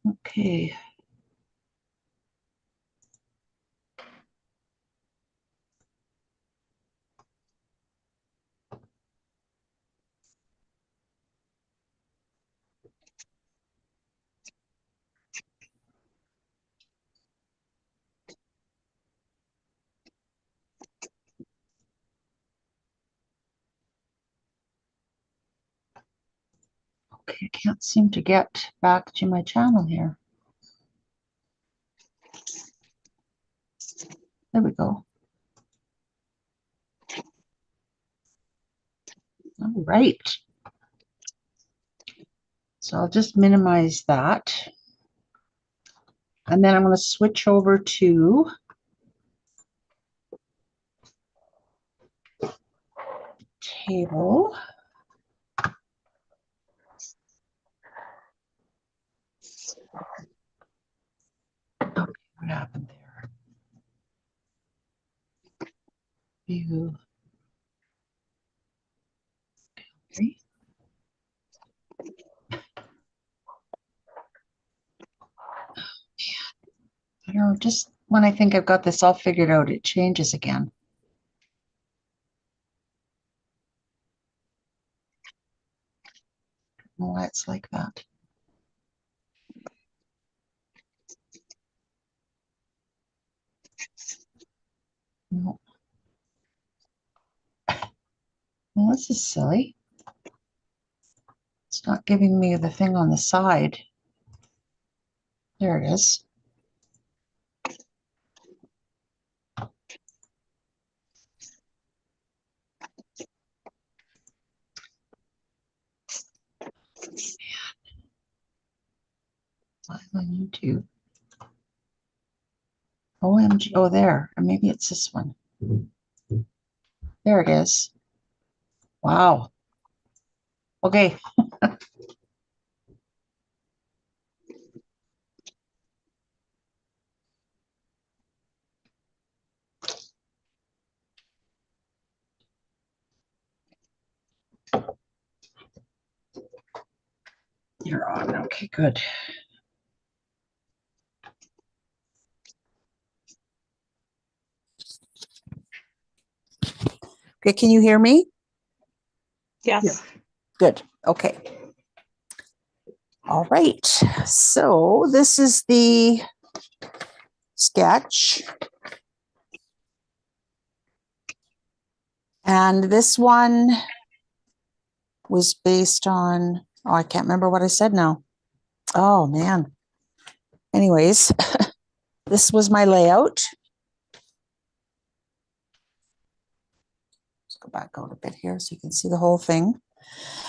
Okay. Okay, I can't seem to get back to my channel here. There we go. All right. So I'll just minimize that. And then I'm going to switch over to table. Okay, what happened there? View. Okay. I don't know, just when I think I've got this all figured out, it changes again. Why it's like that. No. Well, this is silly. It's not giving me the thing on the side. There it is. Live on YouTube. OMG. Oh, there. Or maybe it's this one. There it is. Wow. Okay. You're on. Okay, good. Okay, can you hear me? Yes. Yeah. Good. Okay. All right. So this is the sketch. And this one was based on, oh, I can't remember what I said now. Oh, man. Anyways, this was my layout. Let's go back out a bit here so you can see the whole thing.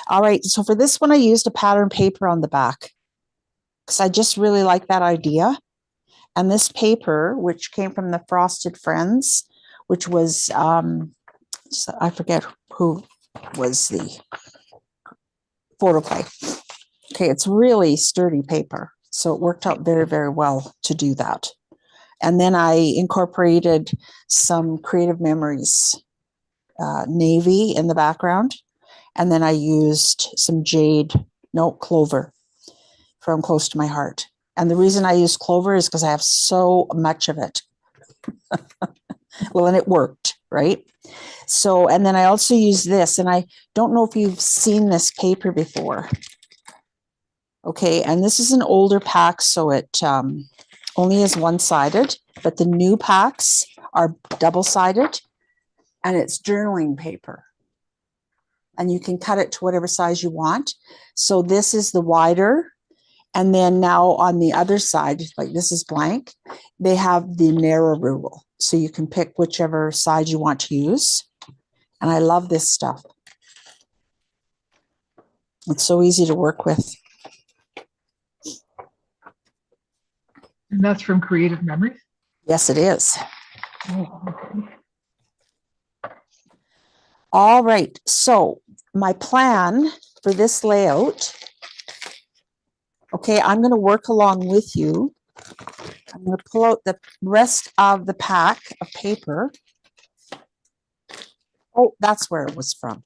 All right. So for this one, I used a pattern paper on the back because I just really like that idea. And this paper, which came from the Frosted Friends, which was, I forget who was the photoplay. Okay, it's really sturdy paper. So it worked out very, very well to do that. And then I incorporated some Creative Memories navy in the background. And then I used some clover from Close to My Heart. And the reason I use clover is because I have so much of it. Well, and it worked, right? So, and then I also use this, and I don't know if you've seen this paper before. Okay, and this is an older pack, so it only is one-sided, but the new packs are double-sided, and it's journaling paper. And you can cut it to whatever size you want. So this is the wider, and then now on the other side, like this is blank, they have the narrow rule. So you can pick whichever side you want to use. And I love this stuff. It's so easy to work with. And that's from Creative Memories? Yes, it is. Oh, okay. All right, so my plan for this layout, okay, I'm going to work along with you. I'm going to pull out the rest of the pack of paper. Oh, that's where it was from.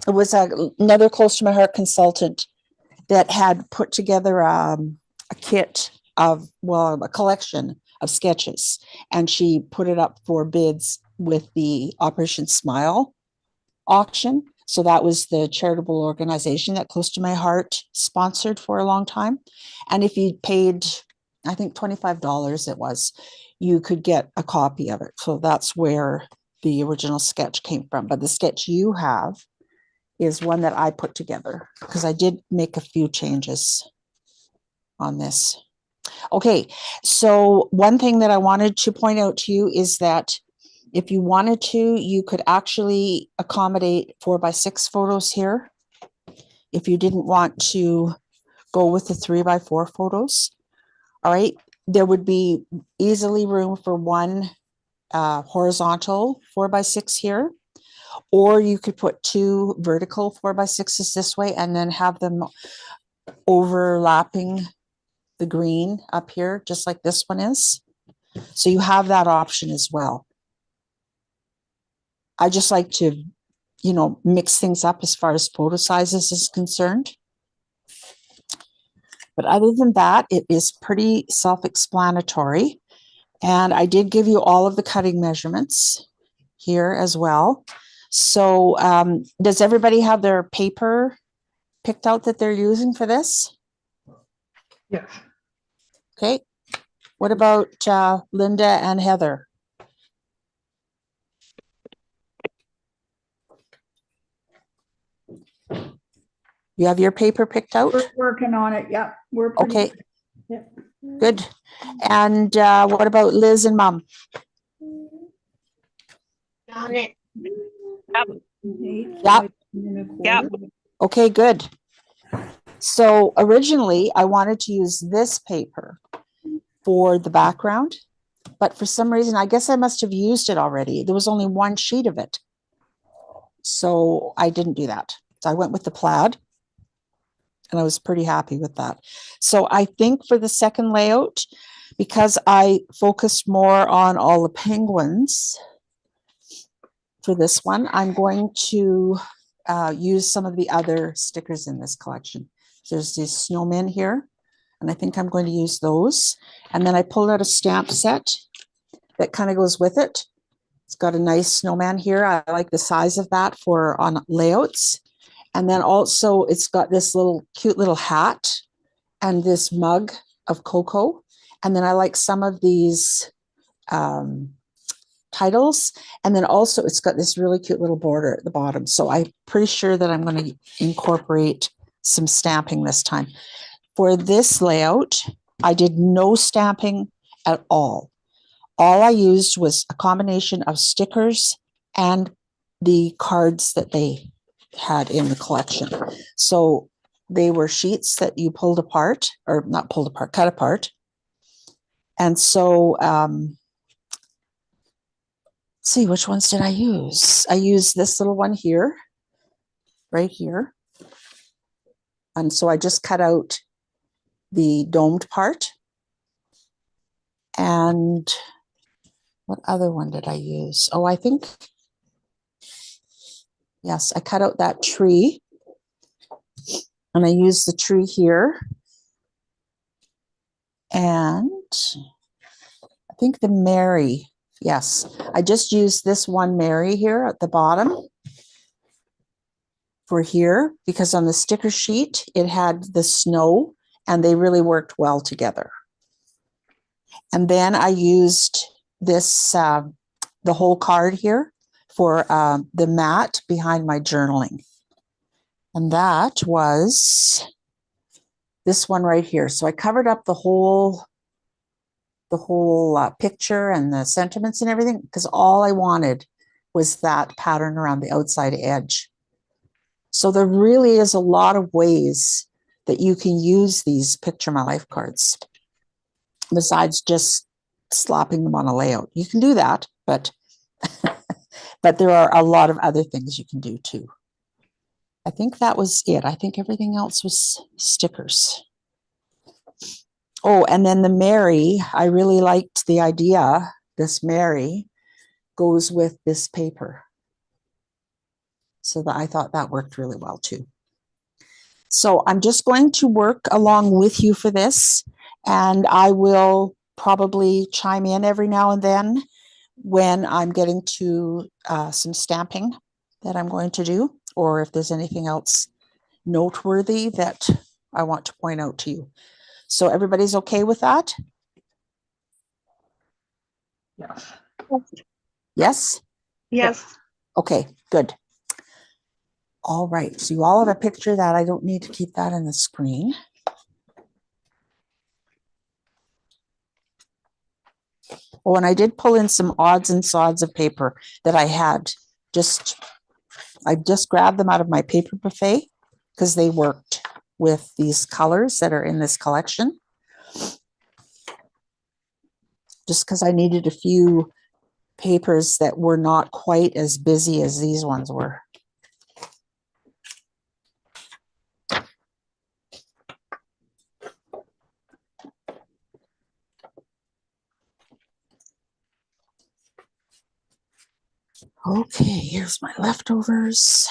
It was another close to my heart consultant that had put together a kit of, well, a collection of sketches, and she put it up for bids with the Operation Smile auction. So that was the charitable organization that Close to My Heart sponsored for a long time. And if you paid, I think $25 it was, you could get a copy of it. So that's where the original sketch came from. But the sketch you have is one that I put together because I did make a few changes on this. Okay, so one thing that I wanted to point out to you is that if you wanted to, you could actually accommodate 4x6 photos here. If you didn't want to go with the 3x4 photos, all right, there would be easily room for one horizontal 4x6 here, or you could put two vertical 4x6s this way and then have them overlapping the green up here, just like this one is. So you have that option as well. I just like to, you know, mix things up as far as photo sizes is concerned. But other than that, it is pretty self-explanatory. And I did give you all of the cutting measurements here as well. So does everybody have their paper picked out that they're using for this? Yes. Okay. What about Linda and Heather? You have your paper picked out? We're working on it. Yep. We're pretty. Okay, Yep. good. And what about Liz and Mom? On it. Yep. Yep. Okay, good. So originally I wanted to use this paper for the background, but for some reason, I guess I must have used it already. There was only one sheet of it. So I didn't do that. So I went with the plaid and I was pretty happy with that. So I think for the second layout, because I focused more on all the penguins for this one, I'm going to use some of the other stickers in this collection. There's these snowmen here, and I think I'm going to use those. And then I pulled out a stamp set that kind of goes with it. It's got a nice snowman here. I like the size of that for on layouts. And then also it's got this little cute little hat and this mug of cocoa. And then I like some of these titles. And then also it's got this really cute little border at the bottom. So I'm pretty sure that I'm going to incorporate some stamping this time. For this layout, I did no stamping at all. All I used was a combination of stickers and the cards that they had in the collection. So they were sheets that you pulled apart, or not pulled apart, cut apart. And so, see, which ones did I use? I used this little one here, right here. And so I just cut out the domed part. And what other one did I use? Oh, I think, yes, I cut out that tree. And I used the tree here. And I think the Mary, yes, I just used this one Mary here at the bottom for here, because on the sticker sheet, it had the snow and they really worked well together. And then I used this, the whole card here for the mat behind my journaling. And that was this one right here. So I covered up the whole picture and the sentiments and everything, because all I wanted was that pattern around the outside edge. So there really is a lot of ways that you can use these Picture My Life cards, besides just slapping them on a layout. You can do that, but but there are a lot of other things you can do too. I think that was it. I think everything else was stickers. Oh, and then the Mary, I really liked the idea. This Mary goes with this paper. So that I thought that worked really well too. So I'm just going to work along with you for this, and I will probably chime in every now and then when I'm getting to some stamping that I'm going to do, or if there's anything else noteworthy that I want to point out to you. So everybody's okay with that? Yes. Yes? Yes. Okay, good. All right, so you all have a picture of that. I don't need to keep that in the screen. Oh, and I did pull in some odds and sods of paper that I had. I just grabbed them out of my paper buffet because they worked with these colors that are in this collection. Just because I needed a few papers that were not quite as busy as these ones were. Okay, here's my leftovers.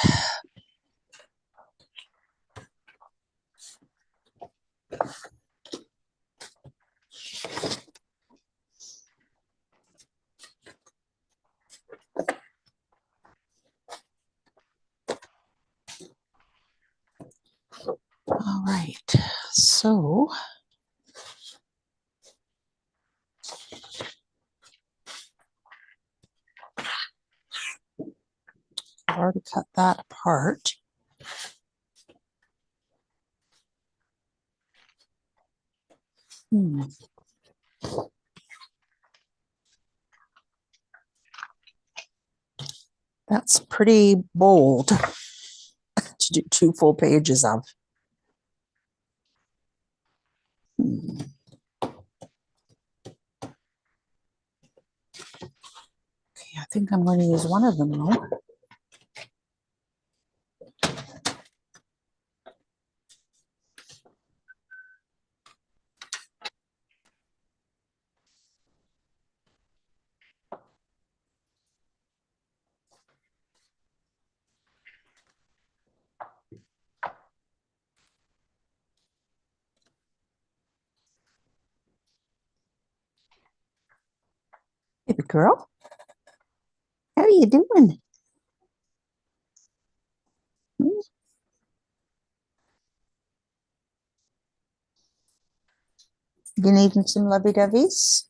All right, so I've already cut that apart. That's pretty bold to do 2 full pages of. Okay, I think I'm going to use one of them though. Baby girl, how are you doing? You needing some lovey-doveys?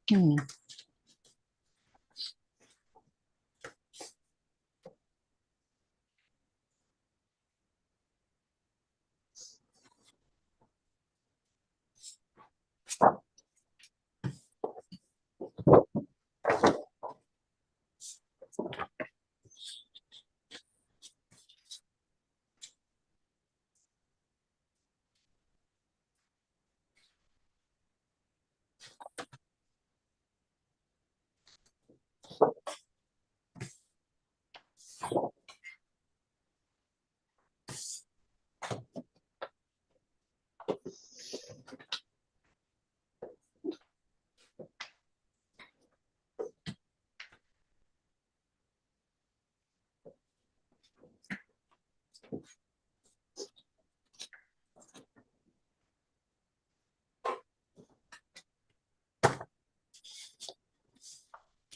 Hmm.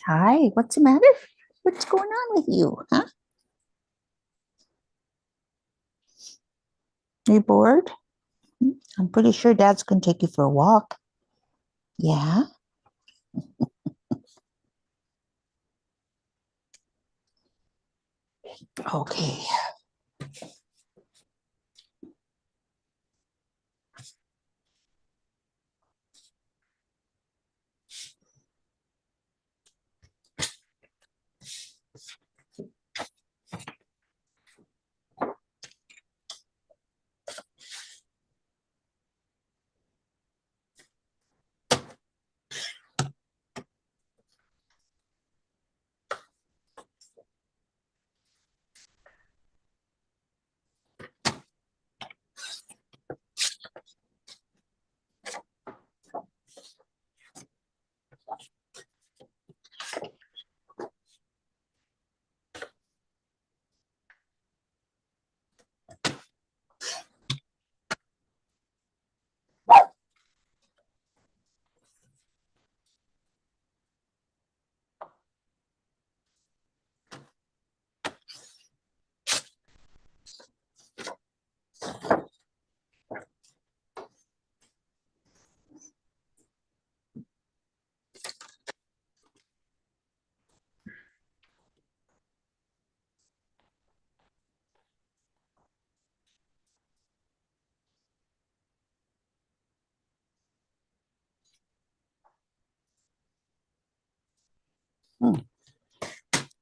Hi, what's the matter? What's going on with you, huh? Are you bored? I'm pretty sure Dad's gonna take you for a walk. Yeah? Okay.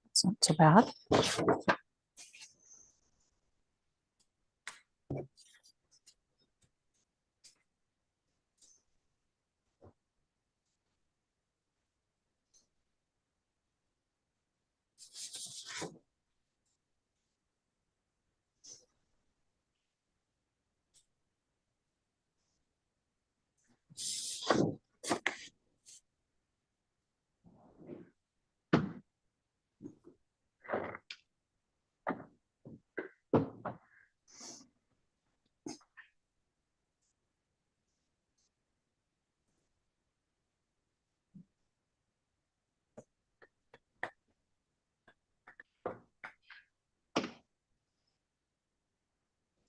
It's not so bad.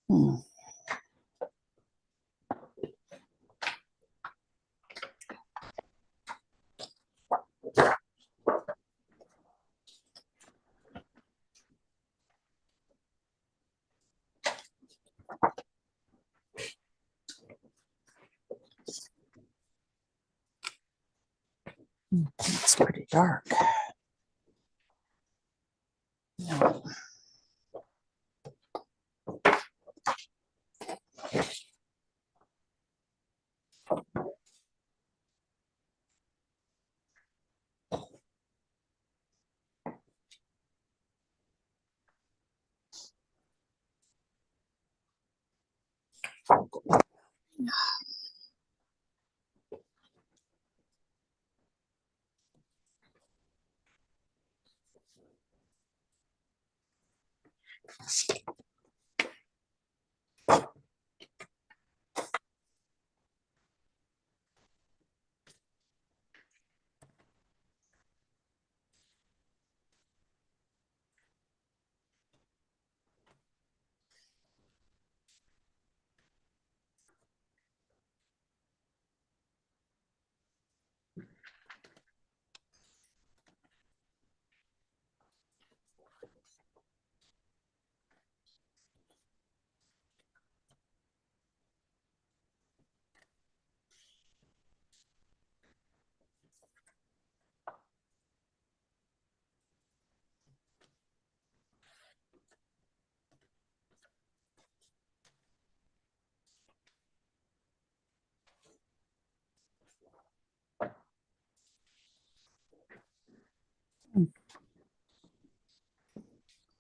Hmm. It's pretty dark. No.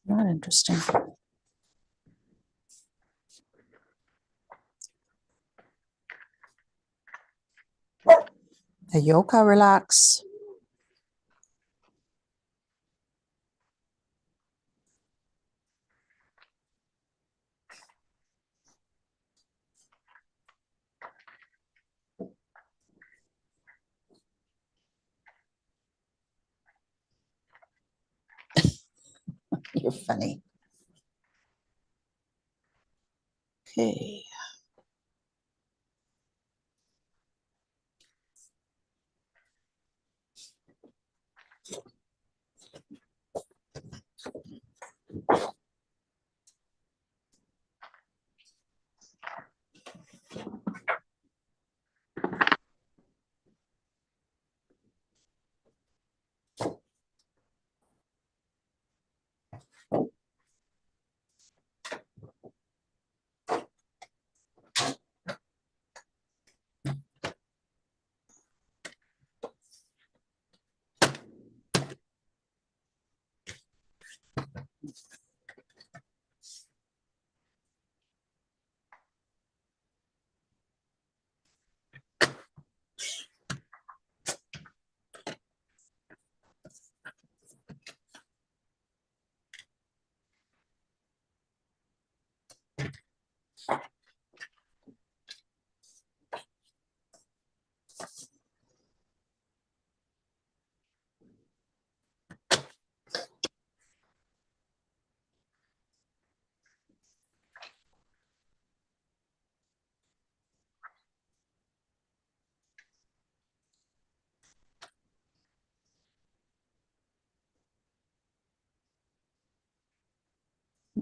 Not interesting. The yoga relax. You're funny. Okay.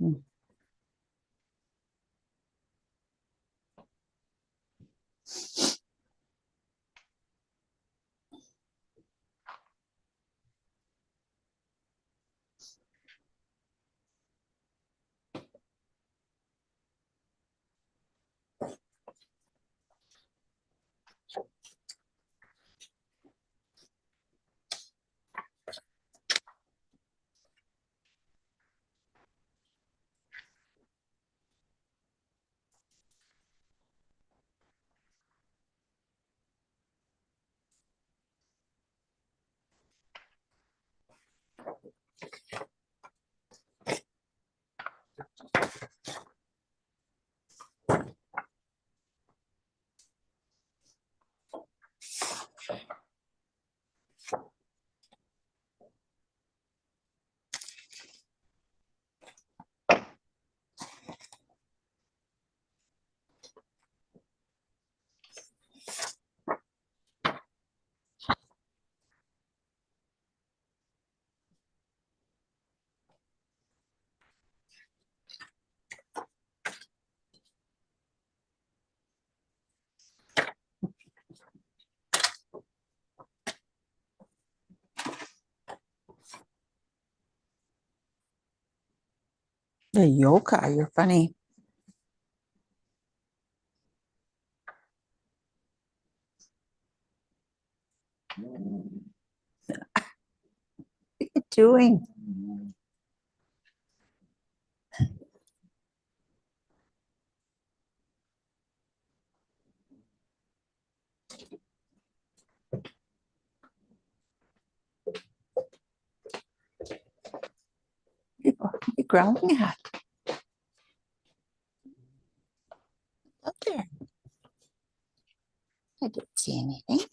Mm. The yoga, you're funny. What are you doing? What are you growling at? Up there. I didn't see anything.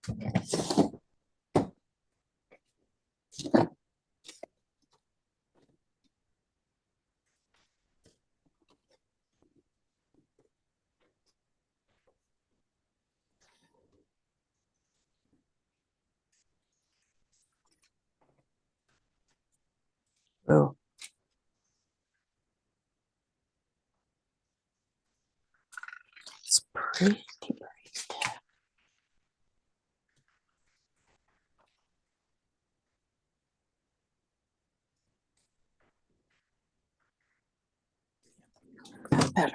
Oh. It's pretty bright. Better.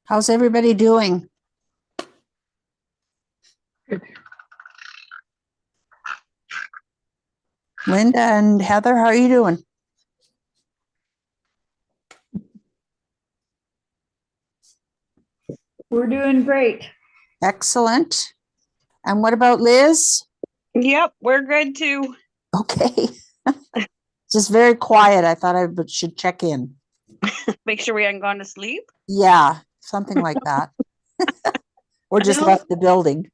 How's everybody doing? Linda and Heather, how are you doing? We're doing great. Excellent. And what about Liz? Yep, we're good too. Okay. Just very quiet. I thought should check in. Make sure we hadn't gone to sleep. Yeah, something like that. Or just No. left the building.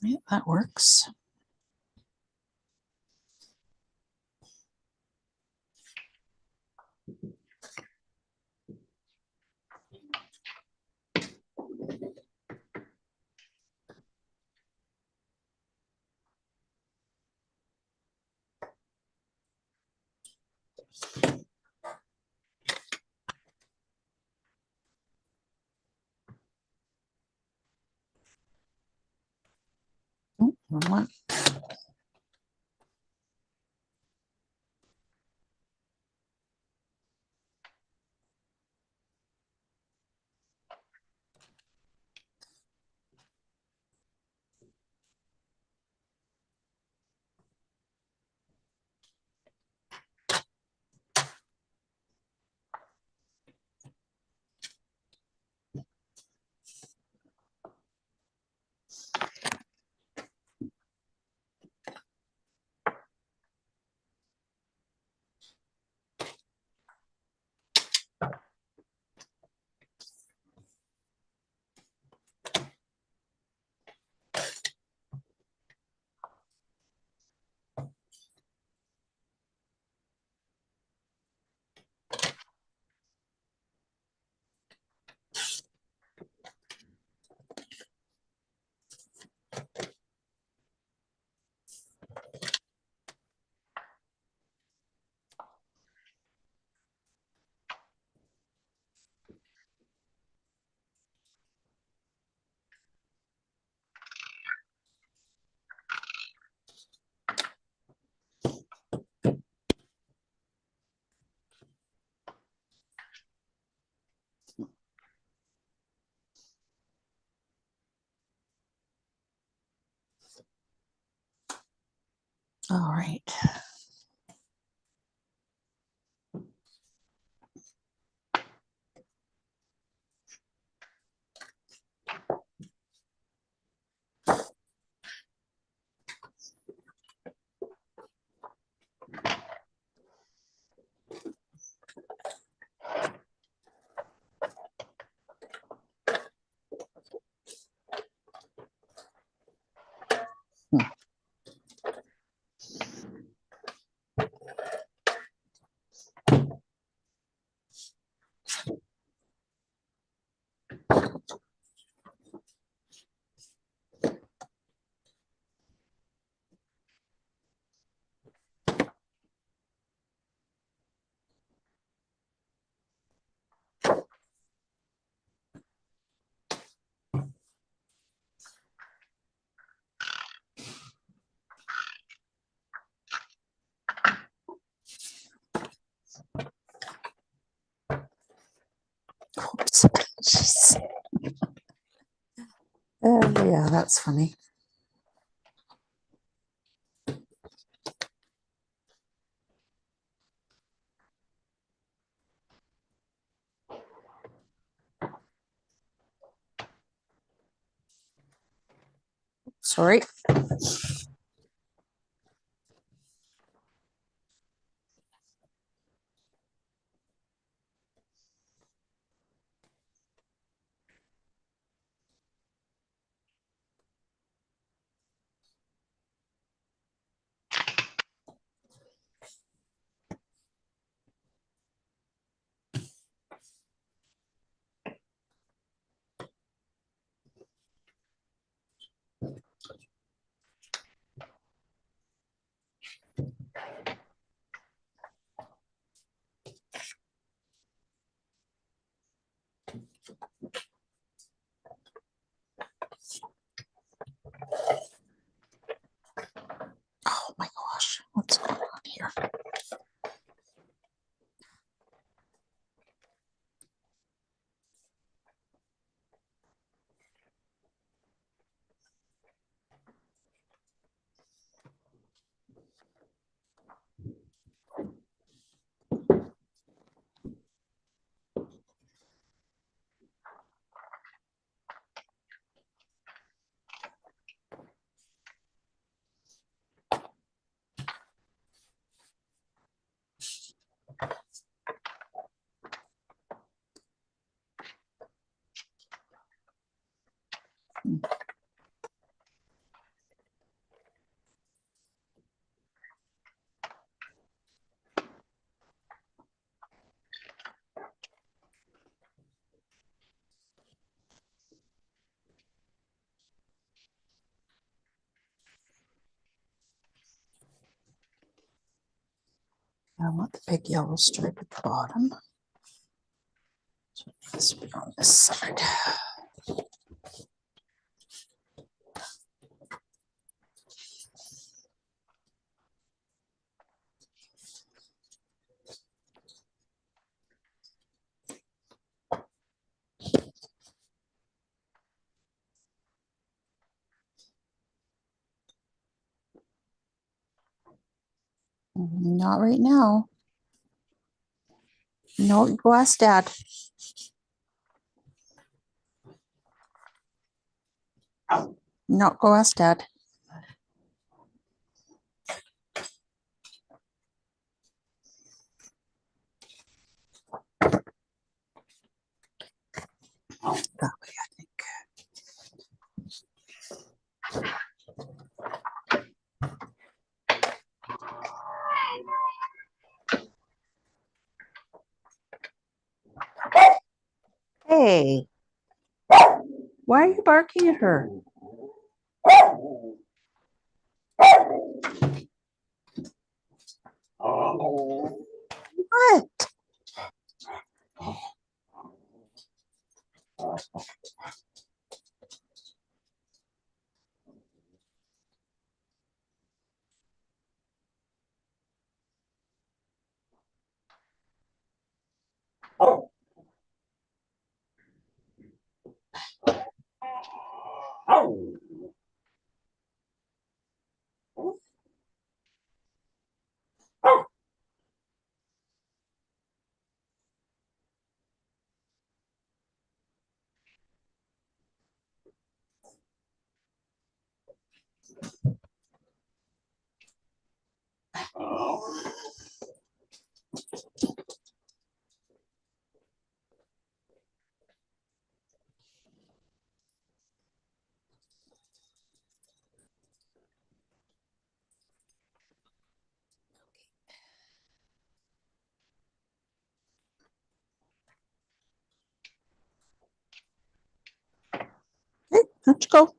Yeah, that works. Oh, wrong one. All right. Oops. Jeez. Yeah, that's funny. Sorry. Oh my gosh, what's going on here? I want the big yellow stripe at the bottom. So this will be on this side. Not right now. No, go ask Dad. No, go ask Dad. That way, I think. Hey, why are you barking at her? What? Okay, let's go.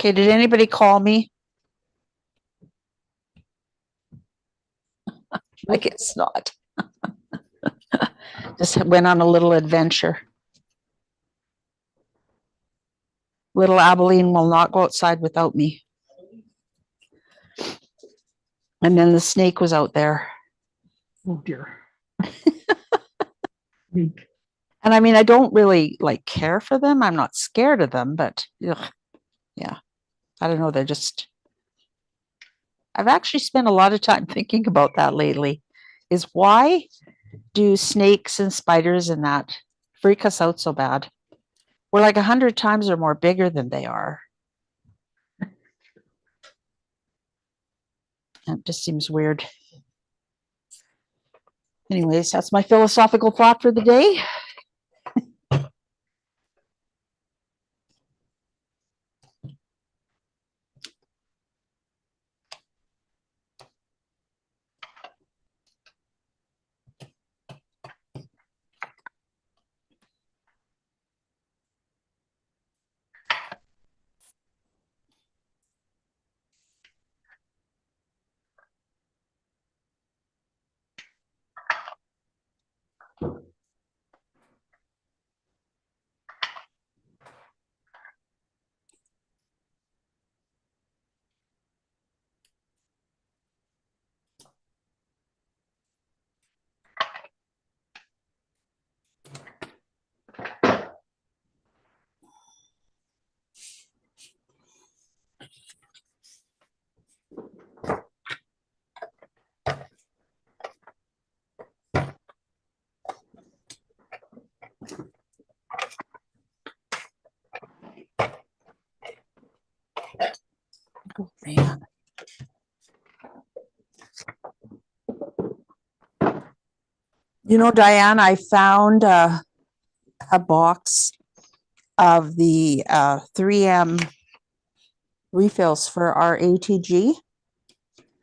Okay, did anybody call me? I guess not. Just went on a little adventure. Little Abilene will not go outside without me. And then the snake was out there. Oh dear. Weak. And I mean, I don't really like care for them. I'm not scared of them, but ugh, yeah, I don't know. They're just, I've actually spent a lot of time thinking about that lately. Is why do snakes and spiders and that freak us out so bad? We're like 100 times or more bigger than they are. It just seems weird. Anyways, that's my philosophical thought for the day. Oh, man. You know, Diane, I found a box of the 3M refills for our ATG.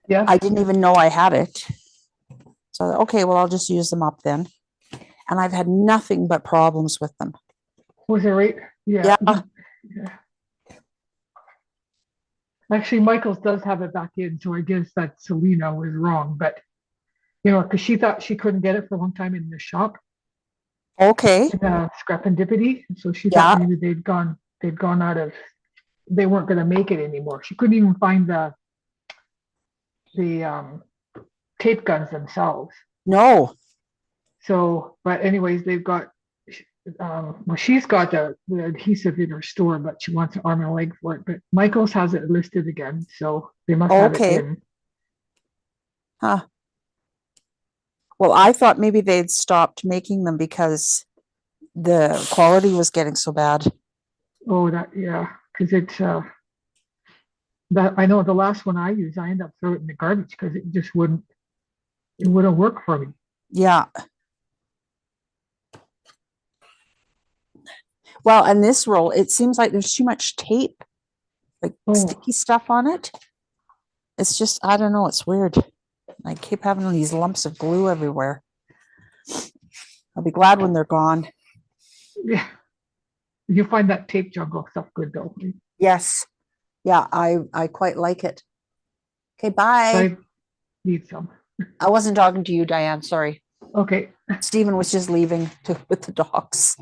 Yeah. I didn't even know I had it. So, okay, well, I'll just use them up then. And I've had nothing but problems with them. Was it right? Yeah. Yeah. Yeah. Actually, Michael's does have it back in, so I guess that Selena was wrong. But because she thought she couldn't get it for a long time in the shop, Okay. Scrap and Dippity, so she Yeah. thought maybe they'd gone out of, they weren't going to make it anymore. She couldn't even find the tape guns themselves. No. So, but anyways, they've got, well, she's got the adhesive in her store, but she wants an arm and a leg for it. But Michael's has it listed again, so they must have it Okay. in. Huh. Well, I thought maybe they'd stopped making them because the quality was getting so bad. Oh, that, yeah, because it's that, I know the last one I used, I ended up throwing it in the garbage because it wouldn't work for me. Yeah. Well, and this roll, it seems like there's too much tape, like Oh. sticky stuff on it. It's just, I don't know, it's weird. I keep having these lumps of glue everywhere. I'll be glad when they're gone. Yeah, you find that tape jungle stuff good though. Yes. Yeah, I quite like it. Okay, bye. I need some. I wasn't talking to you, Diane. Sorry. Okay. Stephen was just leaving with the dogs.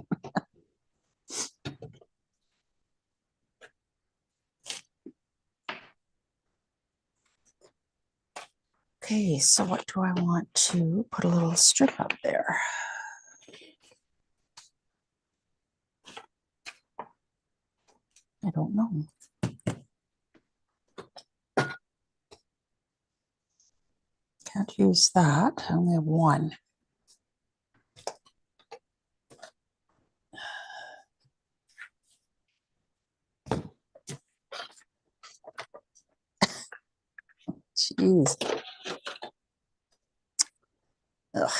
Okay, so what do I want to put a little strip up there? I don't know. Can't use that. I only have one. Jeez. Ugh.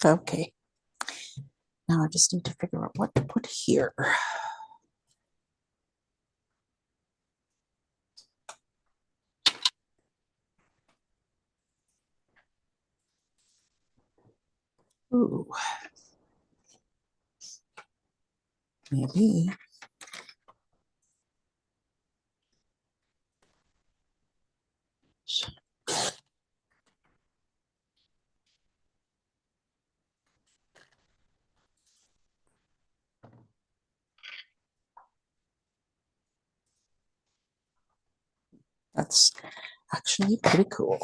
Okay. Now I just need to figure out what to put here. Ooh. Maybe. That's actually pretty cool.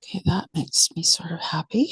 Okay, that makes me sort of happy.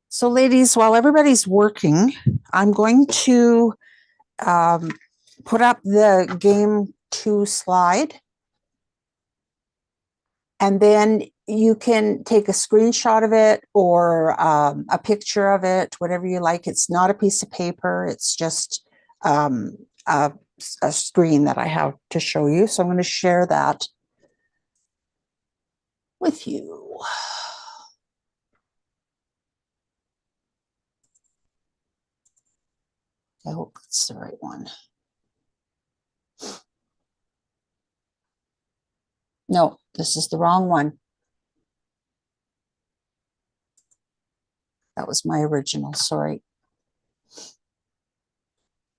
So ladies, while everybody's working, I'm going to put up the game 2 slide. And then you can take a screenshot of it or a picture of it, whatever you like. It's not a piece of paper. It's just a screen that I have to show you. So I'm going to share that with you. I hope it's the right one. No, this is the wrong one. That was my original, sorry.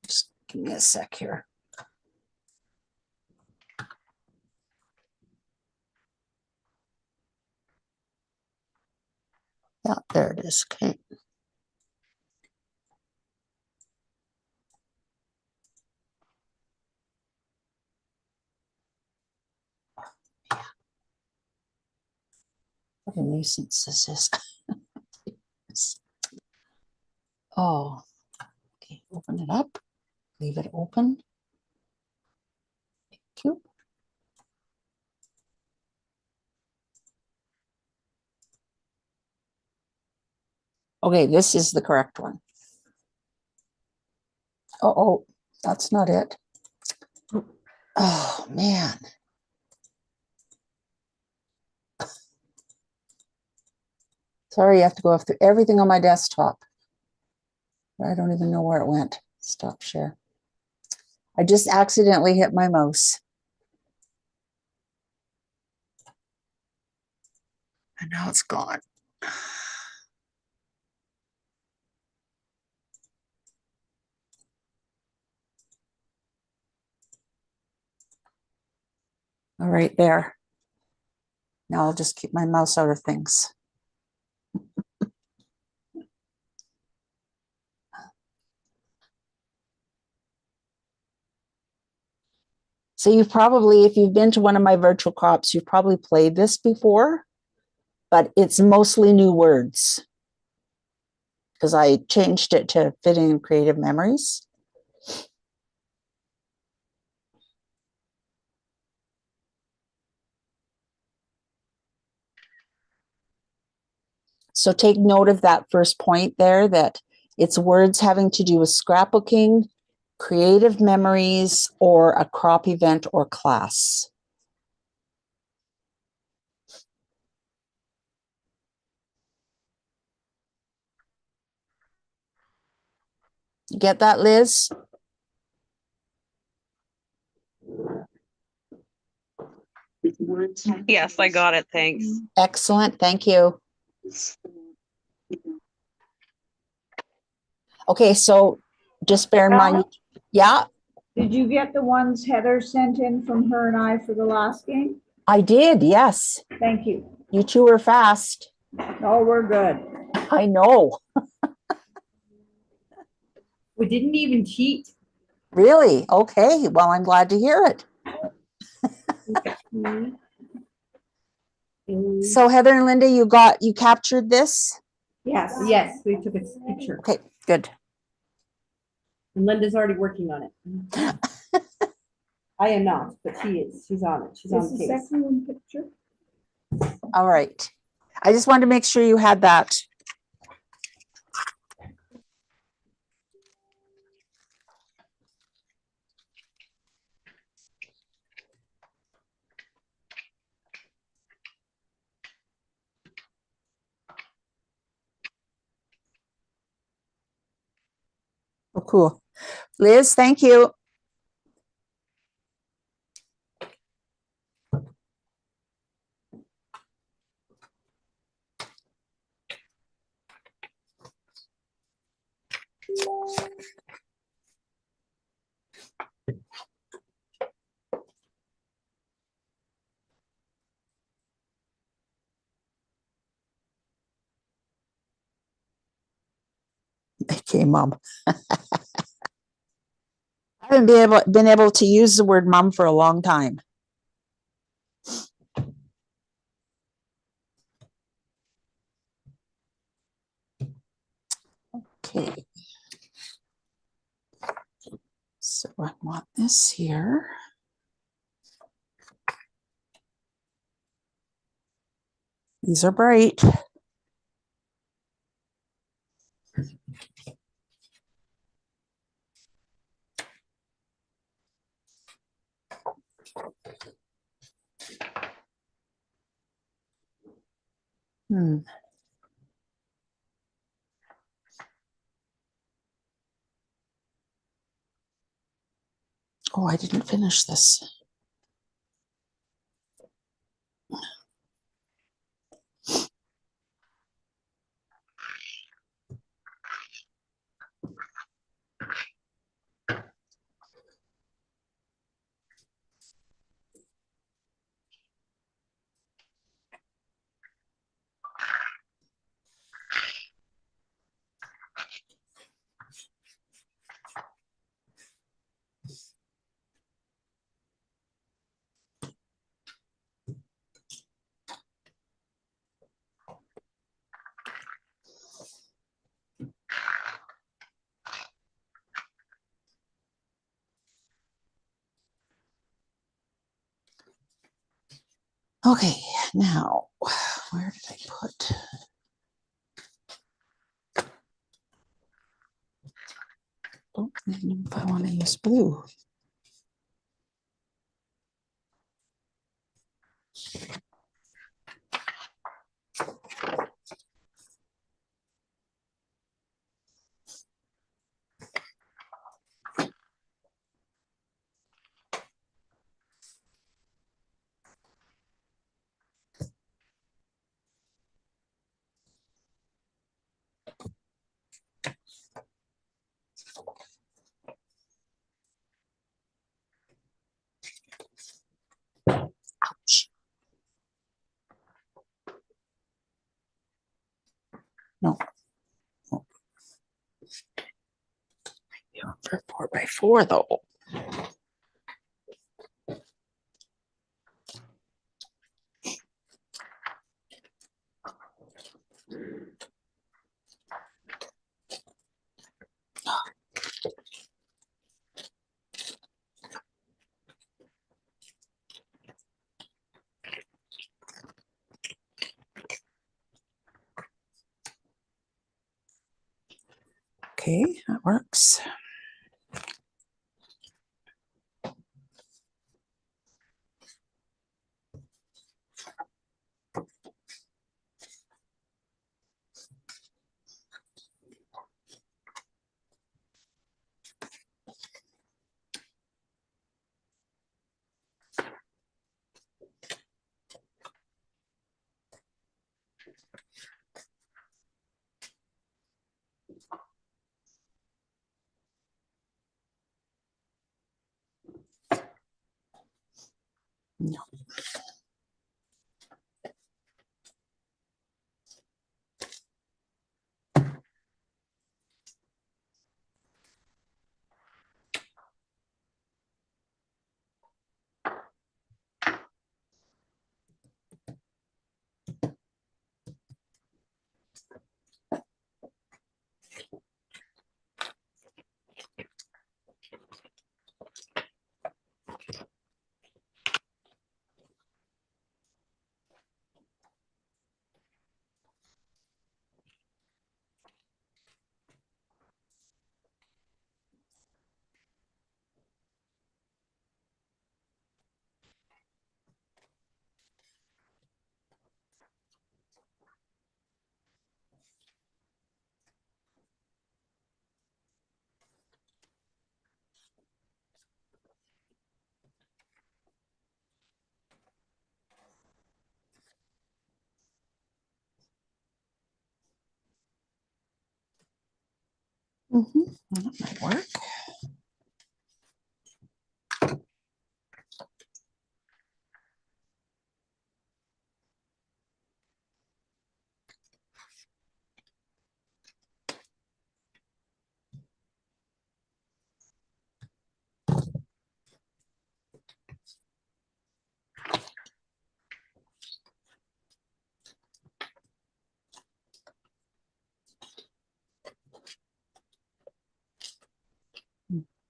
Just give me a sec here. Yeah, there it is. Okay. What a nuisance this is. Oh, okay. Open it up. Leave it open. Thank you. Okay, this is the correct one. Oh, that's not it. Oh, man. Sorry, you have to go through everything on my desktop. I don't even know where it went. Stop share. I just accidentally hit my mouse. And now it's gone. All right, there. Now I'll just keep my mouse out of things. So you've probably, if you've been to one of my virtual co-ops, you've probably played this before, but it's mostly new words because I changed it to fit in creative memories. So take note of that first point there, that it's words having to do with scrapbooking, creative memories, or a crop event or class. Get that, Liz? Yes, I got it. Thanks. Excellent, thank you. Okay, so just bear in mind, yeah, Did you get the ones Heather sent in from her and I for the last game? I did, yes. Thank you. You two were fast. Oh, we're good. I know. We didn't even cheat. Really? Okay, well, I'm glad to hear it. So Heather and Linda, you captured this? Yes. Yes, we took a picture. Okay, good. And Linda's already working on it. I am not, but she is. She's on it. She's on Is the the case. second one picture? All right. I just wanted to make sure you had that. Oh, cool. Liz, thank you. Okay, Mom. I haven't been able to use the word mom for a long time. Okay. So I want this here. These are bright. Hmm. Oh, I didn't finish this. Okay, now, where did I put? Don't know if I want to use blue. No. No. Yeah, for 4x4 though. Okay, that works. No. That might work.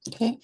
Okay.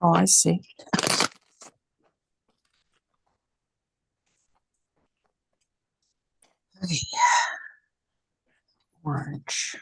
Oh, I see. Okay. Orange.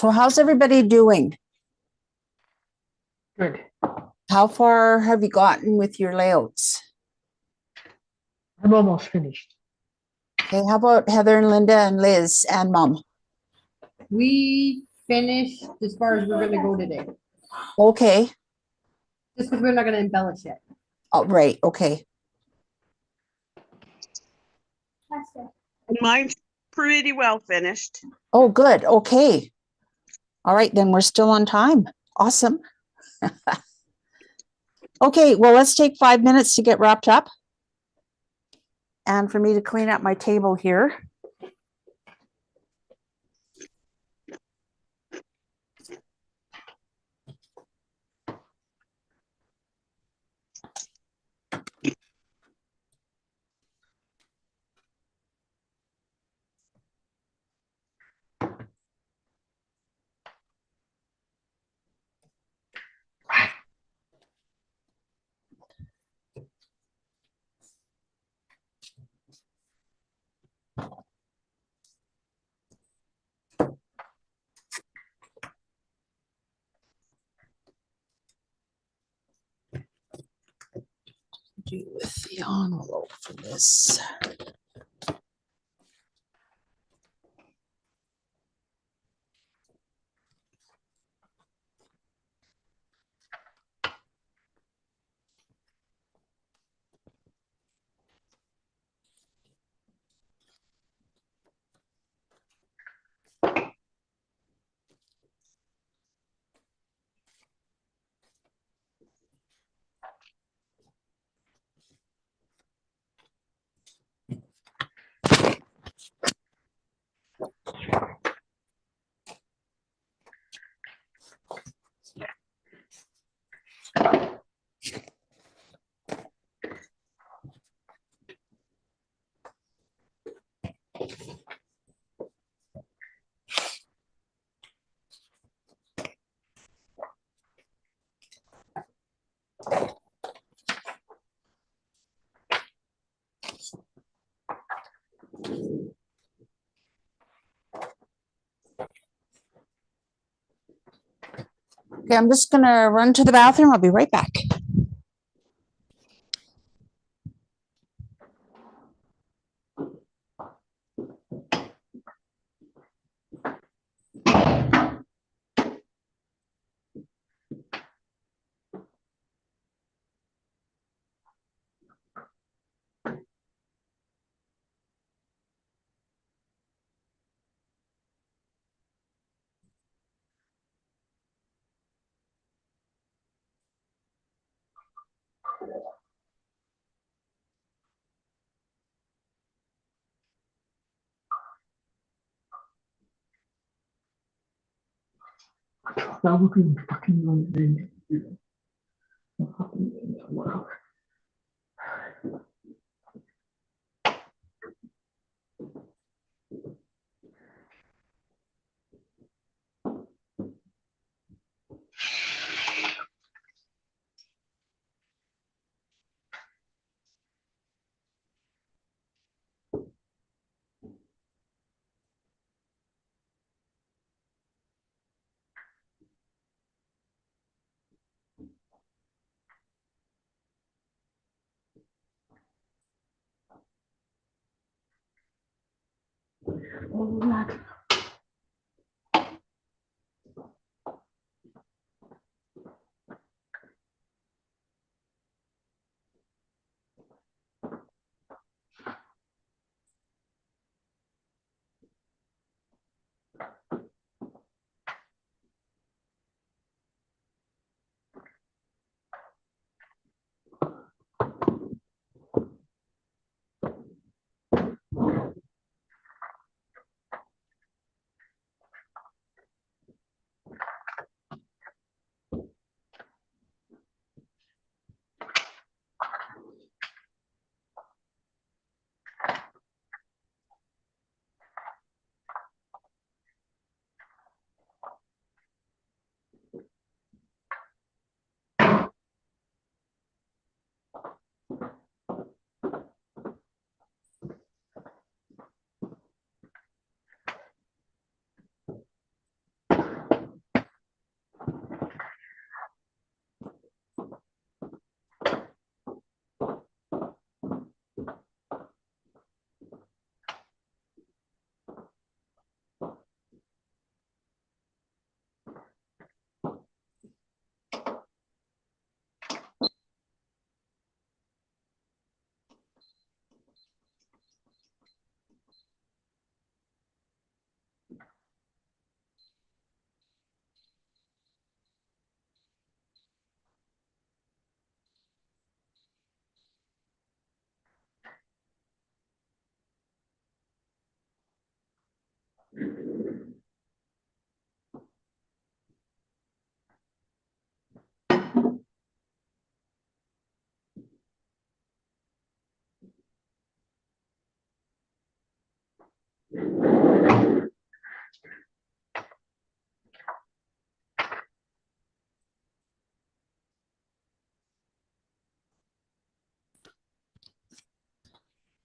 So how's everybody doing? Good. How far have you gotten with your layouts? I'm almost finished. Okay, how about Heather and Linda and Liz and Mom? We finished as far as we're gonna go today, Okay. just because we're not gonna embellish it. Oh, right. Okay. That's it. Mine's pretty well finished. Oh, good. Okay. All right, then we're still on time. Awesome. Okay, well, let's take 5 minutes to get wrapped up. And for me to clean up my table here. Do with the envelope for this. Okay, I'm just gonna run to the bathroom. I'll be right back. That would be fucking amazing. Wow. Oh, that.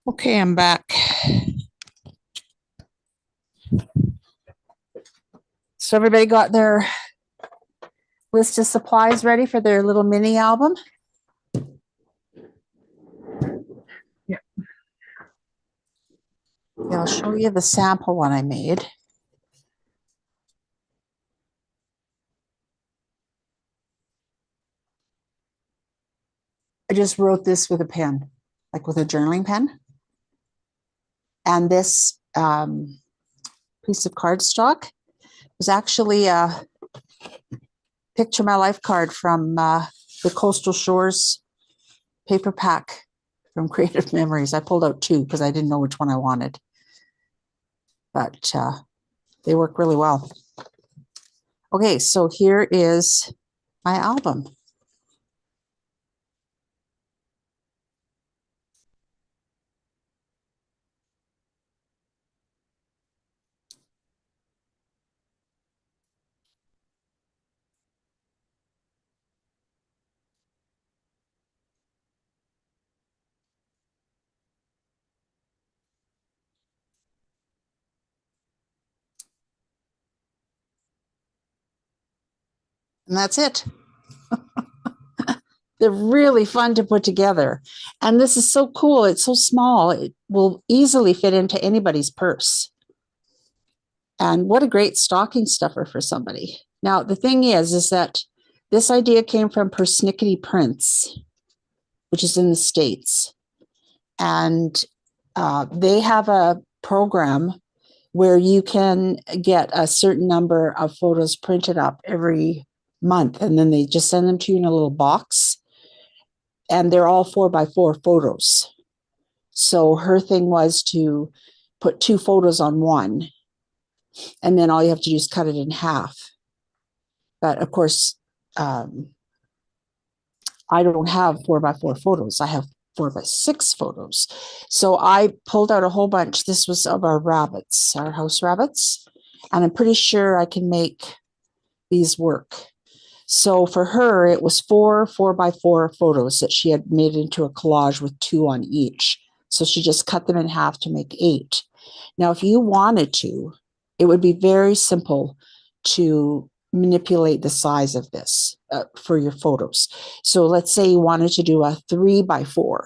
Okay, I'm back. So everybody got their list of supplies ready for their little mini album? Yeah. Yeah, I'll show you the sample one I made. I just wrote this with a pen, like with a journaling pen. And this piece of cardstock was actually a Picture My Life card from the Coastal Shores paper pack from Creative Memories. I pulled out two because I didn't know which one I wanted. But they work really well. Okay, so here is my album. And that's it. They're really fun to put together. And this is so cool. It's so small. It will easily fit into anybody's purse. And what a great stocking stuffer for somebody. Now, the thing is that this idea came from Persnickety Prints, which is in the States. And they have a program where you can get a certain number of photos printed up every month. And then they just send them to you in a little box. And they're all 4x4 photos. So her thing was to put 2 photos on one. And then all you have to do is cut it in half. But of course, I don't have 4x4 photos. I have 4x6 photos. So I pulled out a whole bunch. This was of our rabbits, our house rabbits. And I'm pretty sure I can make these work. So for her, it was 4x4 photos that she had made into a collage with 2 on each. So she just cut them in half to make 8. Now, if you wanted to, it would be very simple to manipulate the size of this for your photos. So let's say you wanted to do a 3x4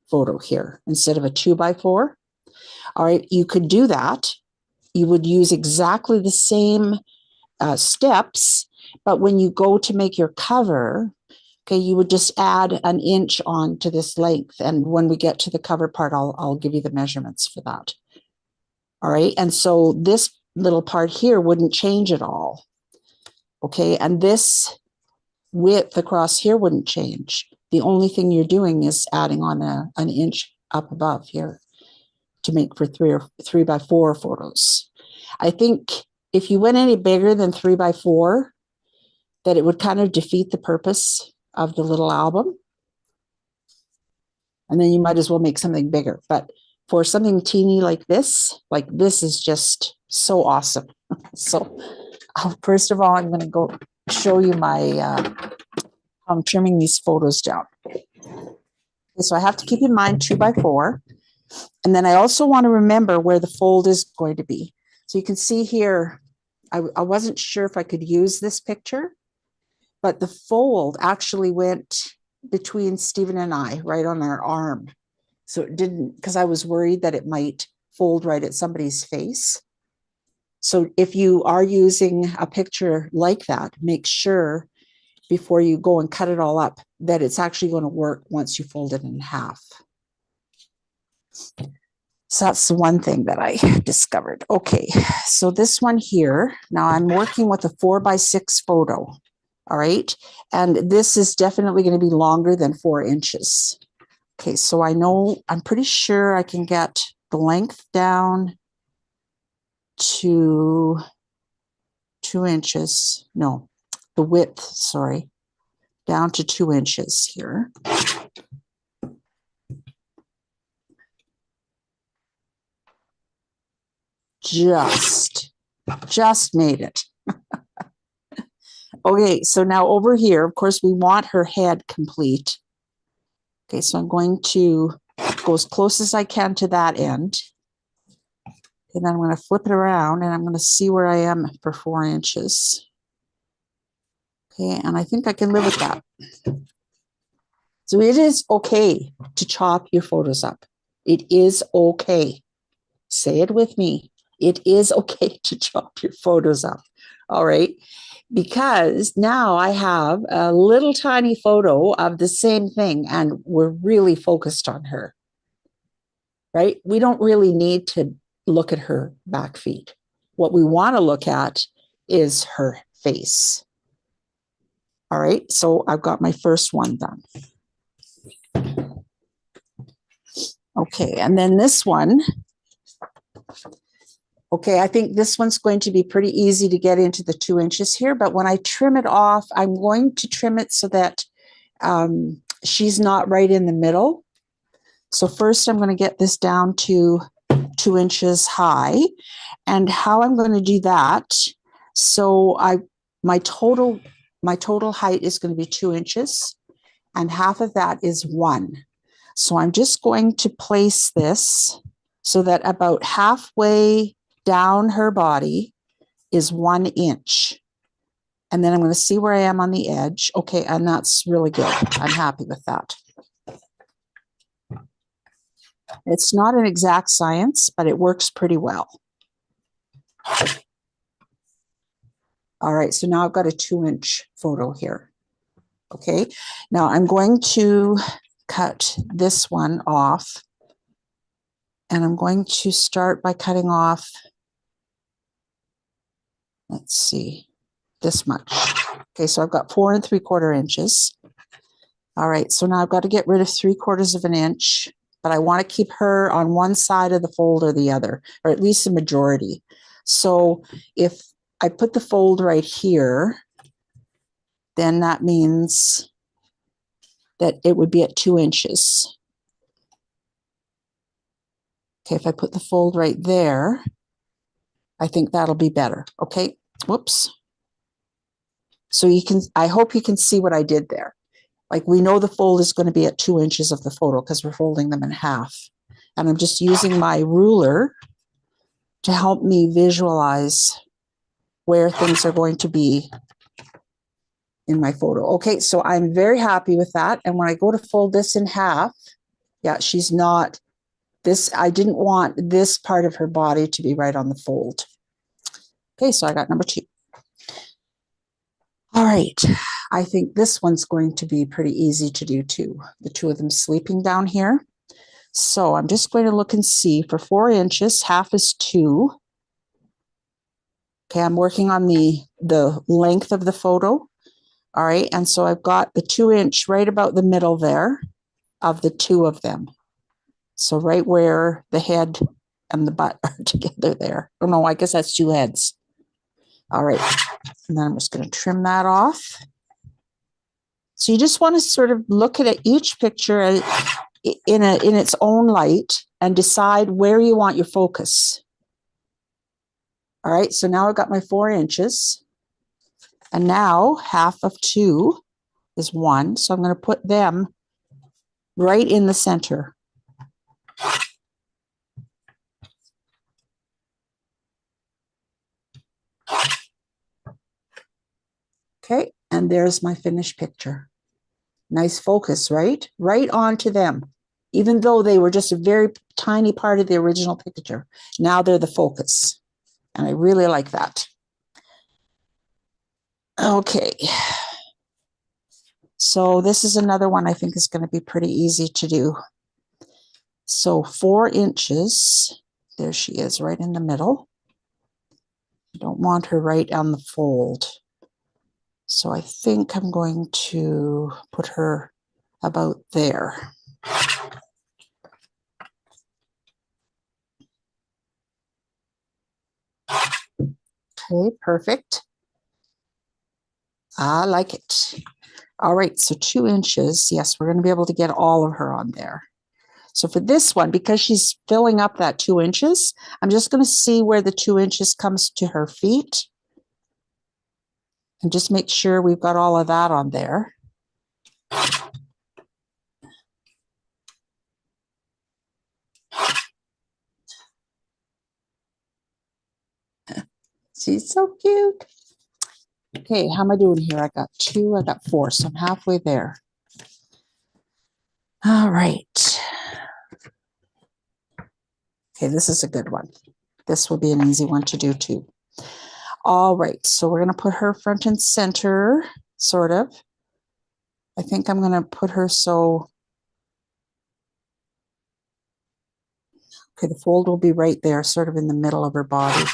photo here instead of a 2x4. All right, you could do that. You would use exactly the same steps, but when you go to make your cover, okay, you would just add an inch on to this length. And when we get to the cover part, I'll give you the measurements for that. All right, and so this little part here wouldn't change at all. Okay, and this width across here wouldn't change. The only thing you're doing is adding on an inch up above here to make for 3x4 photos. I think if you went any bigger than 3x4, that it would kind of defeat the purpose of the little album. And then you might as well make something bigger. But for something teeny like this is just so awesome. So first of all, I'm going to go show you my, how I'm trimming these photos down. Okay, so I have to keep in mind 2x4. And then I also want to remember where the fold is going to be. So you can see here, I wasn't sure if I could use this picture, but the fold actually went between Stephen and I, right on our arm. So it didn't, because I was worried that it might fold right at somebody's face. So if you are using a picture like that, make sure before you go and cut it all up that it's actually going to work once you fold it in half. So that's the one thing that I discovered. Okay, so this one here, now I'm working with a 4x6 photo. All right, and this is definitely going to be longer than 4 inches. Okay, so I'm pretty sure I can get the length down to 2 inches. No, the width, sorry, down to 2 inches here. Just made it. Okay, so now over here, of course, we want her head complete. Okay, so I'm going to go as close as I can to that end. And then I'm going to flip it around and I'm going to see where I am for 4 inches. Okay, and I think I can live with that. So it is okay to chop your photos up. It is okay. Say it with me. It is okay to chop your photos up. All right. Because now I have a little tiny photo of the same thing and we're really focused on her. Right? We don't really need to look at her back feet. What we want to look at is her face. All right. So I've got my first one done. Okay. And then this one. Okay, I think this one's going to be pretty easy to get into the 2 inches here, but when I trim it off, I'm going to trim it so that she's not right in the middle. So first I'm going to get this down to 2 inches high. And how I'm going to do that, so my total height is going to be 2 inches, and half of that is 1. So I'm just going to place this so that about halfway down her body is 1 inch. And then I'm going to see where I am on the edge. Okay, and that's really good. I'm happy with that. It's not an exact science, but it works pretty well. All right, so now I've got a 2-inch photo here. Okay, now I'm going to cut this one off. And I'm going to start by cutting off, let's see, this much. Okay, so I've got 4 3/4 inches. All right, so now I've got to get rid of 3/4 of an inch, but I want to keep her on one side of the fold or the other, or at least the majority. So if I put the fold right here, then that means that it would be at 2 inches. Okay, if I put the fold right there, I think that'll be better. Okay, whoops. So you can, I hope you can see what I did there. Like we know the fold is going to be at 2 inches of the photo because we're folding them in half. And I'm just using my ruler to help me visualize where things are going to be in my photo. Okay, so I'm very happy with that. And when I go to fold this in half, yeah, she's not, this, I didn't want this part of her body to be right on the fold. Okay, so I got number 2. All right, I think this one's going to be pretty easy to do too. The two of them sleeping down here. So I'm just going to look and see for 4 inches, half is 2. Okay, I'm working on the length of the photo. All right, and so I've got the 2 inch right about the middle there of the two of them. So right where the head and the butt are together there. Oh no, I guess that's 2 heads. All right, and then I'm just going to trim that off. So you just want to sort of look at each picture in its own light and decide where you want your focus. All right, so now I've got my 4 inches. And now half of 2 is 1. So I'm going to put them right in the center. Okay, and there's my finished picture. Nice focus, right? Right onto them. Even though they were just a very tiny part of the original picture. Now they're the focus. And I really like that. Okay. So this is another one I think is going to be pretty easy to do. So 4 inches, there she is right in the middle. I don't want her right on the fold. So I think I'm going to put her about there. Okay, perfect. I like it. All right, so 2 inches. Yes, we're going to be able to get all of her on there. So for this one, because she's filling up that 2 inches, I'm just going to see where the 2 inches comes to her feet. And just make sure we've got all of that on there. She's so cute. Okay, how am I doing here? I got 2, I got 4, so I'm halfway there. All right. Okay, this is a good one. This will be an easy one to do too. All right, so we're going to put her front and center, sort of. I think I'm going to put her so. Okay, the fold will be right there, sort of in the middle of her body.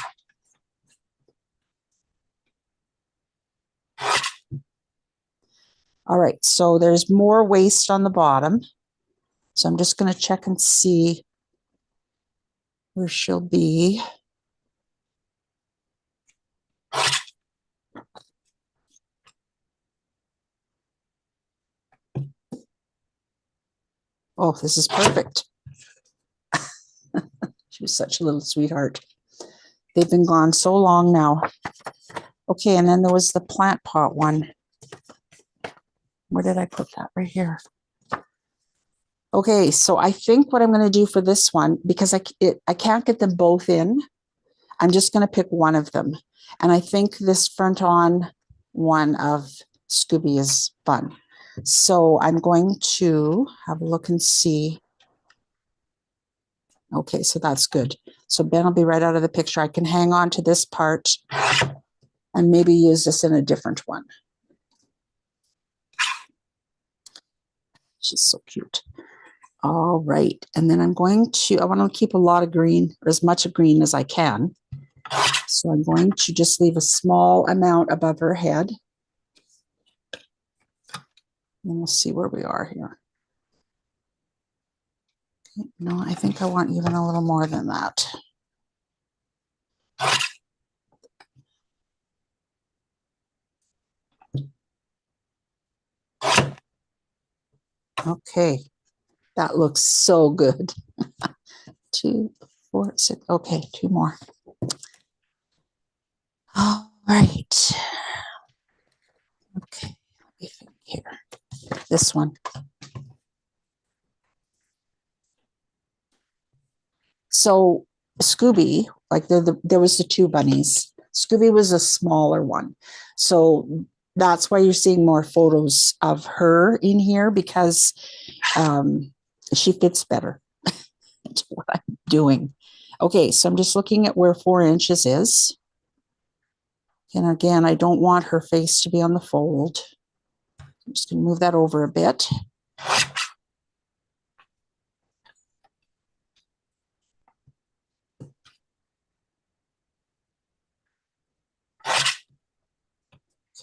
All right, so there's more waist on the bottom. So I'm just going to check and see where she'll be. Oh, this is perfect. She was such a little sweetheart. They've been gone so long now. Okay, and then there was the plant pot one. Where did I put that? Right here. Okay, so I think what I'm going to do for this one, because I can't get them both in, I'm just going to pick one of them. And I think this front on one of Scooby is fun. So I'm going to have a look and see. Okay, so that's good. So Ben will be right out of the picture. I can hang on to this part and maybe use this in a different one. She's so cute. All right. And then I want to keep a lot of green, or as much of green as I can. So I'm going to just leave a small amount above her head. And we'll see where we are here. Okay, no, I think I want even a little more than that. Okay, that looks so good. 2, 4, 6. Okay, 2 more. All right. Okay, let me think here. This one. So Scooby, like there was the 2 bunnies. Scooby was a smaller one. So that's why you're seeing more photos of her in here, because she fits better into what I'm doing. Okay, so I'm just looking at where 4 inches is. And again, I don't want her face to be on the fold. I'm just going to move that over a bit.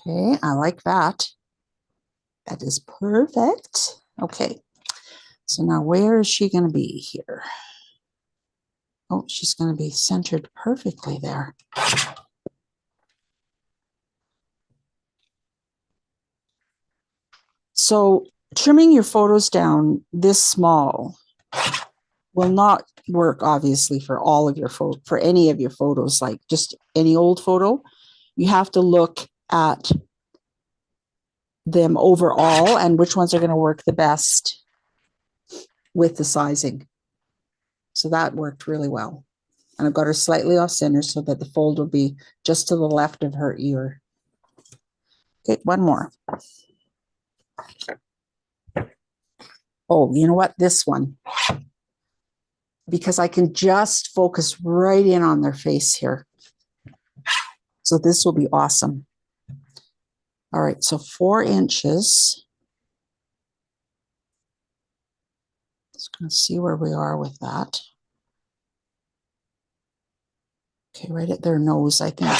Okay, I like that. That is perfect. Okay, so now where is she going to be here? Oh, she's going to be centered perfectly there. So trimming your photos down this small will not work, obviously, for all of your for any of your photos, like just any old photo. You have to look at them overall and which ones are going to work the best with the sizing. So that worked really well. And I've got her slightly off center so that the fold will be just to the left of her ear. Okay, one more. Oh, you know what? This one. Because I can just focus right in on their face here. So this will be awesome. All right, so 4 inches. Just going to see where we are with that. Okay, right at their nose, I think.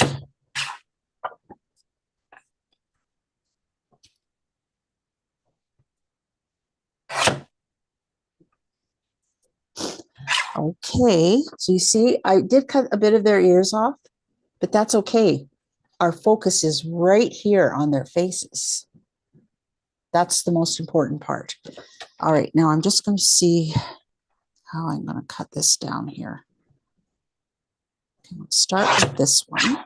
Okay, so you see, I did cut a bit of their ears off but that's okay. Our focus is right here on their faces. That's the most important part. All right, now I'm just going to see how I'm going to cut this down here. Okay, let's start with this one.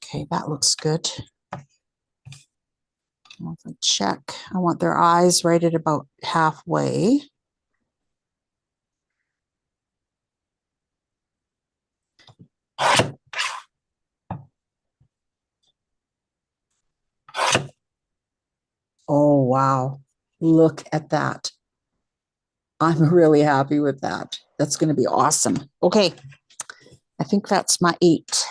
Okay, that looks good. I'll check. I want their eyes right at about halfway. Oh, wow. Look at that. I'm really happy with that. That's going to be awesome. Okay. I think that's my 8.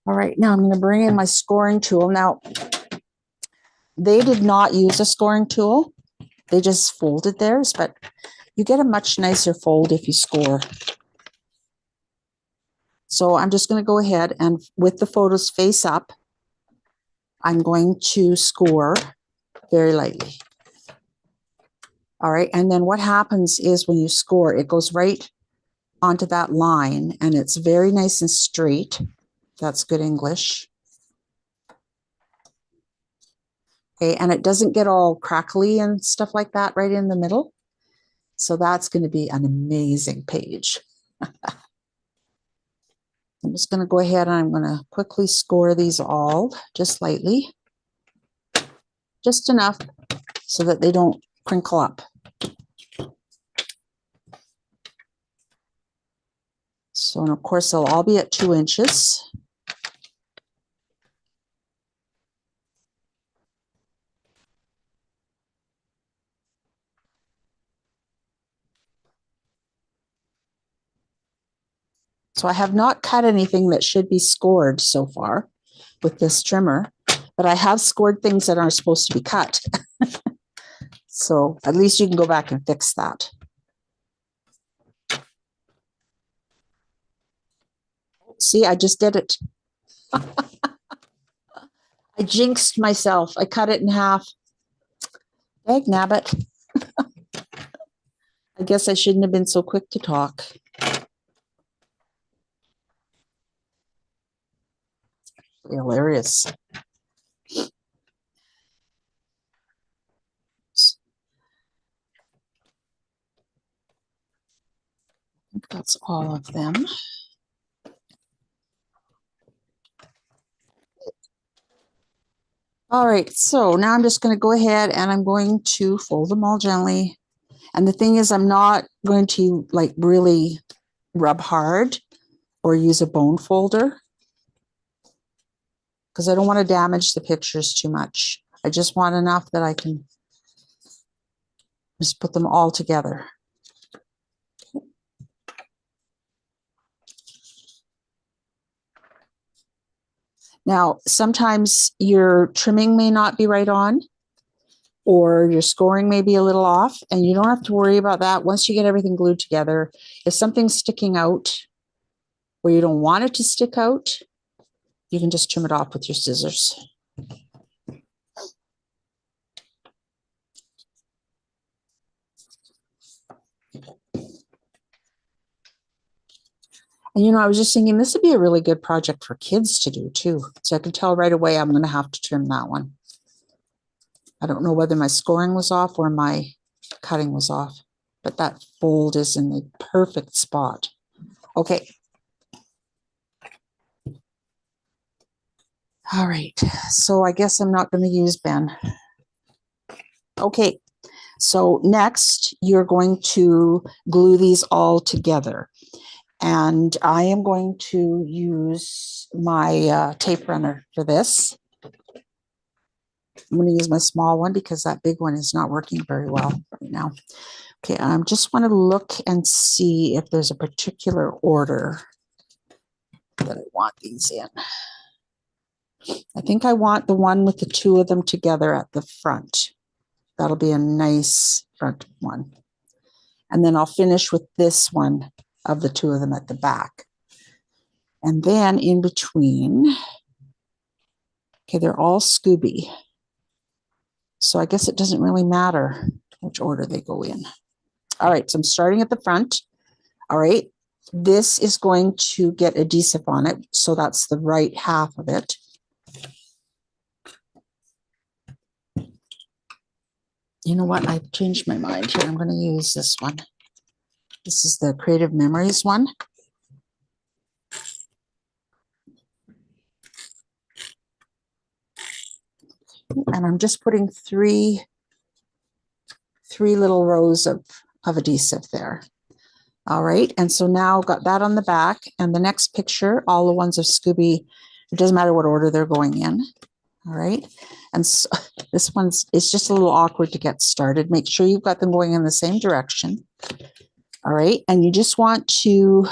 All right. Now I'm going to bring in my scoring tool. Now, they did not use a scoring tool. They just folded theirs, but you get a much nicer fold if you score. So I'm just going to go ahead and with the photos face up, I'm going to score very lightly. All right. And then what happens is when you score, it goes right onto that line and it's very nice and straight. That's good English. Okay. And it doesn't get all crackly and stuff like that right in the middle. So that's going to be an amazing page. I'm just going to go ahead and I'm going to quickly score these all just lightly. Just enough so that they don't crinkle up. So, and of course, they'll all be at 2 inches. So I have not cut anything that should be scored so far with this trimmer, but I have scored things that aren't supposed to be cut. So at least you can go back and fix that. See, I just did it. I jinxed myself. I cut it in half. Dag nabbit. I guess I shouldn't have been so quick to talk. Hilarious. I think that's all of them. All right, so now I'm just going to go ahead and I'm going to fold them all gently. And the thing is, I'm not going to like really rub hard or use a bone folder because I don't want to damage the pictures too much. I just want enough that I can just put them all together. Now, sometimes your trimming may not be right on, or your scoring may be a little off, and you don't have to worry about that once you get everything glued together. If something's sticking out where you don't want it to stick out, you can just trim it off with your scissors. And, you know, I was just thinking this would be a really good project for kids to do too. So I can tell right away I'm going to have to trim that one. I don't know whether my scoring was off or my cutting was off, but that fold is in the perfect spot. Okay. All right. So I guess I'm not going to use Ben. Okay. So next you're going to glue these all together. And I am going to use my tape runner for this. I'm going to use my small one because that big one is not working very well right now. Okay, I just want to look and see if there's a particular order that I want these in. I think I want the one with the 2 of them together at the front. That'll be a nice front one. And then I'll finish with this one of the 2 of them at the back. And then in between, okay, they're all Scooby. So I guess it doesn't really matter which order they go in. All right, so I'm starting at the front. All right, this is going to get adhesive on it, so that's the right half of it. You know what? I've changed my mind here. I'm going to use this one. This is the Creative Memories one. And I'm just putting three little rows of adhesive there. All right, and so now I've got that on the back, and the next picture, all the ones of Scooby, it doesn't matter what order they're going in. All right, and so this one's, it's just a little awkward to get started. Make sure you've got them going in the same direction. All right, and you just want to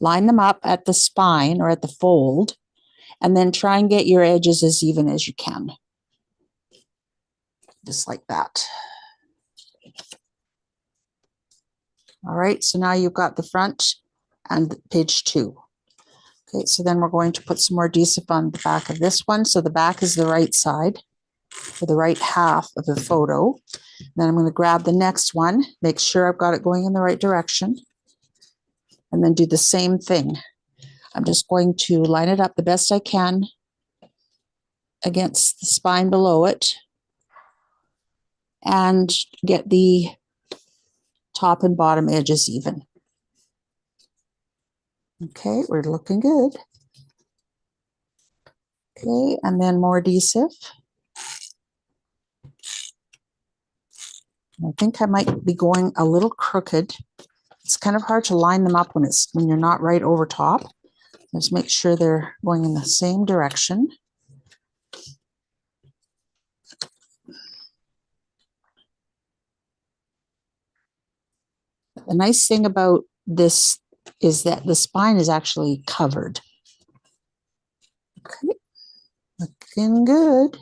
line them up at the spine or at the fold, and then try and get your edges as even as you can. Just like that. All right, so now you've got the front and page 2. Okay, so then we're going to put some more adhesive on the back of this one. So the back is the right side, or the right half of the photo. Then I'm going to grab the next one, make sure I've got it going in the right direction, and then do the same thing. I'm just going to line it up the best I can against the spine below it and get the top and bottom edges even. Okay, we're looking good. Okay, and then more adhesive. I think I might be going a little crooked. It's kind of hard to line them up when you're not right over top. Just make sure they're going in the same direction. The nice thing about this is that the spine is actually covered. Okay, looking good.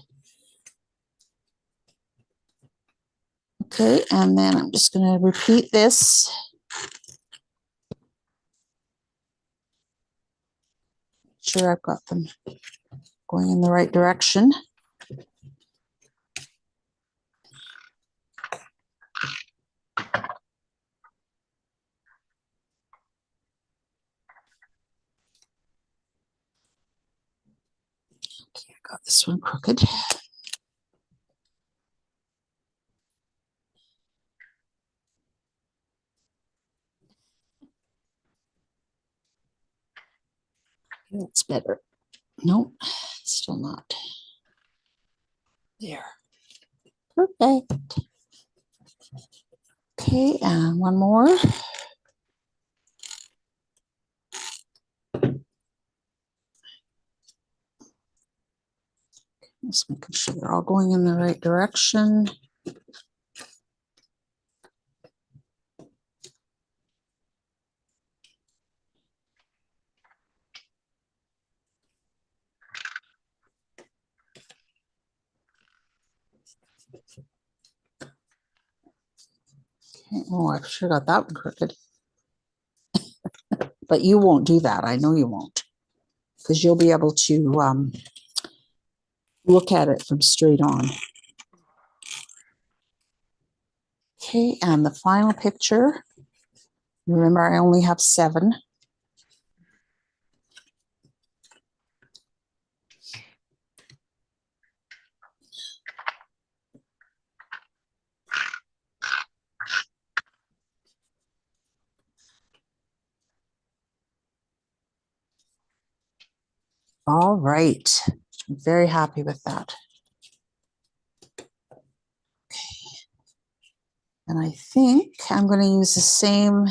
Okay, and then I'm just going to repeat this. Sure I've got them going in the right direction. Okay, I got this one crooked. That's better. Nope, still not. There. Perfect. Okay, and one more. Just making sure they're all going in the right direction. Okay. Oh, I sure got that one crooked. But you won't do that. I know you won't, because you'll be able to look at it from straight on. Okay, and the final picture. Remember, I only have 7. All right, I'm very happy with that. Okay. And I think I'm going to use the same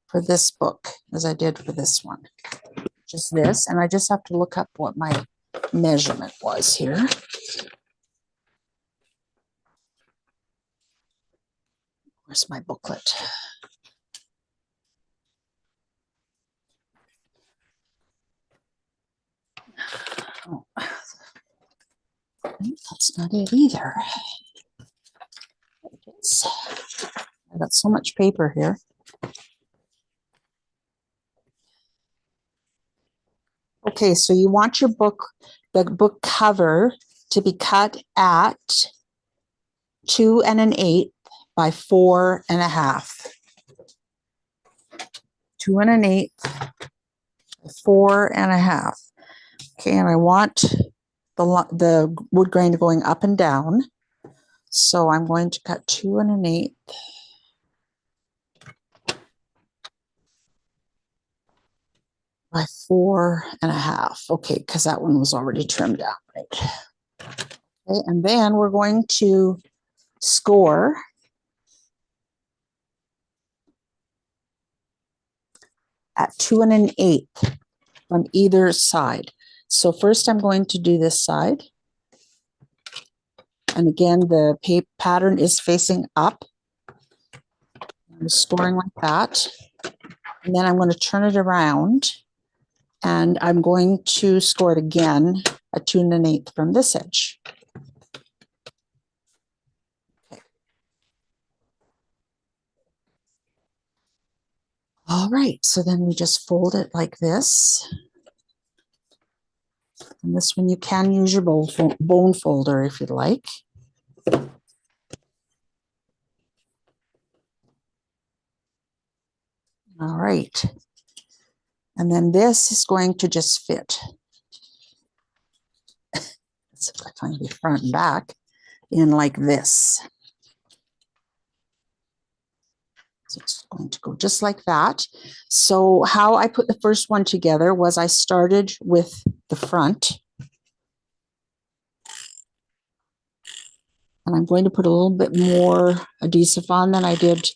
for this book as I did for this one. Just this, and I just have to look up what my measurement was here. Where's my booklet? Oh, that's not it either. It is. I got so much paper here. Okay, so you want your book, the book cover, to be cut at 2 1/8 by 4 1/2. 2 1/8 by 4 1/2. Okay, and I want the wood grain going up and down. So I'm going to cut 2 1/8 by 4 1/2. Okay, because that one was already trimmed out, right? Okay, and then we're going to score at 2 1/8 on either side. So first I'm going to do this side. And again, the pattern is facing up. I'm scoring like that. And then I'm going to turn it around and I'm going to score it again at 2 1/8 from this edge. Okay. All right, so then we just fold it like this. And this one you can use your bone folder if you'd like. All right. And then this is going to just fit. So if I find the front and back in like this. So it's going to go just like that. So how I put the first one together was I started with the front. And I'm going to put a little bit more adhesive on than I did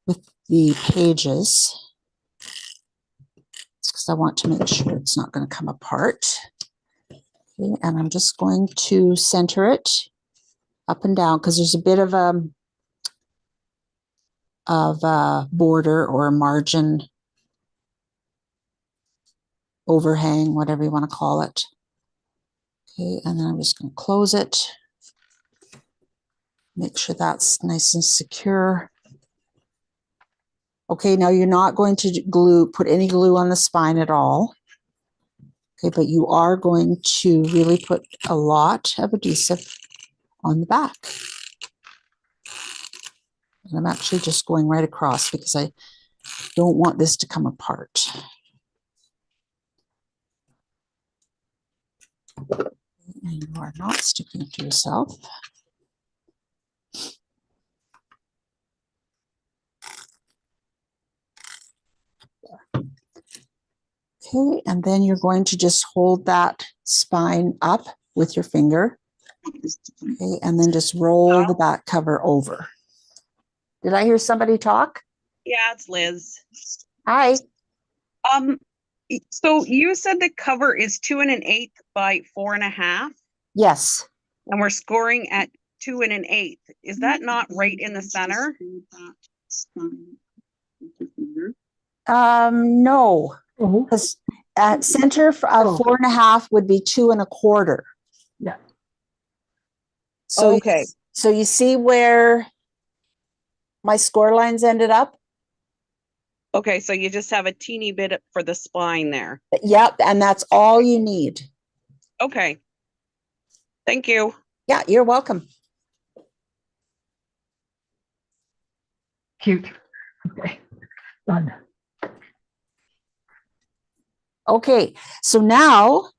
with the pages. It's because I want to make sure it's not going to come apart. Okay, and I'm just going to center it up and down because there's a bit of a border or a margin overhang, whatever you want to call it. Okay, and then I'm just going to close it. Make sure that's nice and secure. Okay, now you're not going to put any glue on the spine at all. Okay, but you are going to really put a lot of adhesive on the back. And I'm actually just going right across because I don't want this to come apart. And you are not sticking to yourself. Okay, and then you're going to just hold that spine up with your finger. Okay, and then just roll the back cover over. Did I hear somebody talk? Yeah, it's Liz. Hi. So you said the cover is 2 1/8 by 4 1/2, Yes. and we're scoring at 2 1/8. Is that not right in the center? No, Oh, because at center of Oh. 4 1/2 would be 2 1/4. yeah. So Okay. so you see where my score lines ended up? Okay, so you just have a teeny bit for the spine there. Yep, and that's all you need. Okay. Thank you. Yeah, you're welcome. Cute. Okay, done. Okay, so now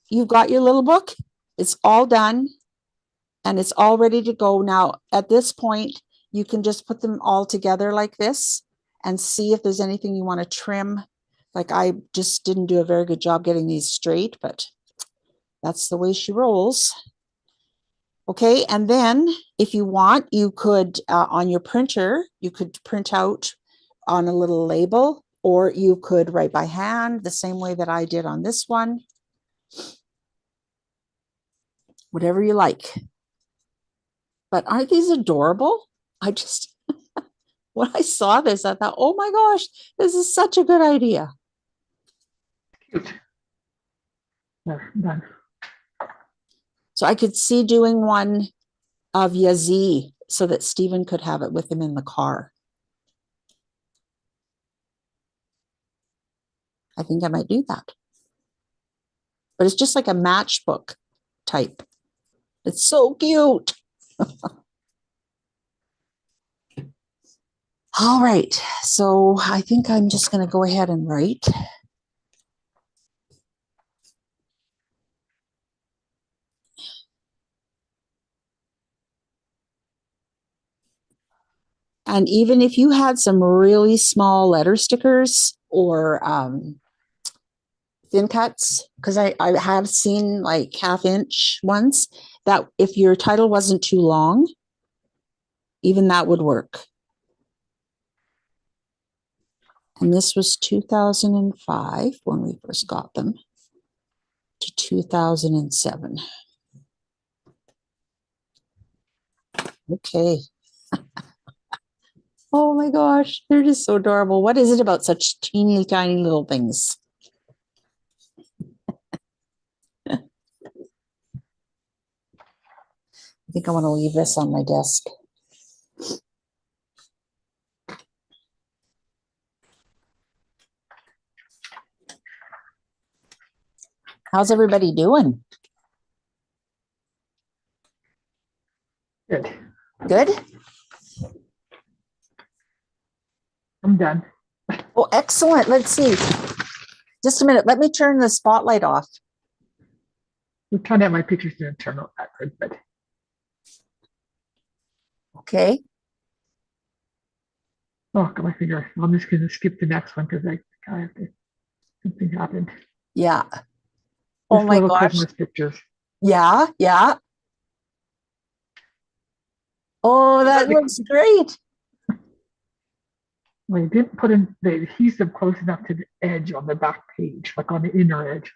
you've got your little book. It's all done and it's all ready to go. Now, at this point, you can just put them all together like this and see if there's anything you want to trim. Like I just didn't do a very good job getting these straight, but that's the way she rolls. Okay, and then if you want, you could, on your printer, you could print out on a little label, or you could write by hand the same way that I did on this one. Whatever you like. But aren't these adorable? I just, when I saw this, I thought, oh my gosh, this is such a good idea. Cute. There, done. So I could see doing one of Yazzie so that Stephen could have it with him in the car. I think I might do that. But it's just like a matchbook type. It's so cute. All right, so I think I'm just going to go ahead and write. And even if you had some really small letter stickers or thin cuts, because I have seen like 1/2 inch ones, that if your title wasn't too long, even that would work. And this was 2005 when we first got them to 2007. Okay. Oh my gosh, they're just so adorable. What is it about such teeny tiny little things? I think I want to leave this on my desk. How's everybody doing? Good. Good? I'm done. Oh, excellent. Let's see. Just a minute. Let me turn the spotlight off. We turned out my pictures didn't turn out that good, but Okay. oh, got my finger. I'm just gonna skip the next one because I have to. Something happened. Yeah. Oh Just my little gosh. Christmas pictures. Yeah. Yeah. Oh, that looks great. Well, I didn't put in the adhesive close enough to the edge on the back page, like on the inner edge.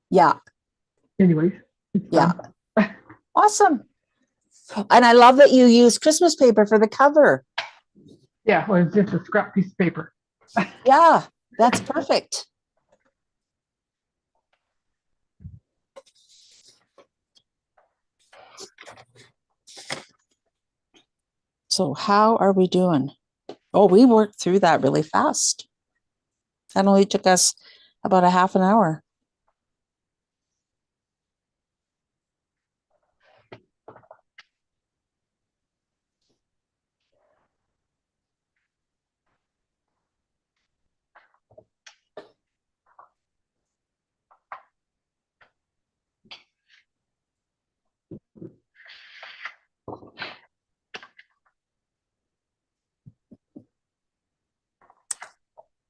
Yeah. Anyways, it's Yeah. done. Awesome. And I love that you use Christmas paper for the cover. Yeah, well, it's just a scrap piece of paper. Yeah, that's perfect. So how are we doing? Oh, we worked through that really fast. That only took us about a half an hour.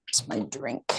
It's my drink.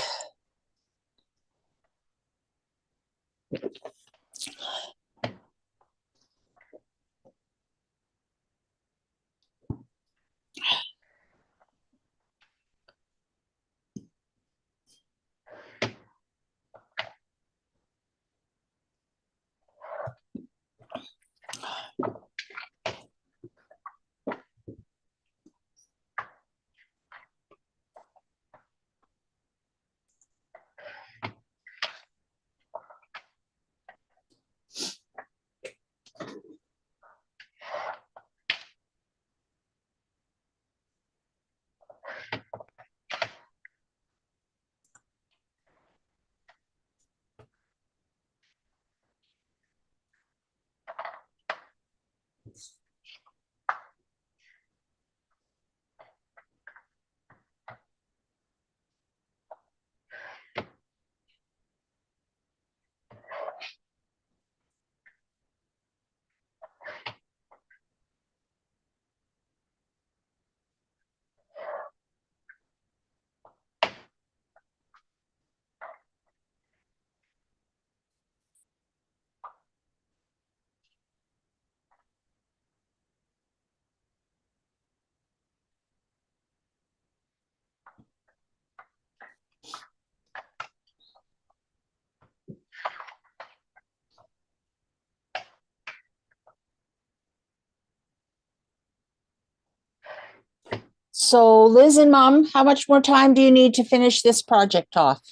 So Liz and Mom, how much more time do you need to finish this project off?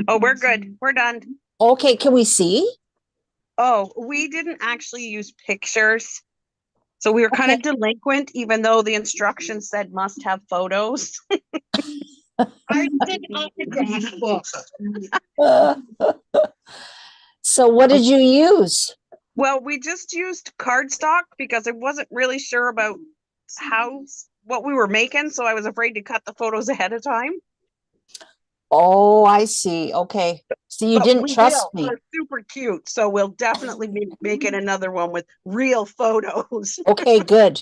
Oh, we're good. We're done. Okay, can we see? Oh, we didn't actually use pictures. So we were kind of Okay. delinquent, even though the instructions said must have photos. I did not the draft book. So what did you use? Well, we just used cardstock because I wasn't really sure about what we were making, so I was afraid to cut the photos ahead of time. Oh, I see. Okay. So you But didn't we trust will. me. They're super cute, so we'll definitely be making another one with real photos. Okay, good.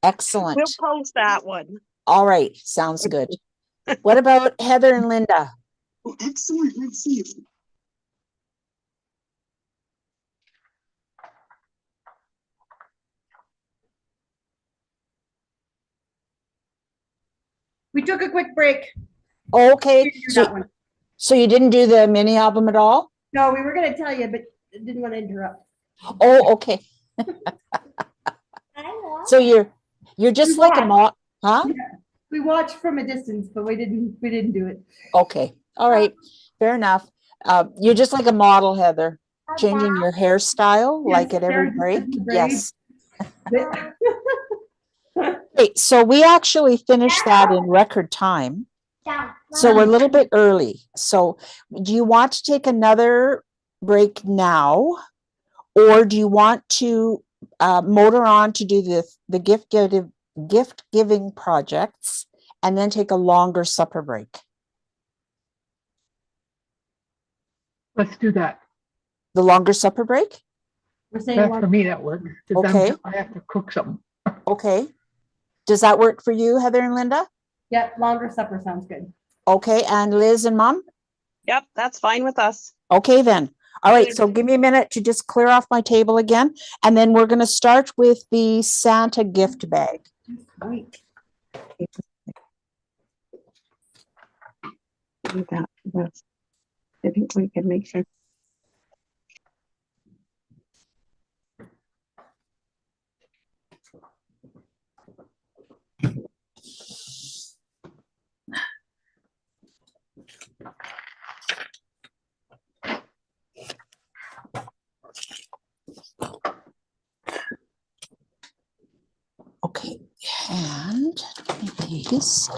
We'll Excellent. post that one. All right. Sounds good. What about Heather and Linda? Oh, excellent. Let's see. We took a quick break. Okay. We didn't do that So, one. so you didn't do the mini album at all? No, we were gonna tell you, but didn't want to interrupt. Oh, okay. So you're just like a watched. huh? We watched from a distance, but we didn't do it. Okay. All right. Fair enough. You're just like a model, Heather, changing your hairstyle like Yes, at every Sarah break. just did the Yes. braids. Okay, so we actually finished that in record time. So we're a little bit early. So do you want to take another break now? Or do you want to motor on to do the gift giving projects and then take a longer supper break? Let's do that. The longer supper break? We're saying That one. for me, that works. 'Cause Okay. I have to cook something. Okay. Does that work for you, Heather and Linda? Yeah, longer supper sounds good. Okay, and Liz and Mom? Yep, that's fine with us. Okay, then. All right, so give me a minute to just clear off my table again, and then we're going to start with the Santa gift bag. Wait. I think we can make sure. Okay, and these.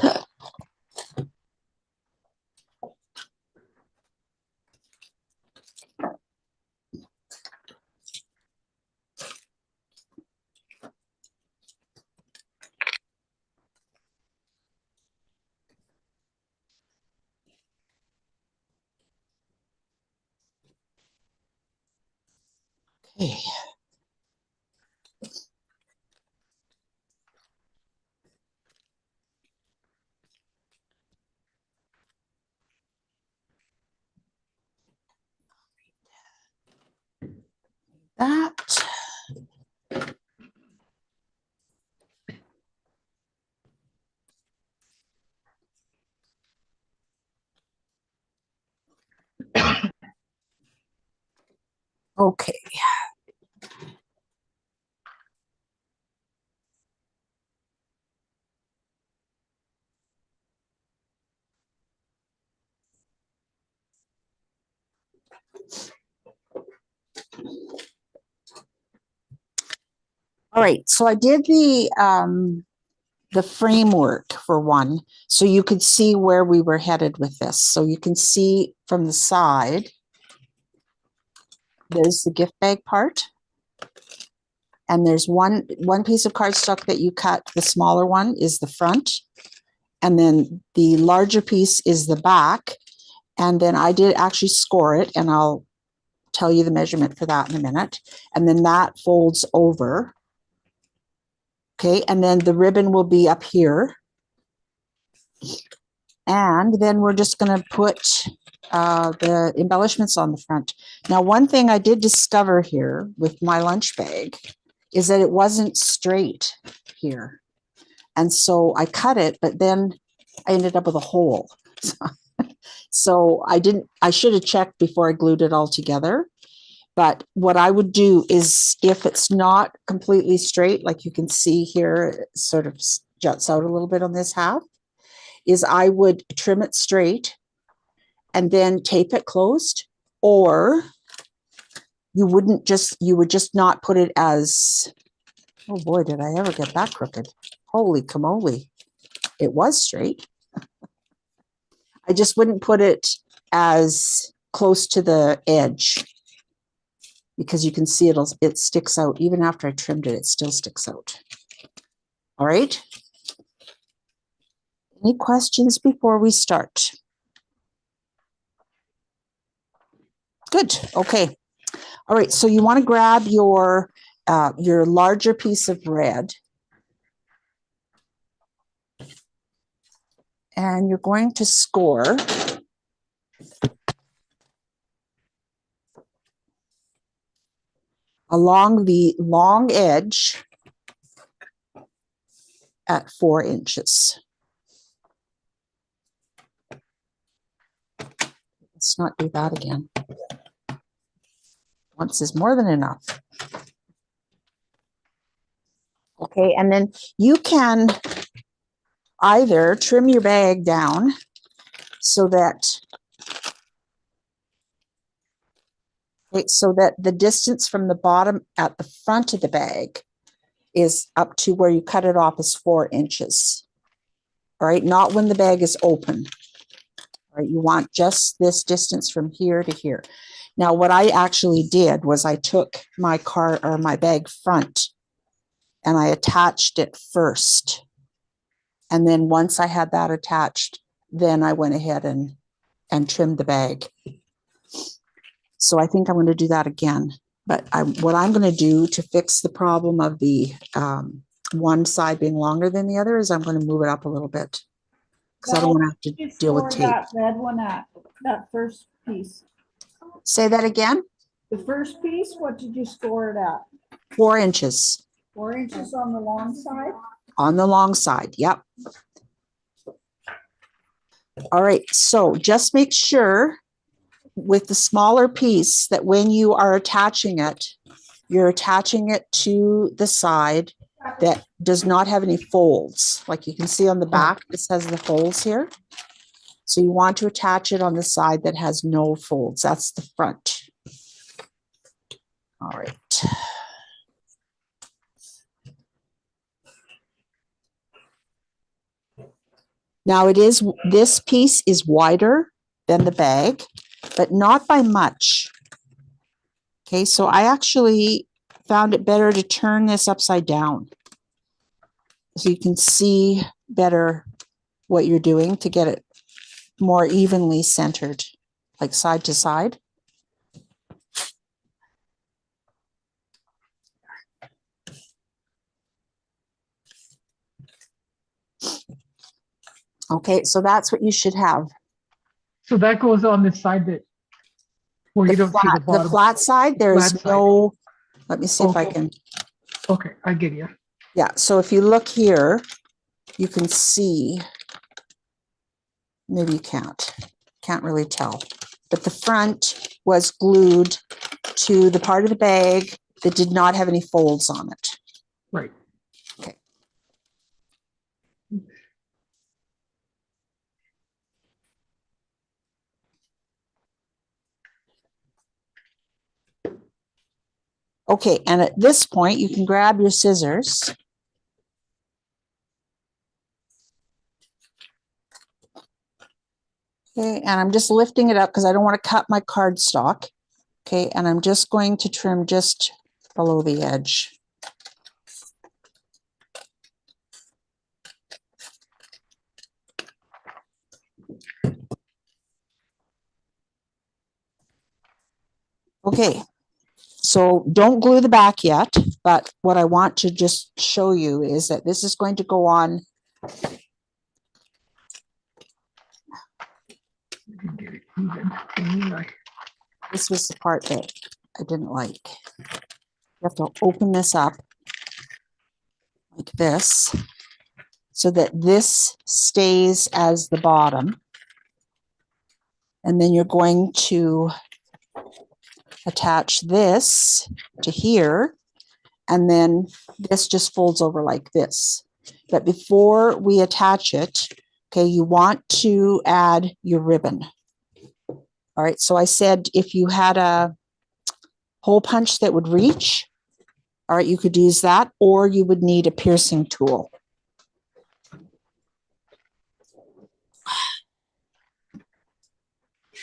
Okay. That. Okay. All right, so I did the framework for one, so you could see where we were headed with this. So you can see from the side, there's the gift bag part. And there's one piece of cardstock that you cut. The smaller one is the front. And then the larger piece is the back. And then I did actually score it, and I'll tell you the measurement for that in a minute. And then that folds over. Okay, and then the ribbon will be up here. And then we're just going to put the embellishments on the front. Now, one thing I did discover here with my lunch bag is that it wasn't straight here. And so I cut it, but then I ended up with a hole. So I should have checked before I glued it all together. But what I would do is, if it's not completely straight, like you can see here, it sort of juts out a little bit on this half, is I would trim it straight and then tape it closed, or you would just not put it as, oh boy, did I ever get that crooked. Holy camole. It was straight. I just wouldn't put it as close to the edge. because you can see it sticks out. Even after I trimmed it, it still sticks out. All right. Any questions before we start? Good. Okay. All right. So you want to grab your larger piece of red, and you're going to score along the long edge at 4 inches. Let's not do that again. Once is more than enough. Okay, and then you can either trim your bag down so that the distance from the bottom at the front of the bag is up to where you cut it off is 4 inches. All right, not when the bag is open. All right, you want just this distance from here to here. Now, what I actually did was I took my bag front and I attached it first. And then once I had that attached, then I went ahead and trimmed the bag. So I think I'm going to do that again. But what I'm going to do to fix the problem of the one side being longer than the other is I'm going to move it up a little bit. Because I don't want to have to deal with tape. That red one at, that first piece. Say that again? The first piece, what did you score it at? 4 inches 4 inches on the long side? on the long side. Yep. All right. So just make sure with the smaller piece that when you are attaching it, you're attaching it to the side that does not have any folds. Like you can see on the back, this has the folds here. So you want to attach it on the side that has no folds. That's the front. All right. Now this piece is wider than the bag, but not by much. Okay, so I actually found it better to turn this upside down so you can see better what you're doing to get it more evenly centered, like side to side. Okay, so that's what you should have. So that goes on the side that where you don't see the bottom. The flat side, there is no, let me see if I can. Okay, I get you. Yeah, so if you look here, you can see, maybe you can't really tell, but the front was glued to the part of the bag that did not have any folds on it. Right. Okay. Okay, and at this point, you can grab your scissors. Okay, and I'm just lifting it up because I don't want to cut my cardstock. Okay, and I'm just going to trim just below the edge. Okay, so don't glue the back yet, but what I want to just show you is that this is going to go on. Get it even. This was the part that I didn't like. You have to open this up like this so that this stays as the bottom. And then you're going to attach this to here, and then this just folds over like this. But before we attach it, okay, you want to add your ribbon. All right, so I said if you had a hole punch that would reach, all right, you could use that, or you would need a piercing tool.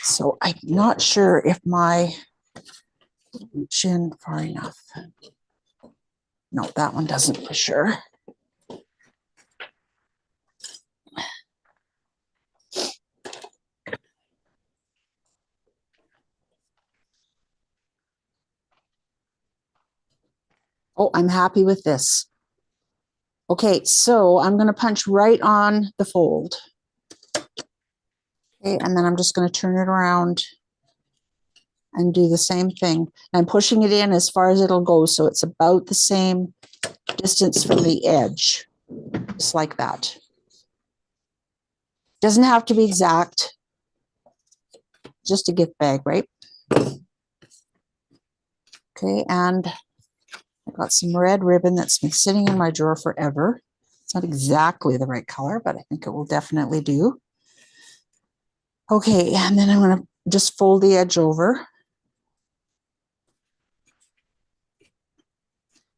So I'm not sure if my Reach in far enough. No, that one doesn't for sure. Oh, I'm happy with this. Okay, so I'm going to punch right on the fold. Okay, and then I'm just going to turn it around and do the same thing. I'm pushing it in as far as it'll go, so it's about the same distance from the edge, just like that. Doesn't have to be exact, just a gift bag, right? Okay, and I got some red ribbon that's been sitting in my drawer forever. It's not exactly the right color, but I think it will definitely do. Okay, and then I'm going to just fold the edge over.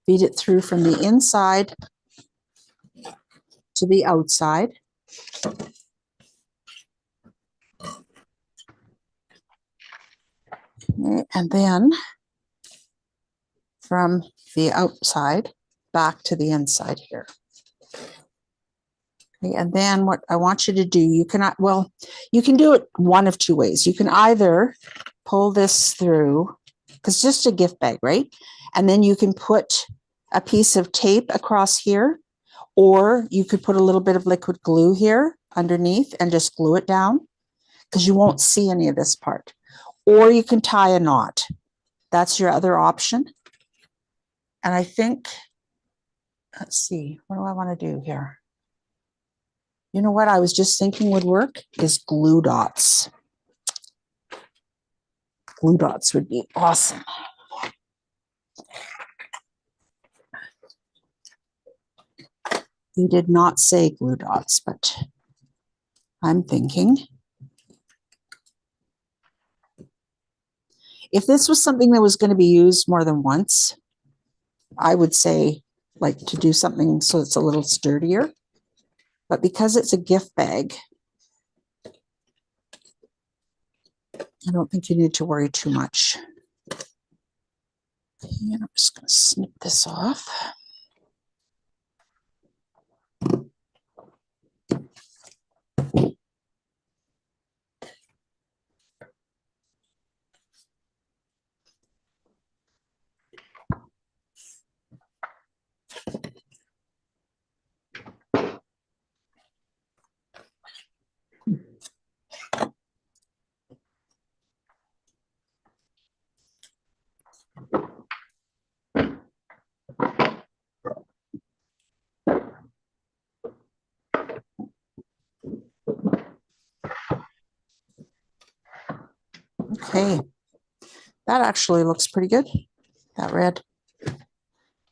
Feed it through from the inside to the outside. Okay, and then from the outside back to the inside here. Okay, and then what I want you to do, you cannot, well, you can do it one of two ways. You can either pull this through, because it's just a gift bag, right? And then you can put a piece of tape across here, or you could put a little bit of liquid glue here underneath and just glue it down, because you won't see any of this part. Or you can tie a knot. That's your other option. And I think, let's see, what do I want to do here? You know what I was just thinking would work is glue dots. Glue dots would be awesome. You did not say glue dots, but I'm thinking if this was something that was going to be used more than once, I would say like to do something so it's a little sturdier. But because it's a gift bag, I don't think you need to worry too much. And I'm just going to snip this off. Okay, that actually looks pretty good, that red.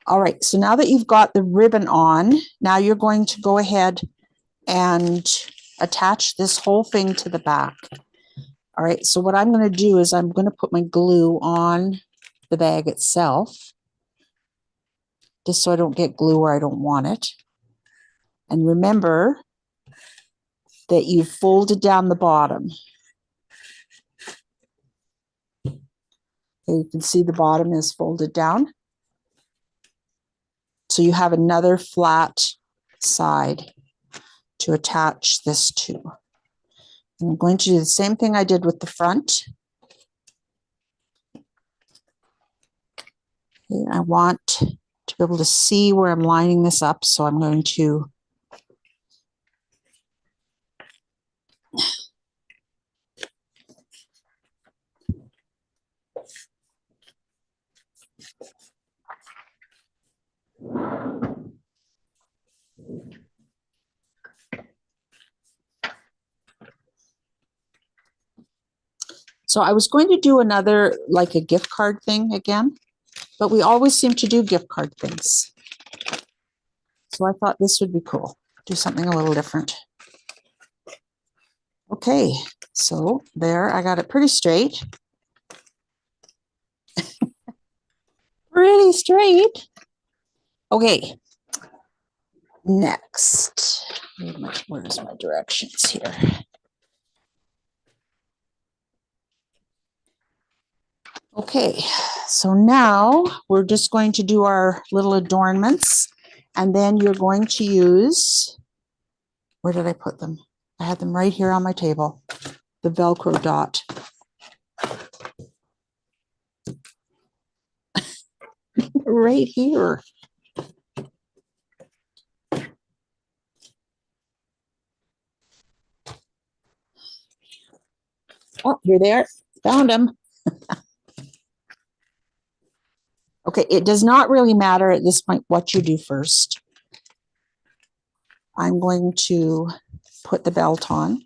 All right, so now that you've got the ribbon on, now you're going to go ahead and attach this whole thing to the back. All right, so what I'm going to do is I'm going to put my glue on the bag itself, just so I don't get glue where I don't want it. And remember that you folded down the bottom. Okay, you can see the bottom is folded down. So you have another flat side to attach this to. And I'm going to do the same thing I did with the front. Okay, I want to be able to see where I'm lining this up, so I'm going to So I was going to do another, like a gift card thing again, but we always seem to do gift card things. So I thought this would be cool. Do something a little different. Okay, so there, I got it pretty straight. Pretty straight. Okay, next. Where's my directions here? Okay, So now we're just going to do our little adornments, and then you're going to use, where did I put them? I had them right here on my table, the Velcro dot. Right here. Oh, here they are. Found them. Okay, it does not really matter at this point what you do first. I'm going to put the belt on.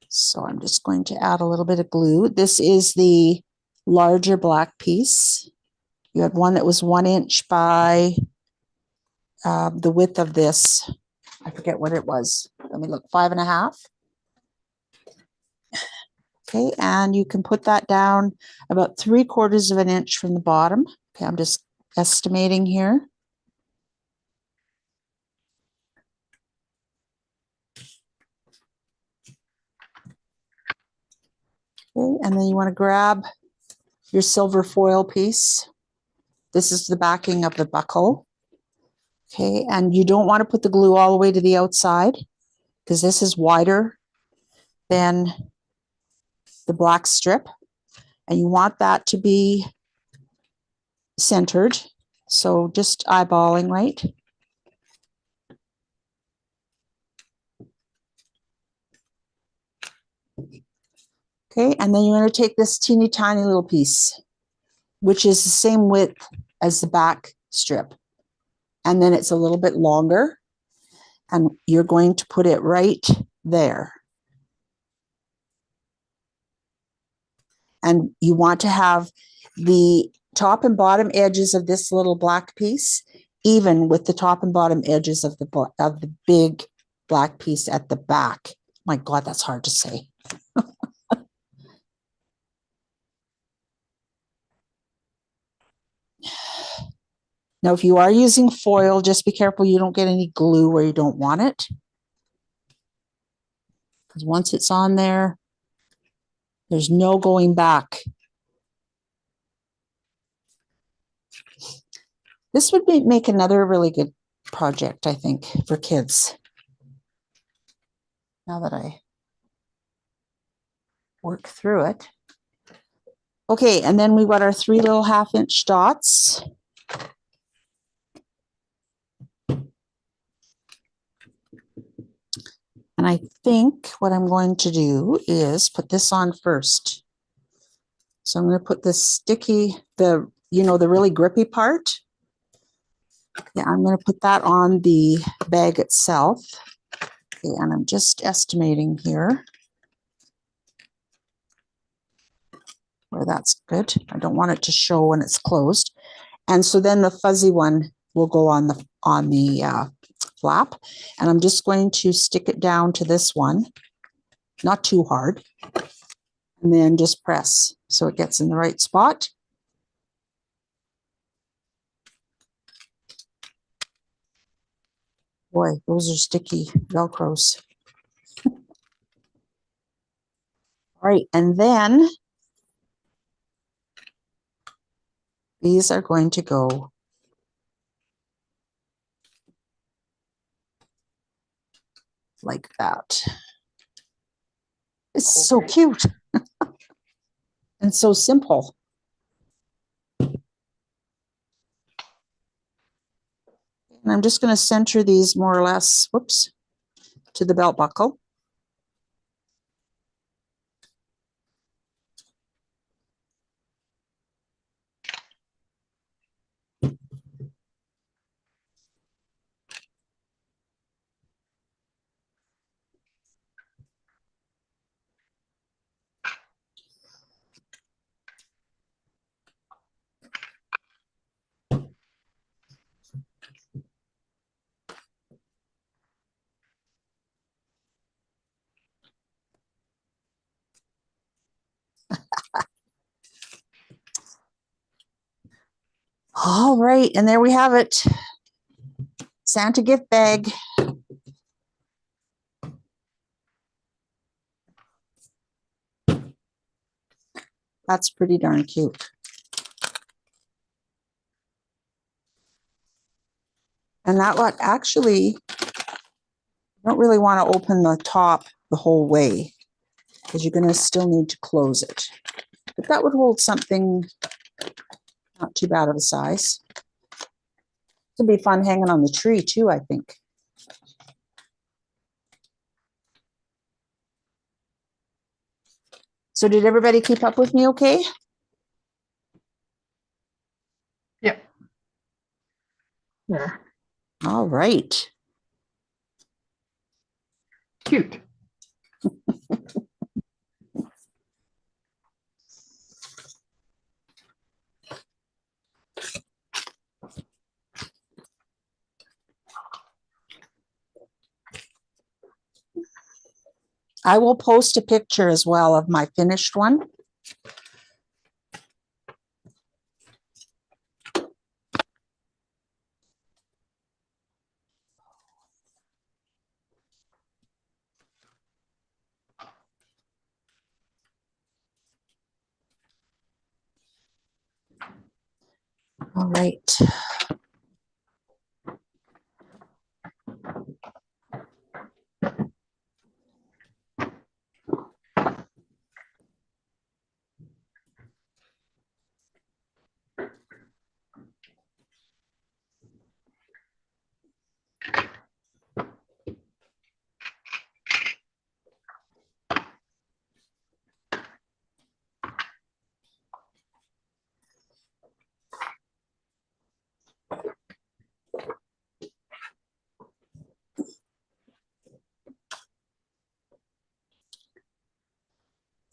So I'm just going to add a little bit of glue. This is the larger black piece. You had one that was 1 inch by the width of this. I forget what it was. Let me look, 5.5. Okay, and you can put that down about 3/4 of an inch from the bottom. Okay, I'm just estimating here. Okay, and then you want to grab your silver foil piece. This is the backing of the buckle. Okay, and you don't want to put the glue all the way to the outside because this is wider than the black strip, and you want that to be centered. So just eyeballing, right? Okay, and then you're going to take this teeny tiny little piece, which is the same width as the back strip. And then it's a little bit longer, and you're going to put it right there. And you want to have the top and bottom edges of this little black piece even with the top and bottom edges of the big black piece at the back. My God, that's hard to say. Now, if you are using foil, just be careful you don't get any glue where you don't want it. Because once it's on there, there's no going back. This would make another really good project, I think, for kids. Now that I work through it. Okay, and then we've got our 3 little 1/2 inch dots. And I think what I'm going to do is put this on first. So I'm going to put the sticky, the really grippy part. Yeah, I'm going to put that on the bag itself. Okay, and I'm just estimating here where that's good. I don't want it to show when it's closed. And so then the fuzzy one will go on the flap. And I'm just going to stick it down to this one, not too hard, and then just press so it gets in the right spot. Boy, those are sticky Velcros. All right, and then these are going to go like that. It's so cute and so simple. And I'm just going to center these more or less, whoops, to the belt buckle. All right, and there we have it. Santa gift bag. That's pretty darn cute. And that what actually, I don't really want to open the top the whole way because you're going to still need to close it. But that would hold something not too bad of a size. It'd be fun hanging on the tree too, I think. So did everybody keep up with me okay? Yep. There. All right. Cute. I will post a picture as well of my finished one. All right.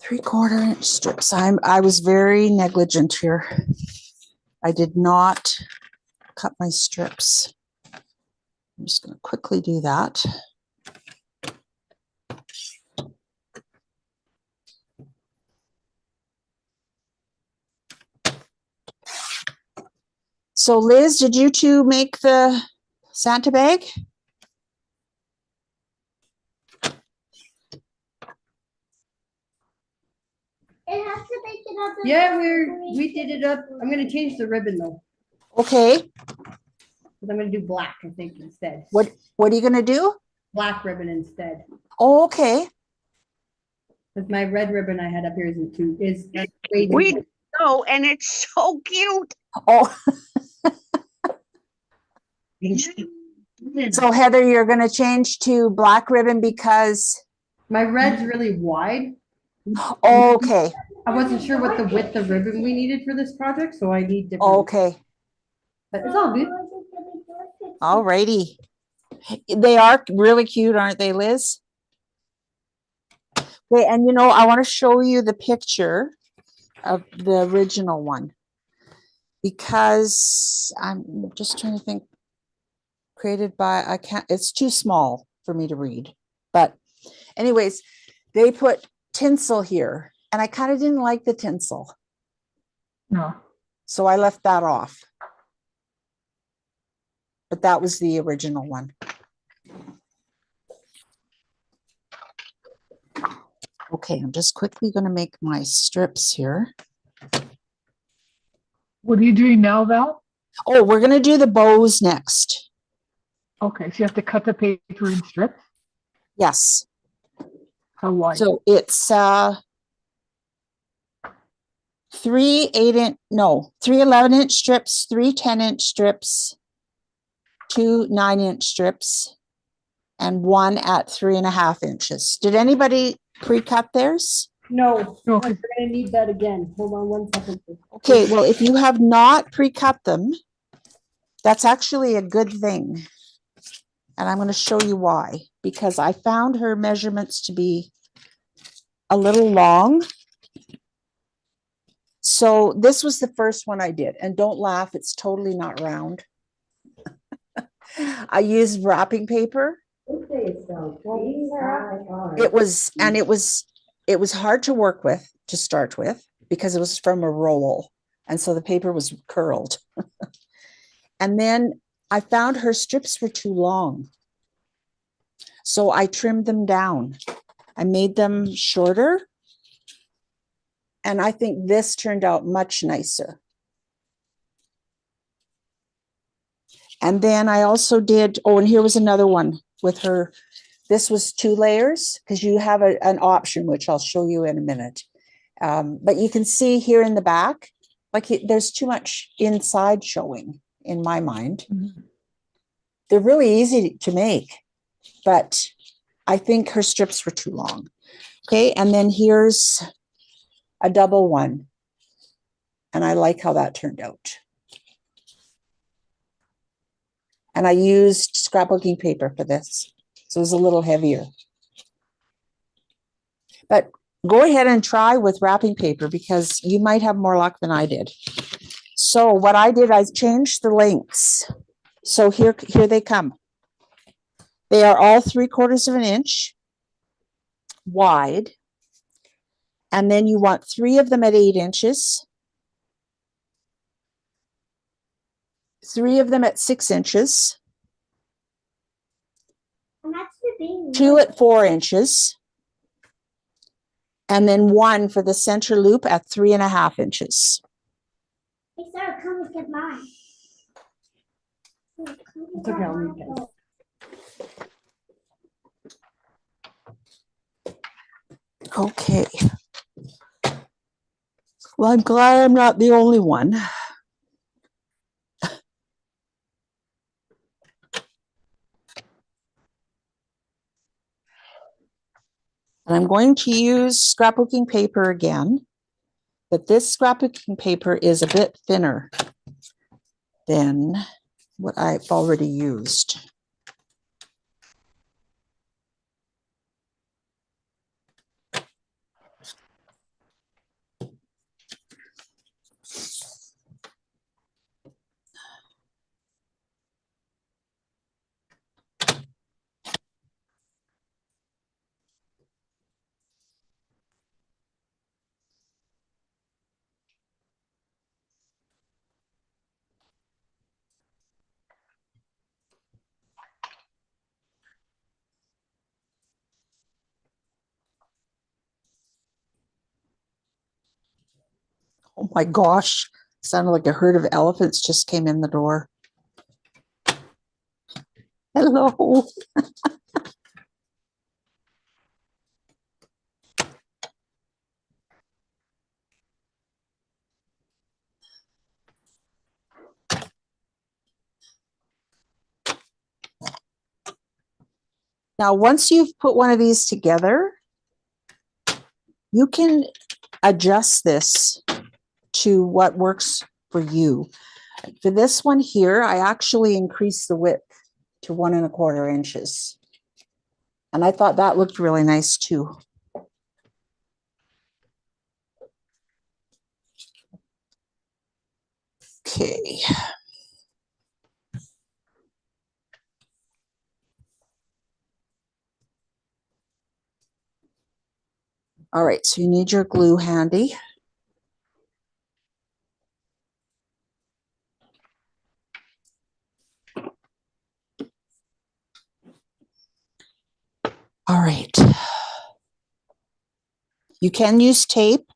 Three-quarter inch strips. I was very negligent here. I did not cut my strips. I'm just going to quickly do that. So Liz, did you two make the Santa bag? It has to make it up. Yeah, we did it up. I'm gonna change the ribbon though, Okay. because I'm gonna do black, I think, instead. What are you going to do? Black ribbon instead. Oh, okay. Because my red ribbon I had up here is way too We big. know, and it's so cute. Oh, so Heather, you're going to change to black ribbon because, My red's really wide. okay, I wasn't sure what the width of ribbon we needed for this project, so I need different. okay. But it's all good. All righty. They are really cute, aren't they, Liz? Okay, and you know, I want to show you the picture of the original one because I'm just trying to think. Created by, I can't, it's too small for me to read. But anyways, they put tinsel here and I kind of didn't like the tinsel. No. So I left that off. But that was the original one. Okay, I'm just quickly going to make my strips here. What are you doing now, Val? Oh, we're going to do the bows next. Okay, so you have to cut the paper in strips. Yes. How wide? So it's 3 11-inch strips, 3 10-inch strips, 2 9-inch strips, and 1 at 3.5 inches. Did anybody pre-cut theirs? No, No, we're gonna need that again. Hold on one second. Okay, well, if you have not pre-cut them, that's actually a good thing. And I'm going to show you why, because I found her measurements to be a little long. So this was the first one I did, and don't laugh, it's totally not round. I used wrapping paper. It was hard to work with to start with because it was from a roll, and so the paper was curled. And then I found her strips were too long, so I trimmed them down. I made them shorter, and I think this turned out much nicer. And then I also did, oh, and here was another one with her. This was 2 layers because you have an option, which I'll show you in a minute. But you can see here in the back, like there's too much inside showing in my mind. They're really easy to make, but I think her strips were too long. Okay, and then here's a double one. And I like how that turned out. And I used scrapbooking paper for this. So it was a little heavier. But go ahead and try with wrapping paper because you might have more luck than I did. So what I did, I changed the lengths. So here they come. They are all 3/4 of an inch wide. And then you want 3 of them at 8 inches. 3 of them at 6 inches. And that's the thing. 2 at 4 inches. And then 1 for the center loop at 3.5 inches. Hey, Sarah, come look at mine. It's okay, I'll read them. Okay. Well, I'm glad I'm not the only one. And I'm going to use scrapbooking paper again, but this scrapbooking paper is a bit thinner than what I've already used. Oh my gosh, sounded like a herd of elephants just came in the door. Hello. Now, once you've put one of these together, you can adjust this to what works for you. For this one here, I actually increased the width to 1.25 inches. And I thought that looked really nice too. Okay. All right, so you need your glue handy. All right. You can use tape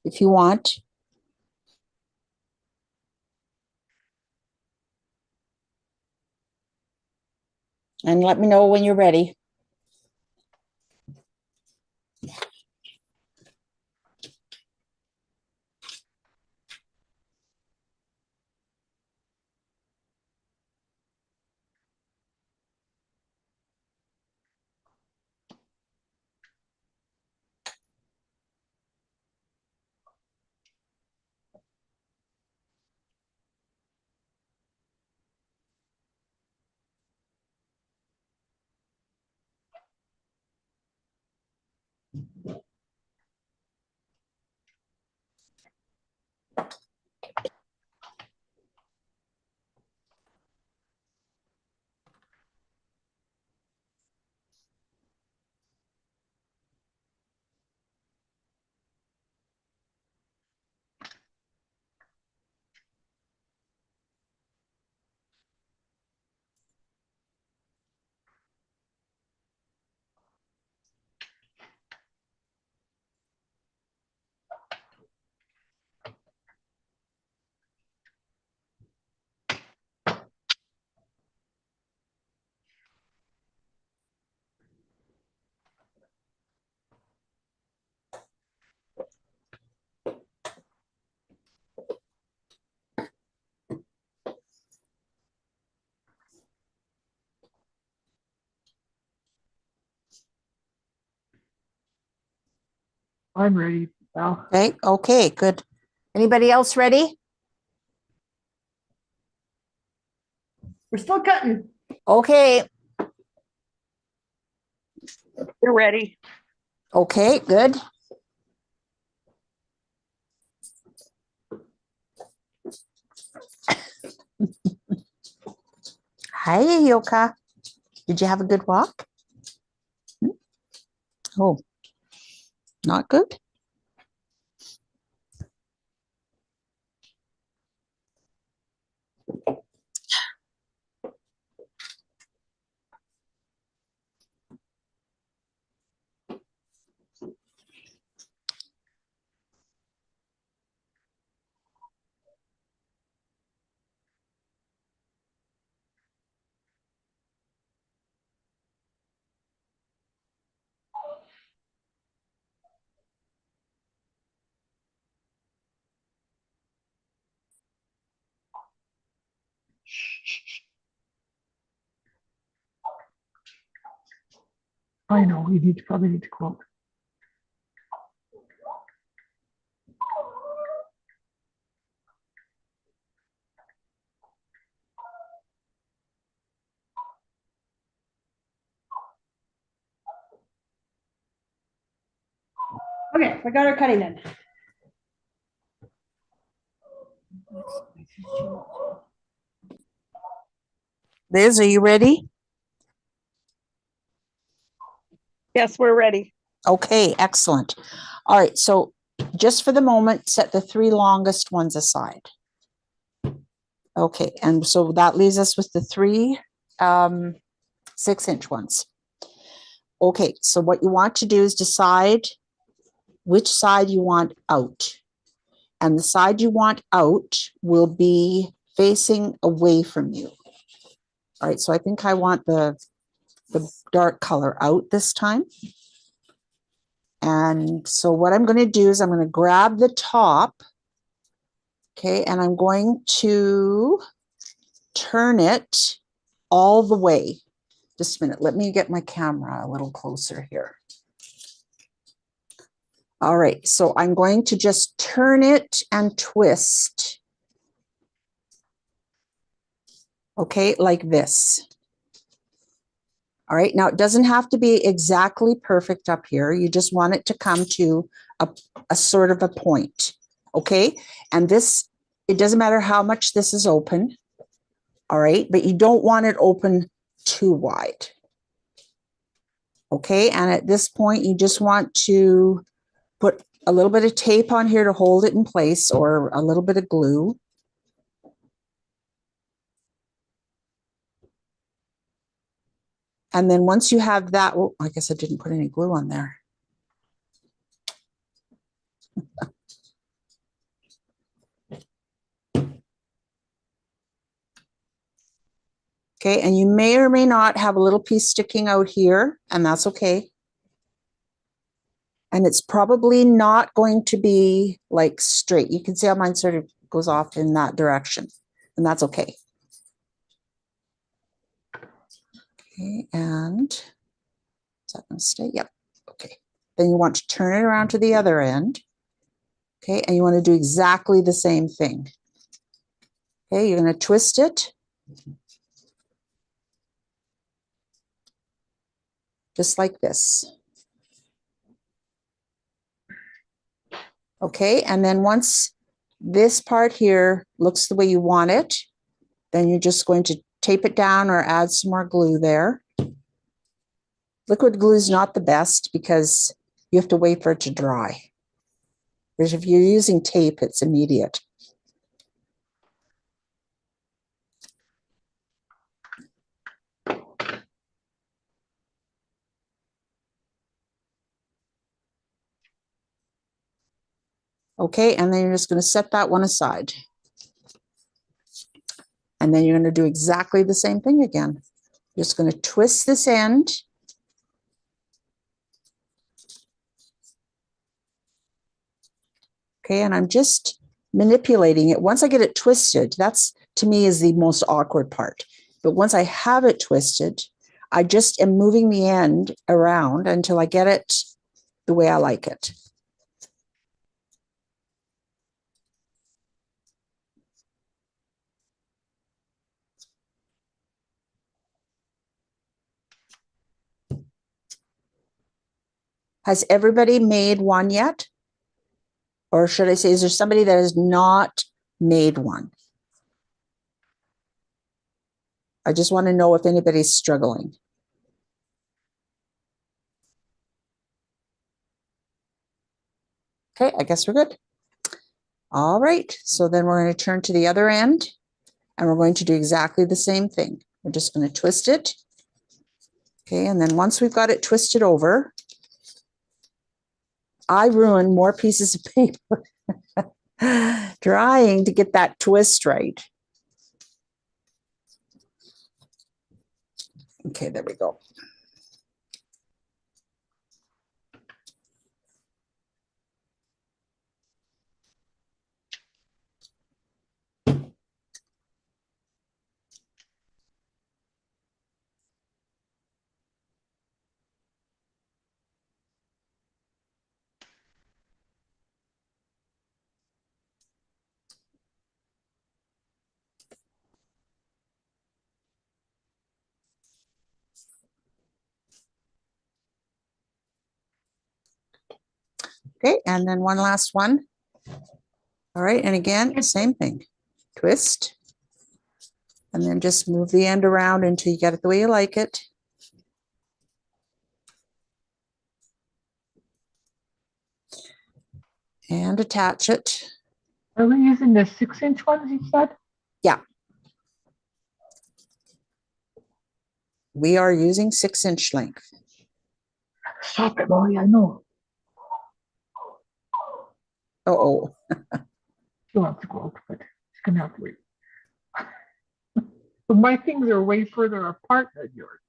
if you want. And let me know when you're ready. I'm ready, Val. Okay, good. Anybody else ready? We're still cutting. Okay, You're ready. okay, good. Hi, Yoka. Did you have a good walk? Oh, not good? I know, probably need to quote. Okay, I got our cutting then. Liz, are you ready? Yes, we're ready. Okay, excellent. All right, so just for the moment, set the 3 longest ones aside. Okay, and so that leaves us with the 3 6-inch ones. Okay, so what you want to do is decide which side you want out. And the side you want out will be facing away from you. All right, so I think I want the dark color out this time. And so what I'm going to do is I'm going to grab the top, okay, and I'm going to turn it all the way. Just a minute, let me get my camera a little closer here. All right, so I'm going to just turn it and twist. Okay, like this. All right, now it doesn't have to be exactly perfect up here. You just want it to come to a sort of a point. Okay, and this, it doesn't matter how much this is open. All right, but you don't want it open too wide. Okay, and at this point, you just want to put a little bit of tape on here to hold it in place, or a little bit of glue. And then once you have that, well, I guess I didn't put any glue on there. Okay, and you may or may not have a little piece sticking out here, and that's okay. And it's probably not going to be like straight. You can see how mine sort of goes off in that direction, and that's okay. Okay, and is that going to stay? Yep. Okay. Then you want to turn it around to the other end. Okay, and you want to do exactly the same thing. Okay, you're going to twist it. Just like this. Okay, and then once this part here looks the way you want it, then you're just going to tape it down or add some more glue there. Liquid glue is not the best because you have to wait for it to dry. Whereas if you're using tape, it's immediate. Okay, and then you're just going to set that one aside. And then you're going to do exactly the same thing again. You're just going to twist this end. Okay, and I'm just manipulating it. Once I get it twisted, that's to me is the most awkward part. But once I have it twisted, I just am moving the end around until I get it the way I like it. Has everybody made one yet? Or should I say, is there somebody that has not made one? I just want to know if anybody's struggling. Okay, I guess we're good. All right, so then we're going to turn to the other end and we're going to do exactly the same thing. We're just going to twist it. Okay, and then once we've got it twisted over, I ruined more pieces of paper trying to get that twist right. Okay, there we go. Okay, and then one last one. All right, and again, same thing. Twist. And then just move the end around until you get it the way you like it. And attach it. Are we using the 6-inch ones you said? Yeah. We are using 6-inch length. Stop it, Molly, I know. Oh, You'll have to go out, but it's gonna have to wait. But my things are way further apart than yours.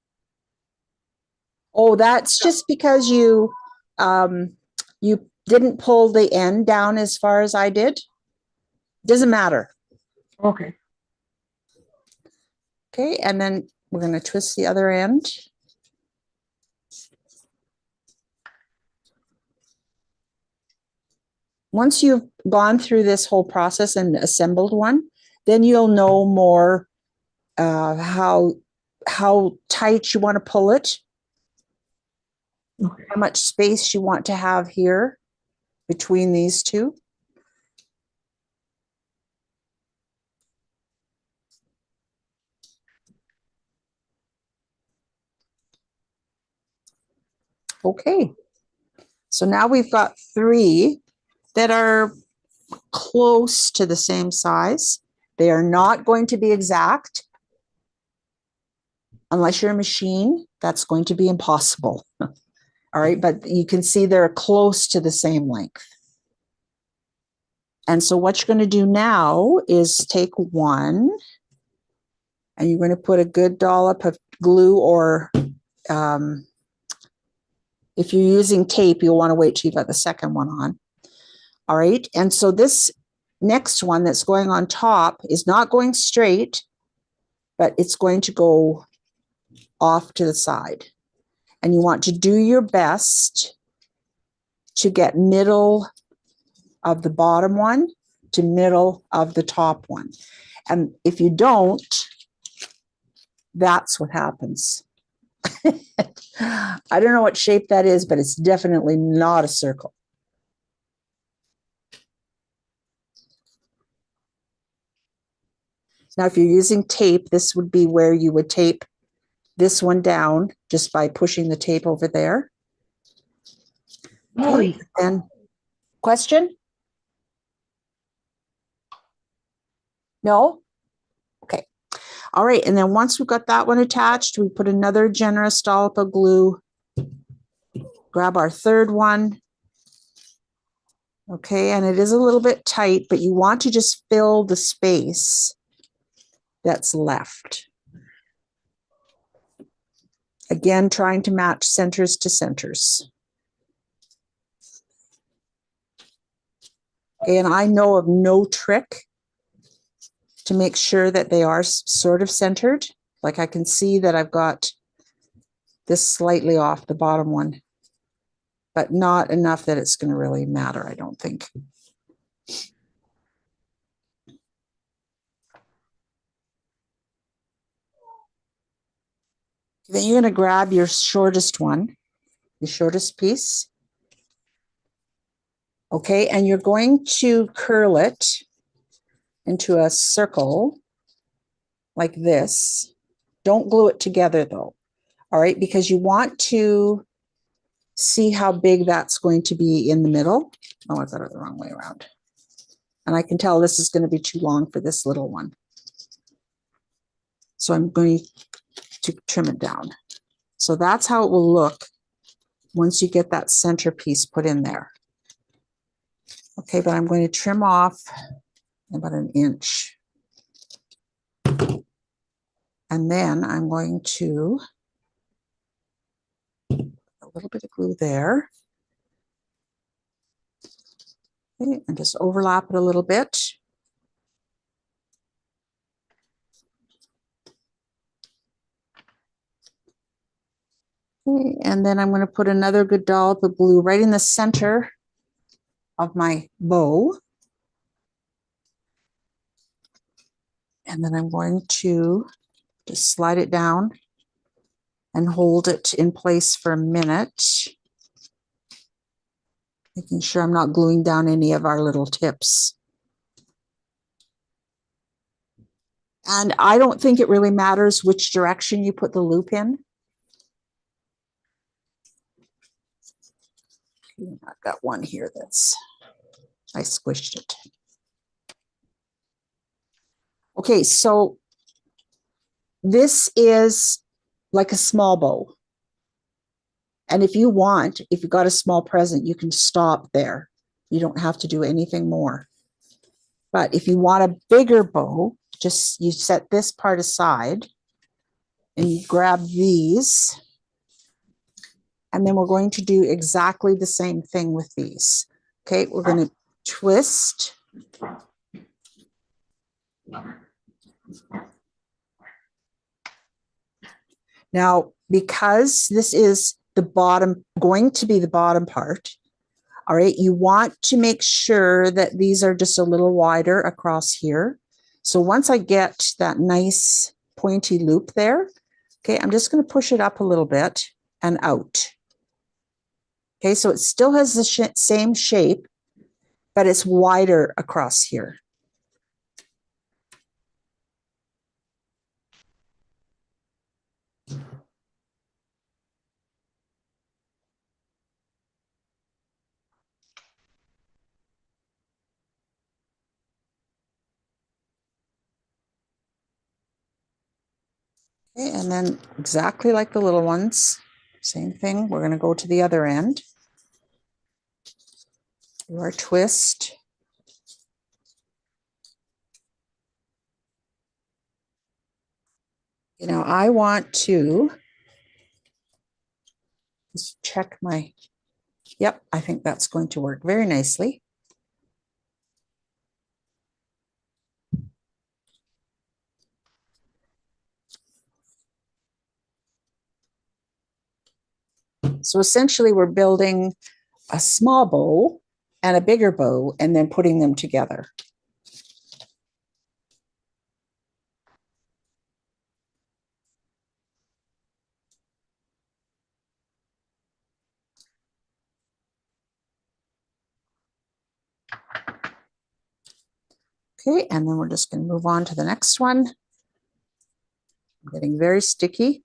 oh, that's just because you didn't pull the end down as far as I did. Doesn't matter. Okay. Okay, and then we're going to twist the other end. Once you've gone through this whole process and assembled one, then you'll know more how tight you want to pull it, Okay. how much space you want to have here between these two. Okay, so now we've got 3 that are close to the same size. They are not going to be exact. Unless you're a machine, that's going to be impossible. All right, but you can see they're close to the same length. And so what you're going to do now is take one and you're going to put a good dollop of glue, or if you're using tape, you'll want to wait till you've got the second one on. All right, and so this next one that's going on top is not going straight, but it's going to go off to the side. And you want to do your best to get middle of the bottom one to middle of the top one. And if you don't, that's what happens. I don't know what shape that is, but it's definitely not a circle. Now, if you're using tape, this would be where you would tape this one down just by pushing the tape over there. Molly, And question? No? Okay. All right. And then once we've got that one attached, we put another generous dollop of glue. Grab our third one. Okay. And it is a little bit tight, but you want to just fill the space that's left. Again, trying to match centers to centers. And I know of no trick to make sure that they are sort of centered. Like I can see that I've got this slightly off the bottom one, but not enough that it's going to really matter, I don't think. Then you're going to grab your shortest one, the shortest piece, Okay, and you're going to curl it into a circle like this. Don't glue it together though. All right, because you want to see how big that's going to be in the middle. Oh, I got it the wrong way around. And I can tell this is going to be too long for this little one. So I'm going to trim it down. So that's how it will look once you get that centerpiece put in there. Okay, but I'm going to trim off about 1 inch. And then I'm going to put a little bit of glue there. Okay, and just overlap it a little bit. Okay, and then I'm going to put another good dollop of glue right in the center of my bow. And then I'm going to just slide it down and hold it in place for a minute, making sure I'm not gluing down any of our little tips. And I don't think it really matters which direction you put the loop in. I've got one here that's, I squished it. Okay, so this is like a small bow. And if you want, if you got a small present, you can stop there. You don't have to do anything more. But if you want a bigger bow, just you set this part aside and you grab these. And then we're going to do exactly the same thing with these. Okay, we're going to twist. Now, because this is the bottom, going to be the bottom part, all right, you want to make sure that these are just a little wider across here. So once I get that nice pointy loop there, okay, I'm just going to push it up a little bit and out. Okay, so it still has the same shape, but it's wider across here. Okay, and then exactly like the little ones, same thing, we're going to go to the other end. Do our twist. You know, I want to just check my, yep, I think that's going to work very nicely. So essentially we're building a small bow and a bigger bow and then putting them together. Okay, and then we're just going to move on to the next one. I'm getting very sticky.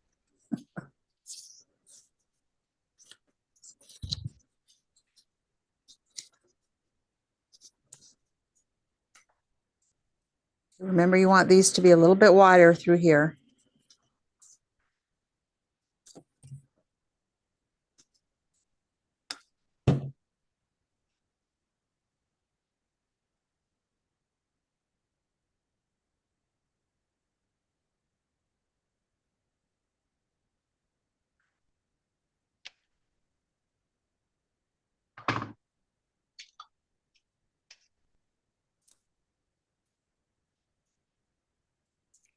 Remember, you want these to be a little bit wider through here.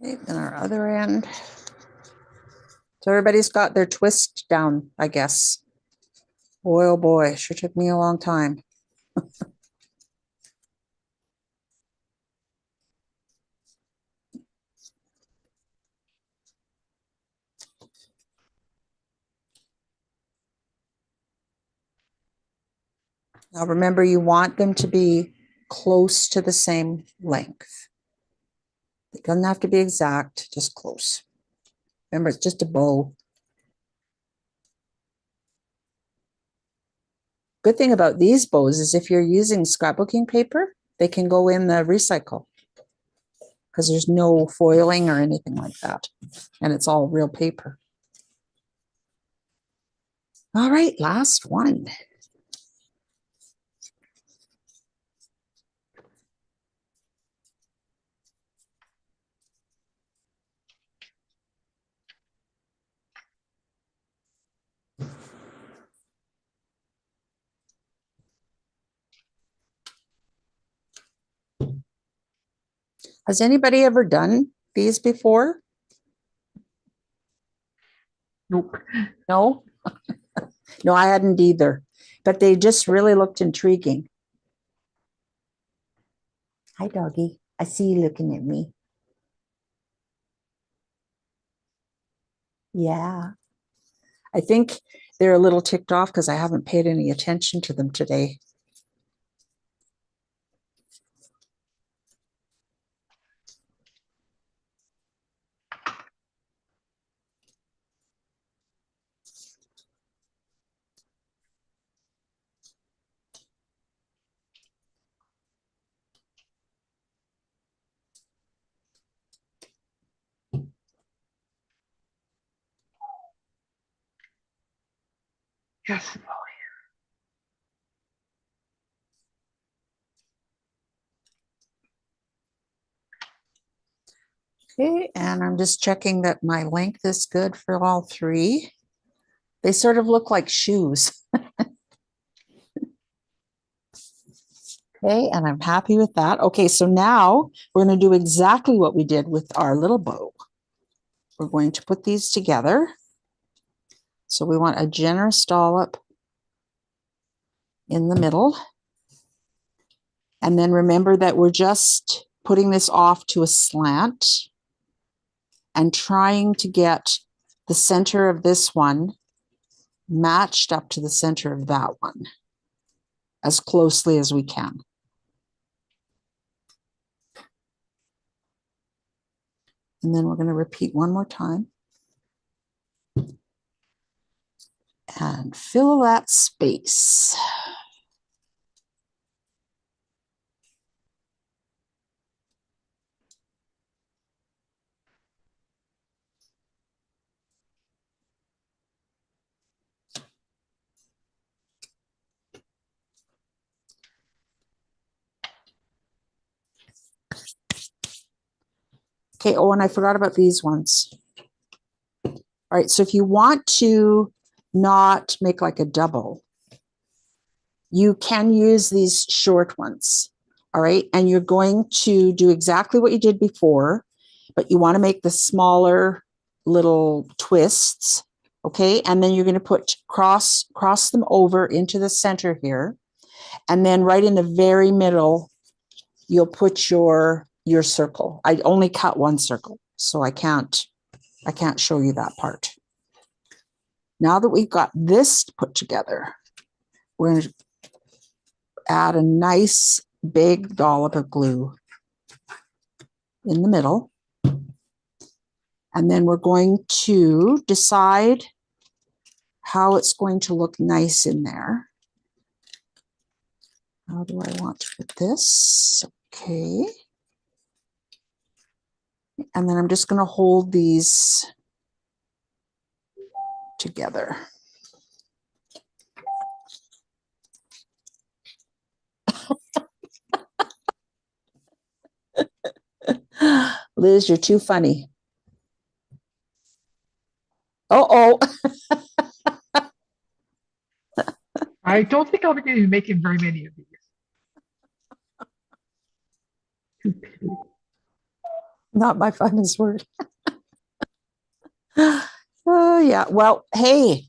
Okay, then our other end. So everybody's got their twist down, I guess. Boy, oh boy, sure took me a long time. Now remember, you want them to be close to the same length. It doesn't have to be exact, just close. Remember, it's just a bow. Good thing about these bows is if you're using scrapbooking paper, they can go in the recycle because there's no foiling or anything like that. And it's all real paper. All right, last one. Has anybody ever done these before? Nope. No? No, I hadn't either, but they just really looked intriguing. Hi, doggy. I see you looking at me. Yeah. I think they're a little ticked off because I haven't paid any attention to them today. Yes. Okay, and I'm just checking that my length is good for all three. They sort of look like shoes. Okay, and I'm happy with that. Okay, so now we're going to do exactly what we did with our little bow. We're going to put these together. So we want a generous dollop in the middle. And then remember that we're just putting this off to a slant and trying to get the center of this one matched up to the center of that one as closely as we can. And then we're going to repeat one more time. And fill that space. Okay, oh, and I forgot about these ones. All right, so if you want to not make like a double, you can use these short ones. All right, and you're going to do exactly what you did before, but you want to make the smaller little twists. Okay, and then you're going to put cross them over into the center here, and then right in the very middle, you'll put your circle. I only cut one circle, so I can't show you that part. Now that we've got this put together, we're going to add a nice big dollop of glue in the middle. And then we're going to decide how it's going to look nice in there. How do I want to put this? Okay. And then I'm just going to hold these together. Liz, you're too funny. Uh-oh. I don't think I'm going to be making very many of these. Too pity. Not my finest word. Oh, yeah. Well, hey,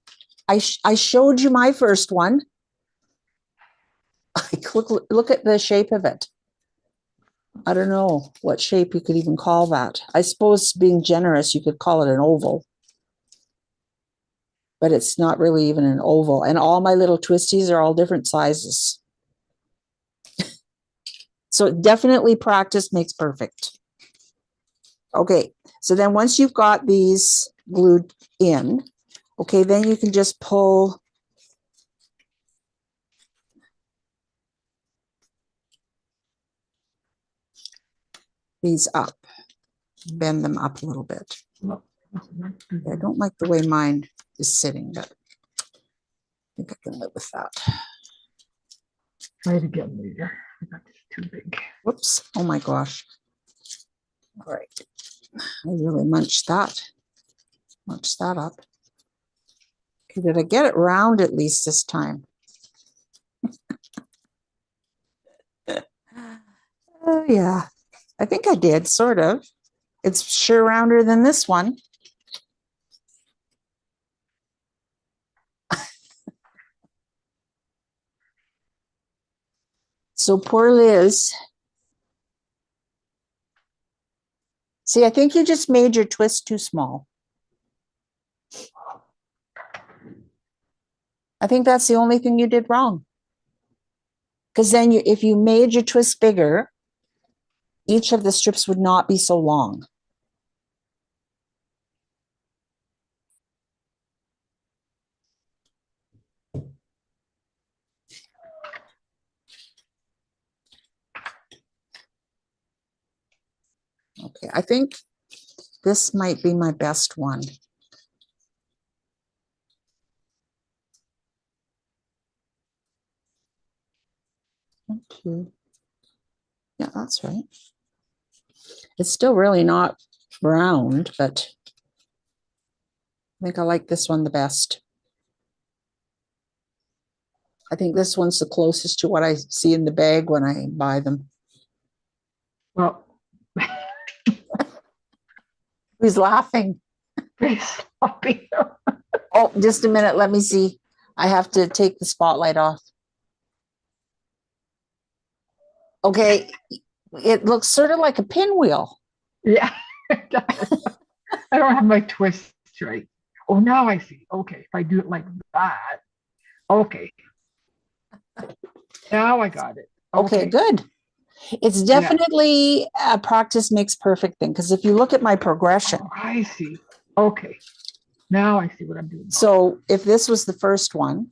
I showed you my first one. Look at the shape of it. I don't know what shape you could even call that. I suppose being generous, you could call it an oval. But it's not really even an oval. And all my little twisties are all different sizes. So definitely practice makes perfect. Okay, so then once you've got these glued in, okay, then you can just pull these up, bend them up a little bit. I don't like the way mine is sitting, but I think I can live with that. Try it again later. That's too big. Whoops, oh my gosh. All right, I really munched that up. Okay, did I get it round at least this time? Oh yeah, I think I did, sort of. It's sure rounder than this one. So poor Liz. See, I think you just made your twist too small. I think that's the only thing you did wrong. Because then if you made your twist bigger, each of the strips would not be so long. Okay, I think this might be my best one. Okay. Yeah, that's right. It's still really not round, but I think I like this one the best. I think this one's the closest to what I see in the bag when I buy them. Well, Who's laughing? very sloppy. Oh, just a minute. Let me see. I have to take the spotlight off. Okay. It looks sort of like a pinwheel. Yeah. It does. I don't have my twists right. Oh, now I see. Okay, if I do it like that. Okay. Now I got it. Okay, good. It's definitely a practice makes perfect thing. Because if you look at my progression. Oh, I see. Okay. Now I see what I'm doing. So if this was the first one.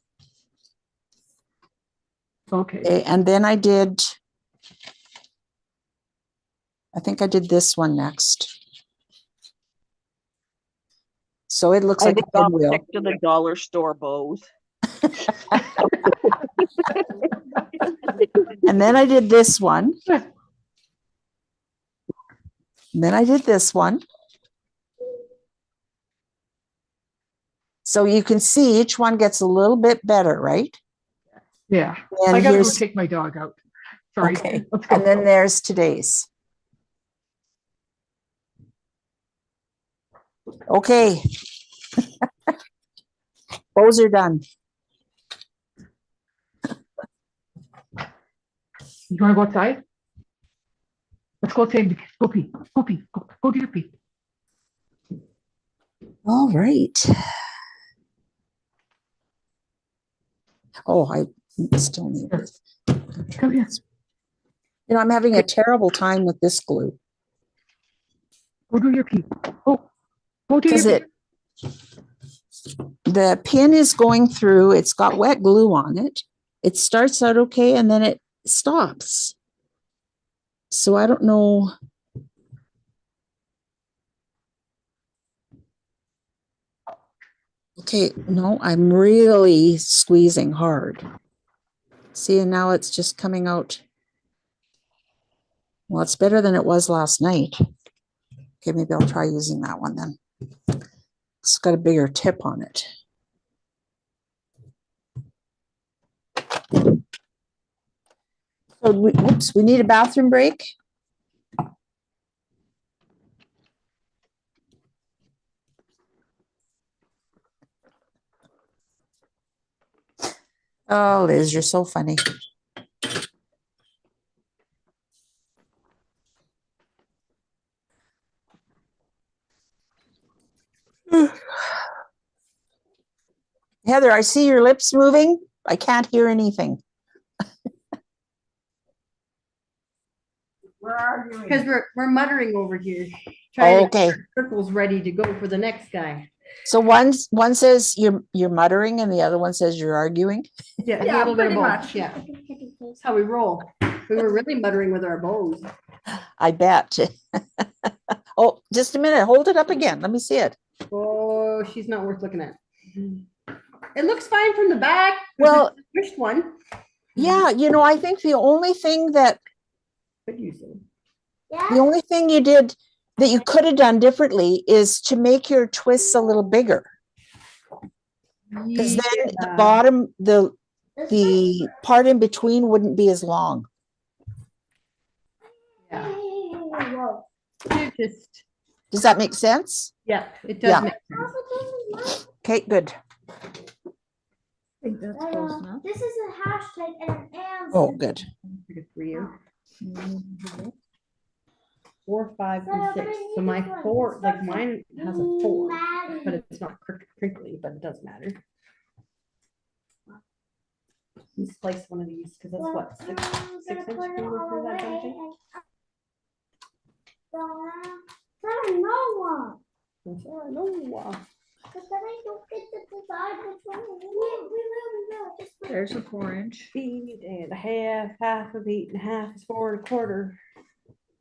Okay. And then I think I did this one next. So it looks I like think a I'll pinwheel. stick to the dollar store bows. And then I did this one. And then I did this one. So you can see each one gets a little bit better, right? Yeah. And I gotta go here's take my dog out. Sorry. okay. Let's go. And then there's today's. Okay. Bows are done. You wanna go outside? Let's go outside. Go pee. Go pee. Go do your pee. All right. Oh, I still need this. Come here. You know, I'm having a terrible time with this glue. Go do your pee. Go do your Because pee. the pin is going through, it's got wet glue on it. It starts out okay and then it stops. So I don't know. Okay, no, I'm really squeezing hard. See, and now it's just coming out. Well, it's better than it was last night. Okay, maybe I'll try using that one then. It's got a bigger tip on it. So whoops, we need a bathroom break. Oh, Liz, you're so funny. Heather, I see your lips moving. I can't hear anything. We're arguing. Because we're muttering over here. Trying to Okay. get our circles ready to go for the next guy. So one says you're muttering and the other one says you're arguing. Yeah, Yeah, a little bit of pretty both. much. Yeah, that's how we roll. We were really muttering with our bows. I bet. Oh, just a minute. Hold it up again. Let me see it. Oh, she's not worth looking at. It looks fine from the back. Well, Which one? yeah, I think the only thing that Could use it. the only thing you did that you could have done differently is to make your twists a little bigger. Because then the Yeah. bottom, the part in between wouldn't be as long. Yeah. Whoa. They're just, Does that make sense? yeah, it does Yeah. make sense. Okay, good. I think that's close enough. This is a hashtag and an and. Oh, good. Good for you. 4, 5, and 6. So my 4, like mine has a 4, but it's not crinkly, but it does matter. Let's place one of these because that's what 6 inch can go through that junction. I don't know one. No, Because then I don't get to decide which one. We will. Just put- There's a 4-inch. 8 and a half, half of 8 and a half is 4 1/4.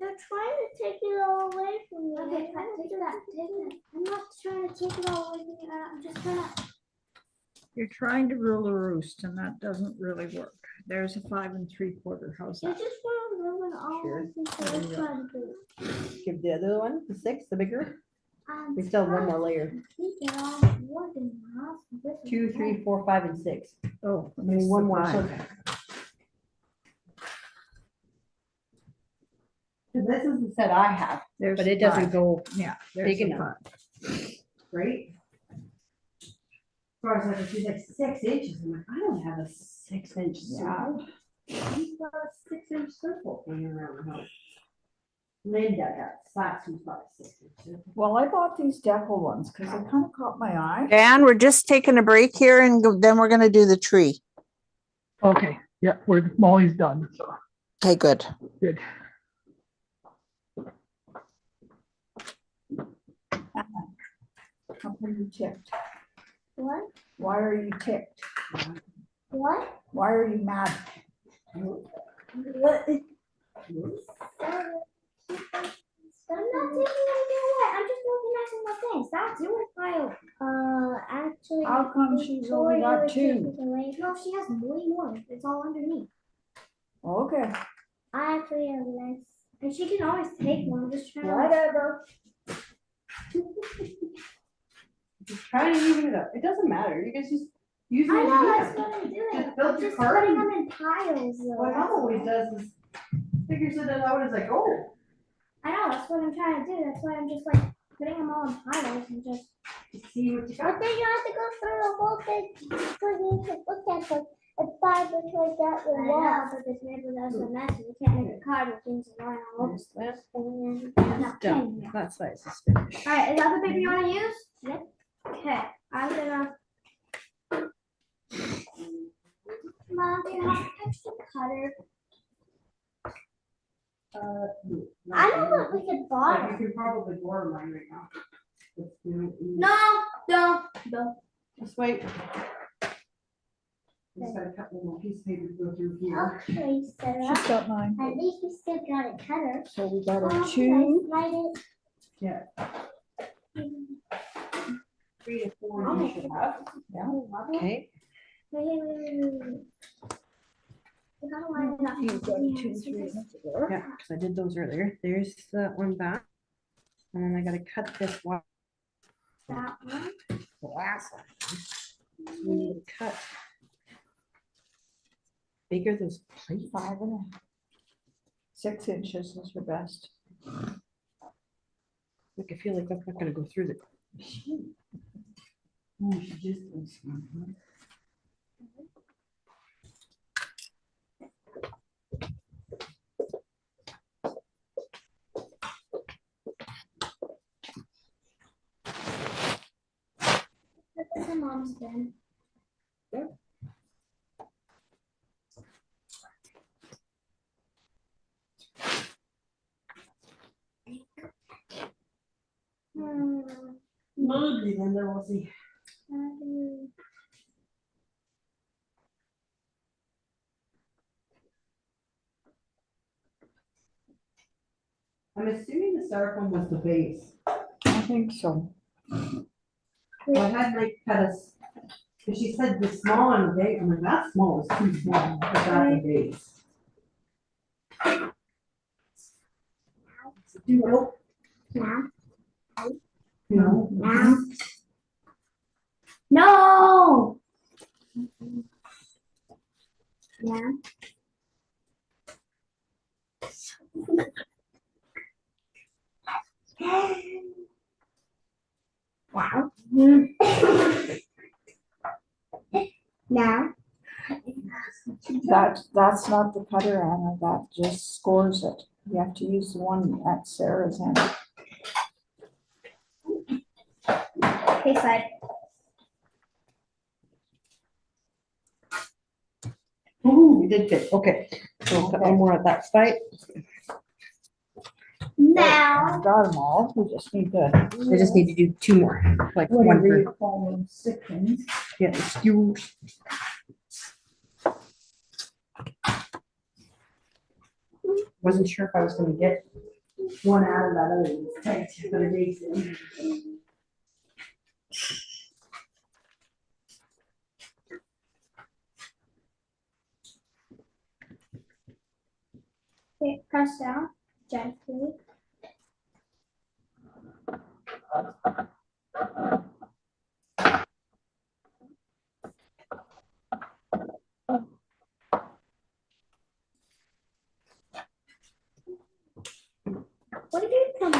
They're trying to take it all away from me. Okay, take that. I'm not trying to take it all away from you. I'm just trying to. You're trying to rule a roost and that doesn't really work. There's a 5 3/4. How's You that? just want to ruin all Sure. the things that I'm trying to do. Give the other one, the 6, the bigger. I'm We still have one more trying layer. to keep it all organized. This is 2, 3, 4, 5, and 6. Oh, I mean, one more circle. This is the set I have, There's but a it doesn't 5. go Yeah. big there's a enough. 5. right. As far as like, she's like 6 inches. I'm like, I don't have a 6-inch circle. You've got a 6-inch circle hanging around the house. Linda got slats who's got a 6-inch circle. Well, I bought these Deco ones because they kind of caught my eye. Dan, we're just taking a break here and then we're going to do the tree. Okay, yeah, Molly's done, so Okay, good. good. How come you ticked? What? Why are you ticked? What? Why are you mad? What? I'm not taking anything away. I'm just organizing my things. That's your file. Actually. How come she's only got Victoria 2? took it away. No, she has way more. It's all underneath. Okay, I actually have less. And she can always take one. I'm just trying to. whatever. Just trying to even it up. It doesn't matter. You guys just use it. I as know, you that's can. what I'm doing. Just build I'm your just cart. putting them in piles. Though. What Mom always does is figures it out as I go. I know, that's what I'm trying to do. That's why I'm just like putting them all in piles and just. To see what you But got. then you have to go through the whole thing for you to look at the Bible like that with walls. But this neighbor does a mess and you can't make a card with things lying all over. That's And done. then, That size is finished. all right, is that the paper you want to use? Yep. Okay, I'm gonna. Mom, do you have an extra cutter? I don't know if we could You borrow. can probably borrow mine right now. No. Just wait. Just gotta cut one more piece of paper to go through here. Okay, Sarah. She's got 9. At least we still got a cutter. So we got Oh, a 2. Slide it. Yeah. Mm. 3 to 4 I'll you make should it have. up. Yeah. Okay. Wait. We gotta line it up. You've got a Yeah, 2, so 3 this- and a 4. Yeah, because I did those earlier. There's that one back. And then I gotta cut this one. That one. The last one. We need to cut. Bigger those plates. 5 and a 6 inches is your best. Like I feel like that's not gonna go through the machine. Oh, she just goes. This is mom's bin. Maybe then we'll see. I'm assuming the styrofoam was the base. I think so. I had like cut us, because she said the small and the big, I'm like, that small is too small, but that's the base. Nope. Now, No. now. No. Now. Wow. Now. That's not the cutter, Anna, that just scores it. You have to use the one at Sarah's end. Okay, side. Ooh, we did fit, okay. So we'll put one more at that side. Now. Got them all, we just need to. I just need to do two more, like one Whatever for, you call them, stickings. yeah, the skewers. Wasn't sure if I was gonna get one out of that other one, it's tight, but it makes it. Okay, press down gently. What are you doing?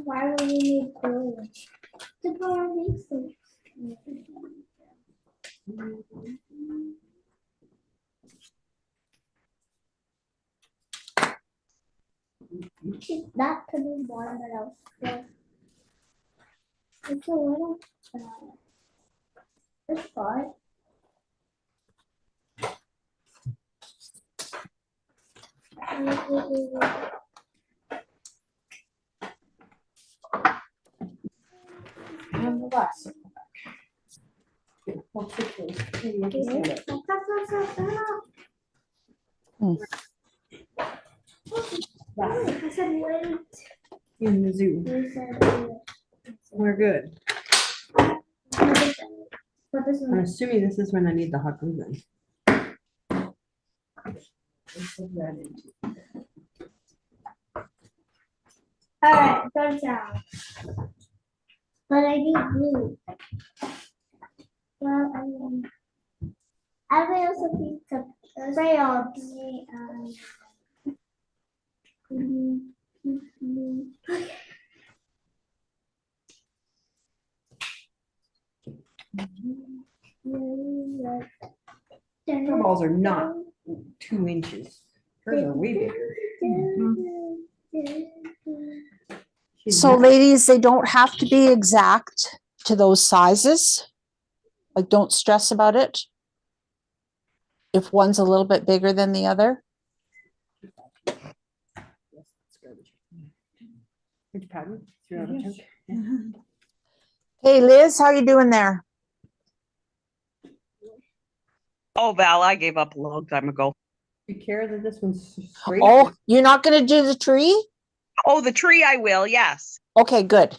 Why would you need glue? To put on these things. That could be more than else. It's a little. It's fine. And the last. Okay, I'll take those. Maybe I'll just stand up. I said wait. In the zoo, You said we're good. wait. But this I'm one. assuming this is when I need the hot glue then. Alright, go down. But I need glue. Well, I will also need some crayons. Her balls are not 2 inches. Hers are way bigger. She's So not- ladies, they don't have to be exact to those sizes. Like, don't stress about it. If one's a little bit bigger than the other. Yes, it's garbage. Would you pattern? Throw out a Yes. chunk? Hey Liz, how you doing there? Oh, Val, I gave up a long time ago. You care that this one's straight? Oh, you're not gonna do the tree? Oh, the tree I will, yes. Okay, good.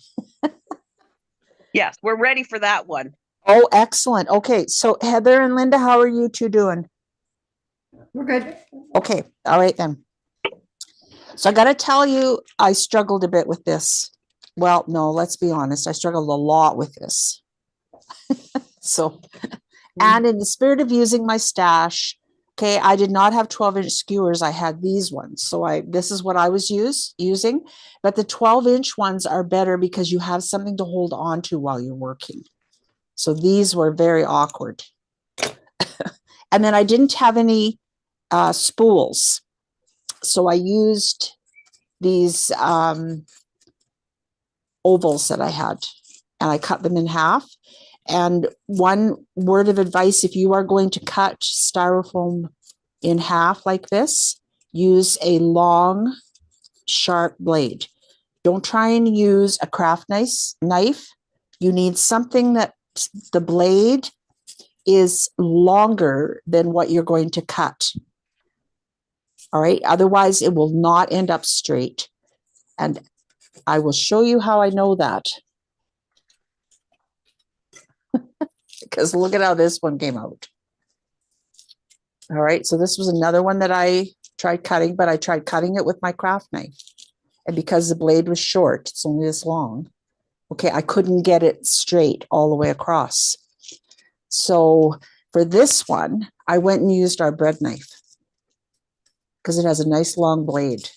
Yes, we're ready for that one. Oh, excellent. Okay, so Heather and Linda, how are you two doing? We're good. Okay, all right then. So I gotta tell you, I struggled a bit with this. Well, no, let's be honest, I struggled a lot with this. So, and in the spirit of using my stash, okay, I did not have 12-inch skewers, I had these ones. So this is what I was using, but the 12-inch ones are better because you have something to hold on to while you're working. So these were very awkward. And then I didn't have any spools. So I used these ovals that I had, and I cut them in half. And one word of advice, if you are going to cut styrofoam in half like this, use a long, sharp blade. Don't try and use a craft knife. You need something that the blade is longer than what you're going to cut. All right. Otherwise, it will not end up straight. And I will show you how I know that. Because look at how this one came out. All right. So this was another one that I tried cutting, but I tried cutting it with my craft knife. And because the blade was short, it's only this long. Okay. I couldn't get it straight all the way across. So for this one, I went and used our bread knife because it has a nice long blade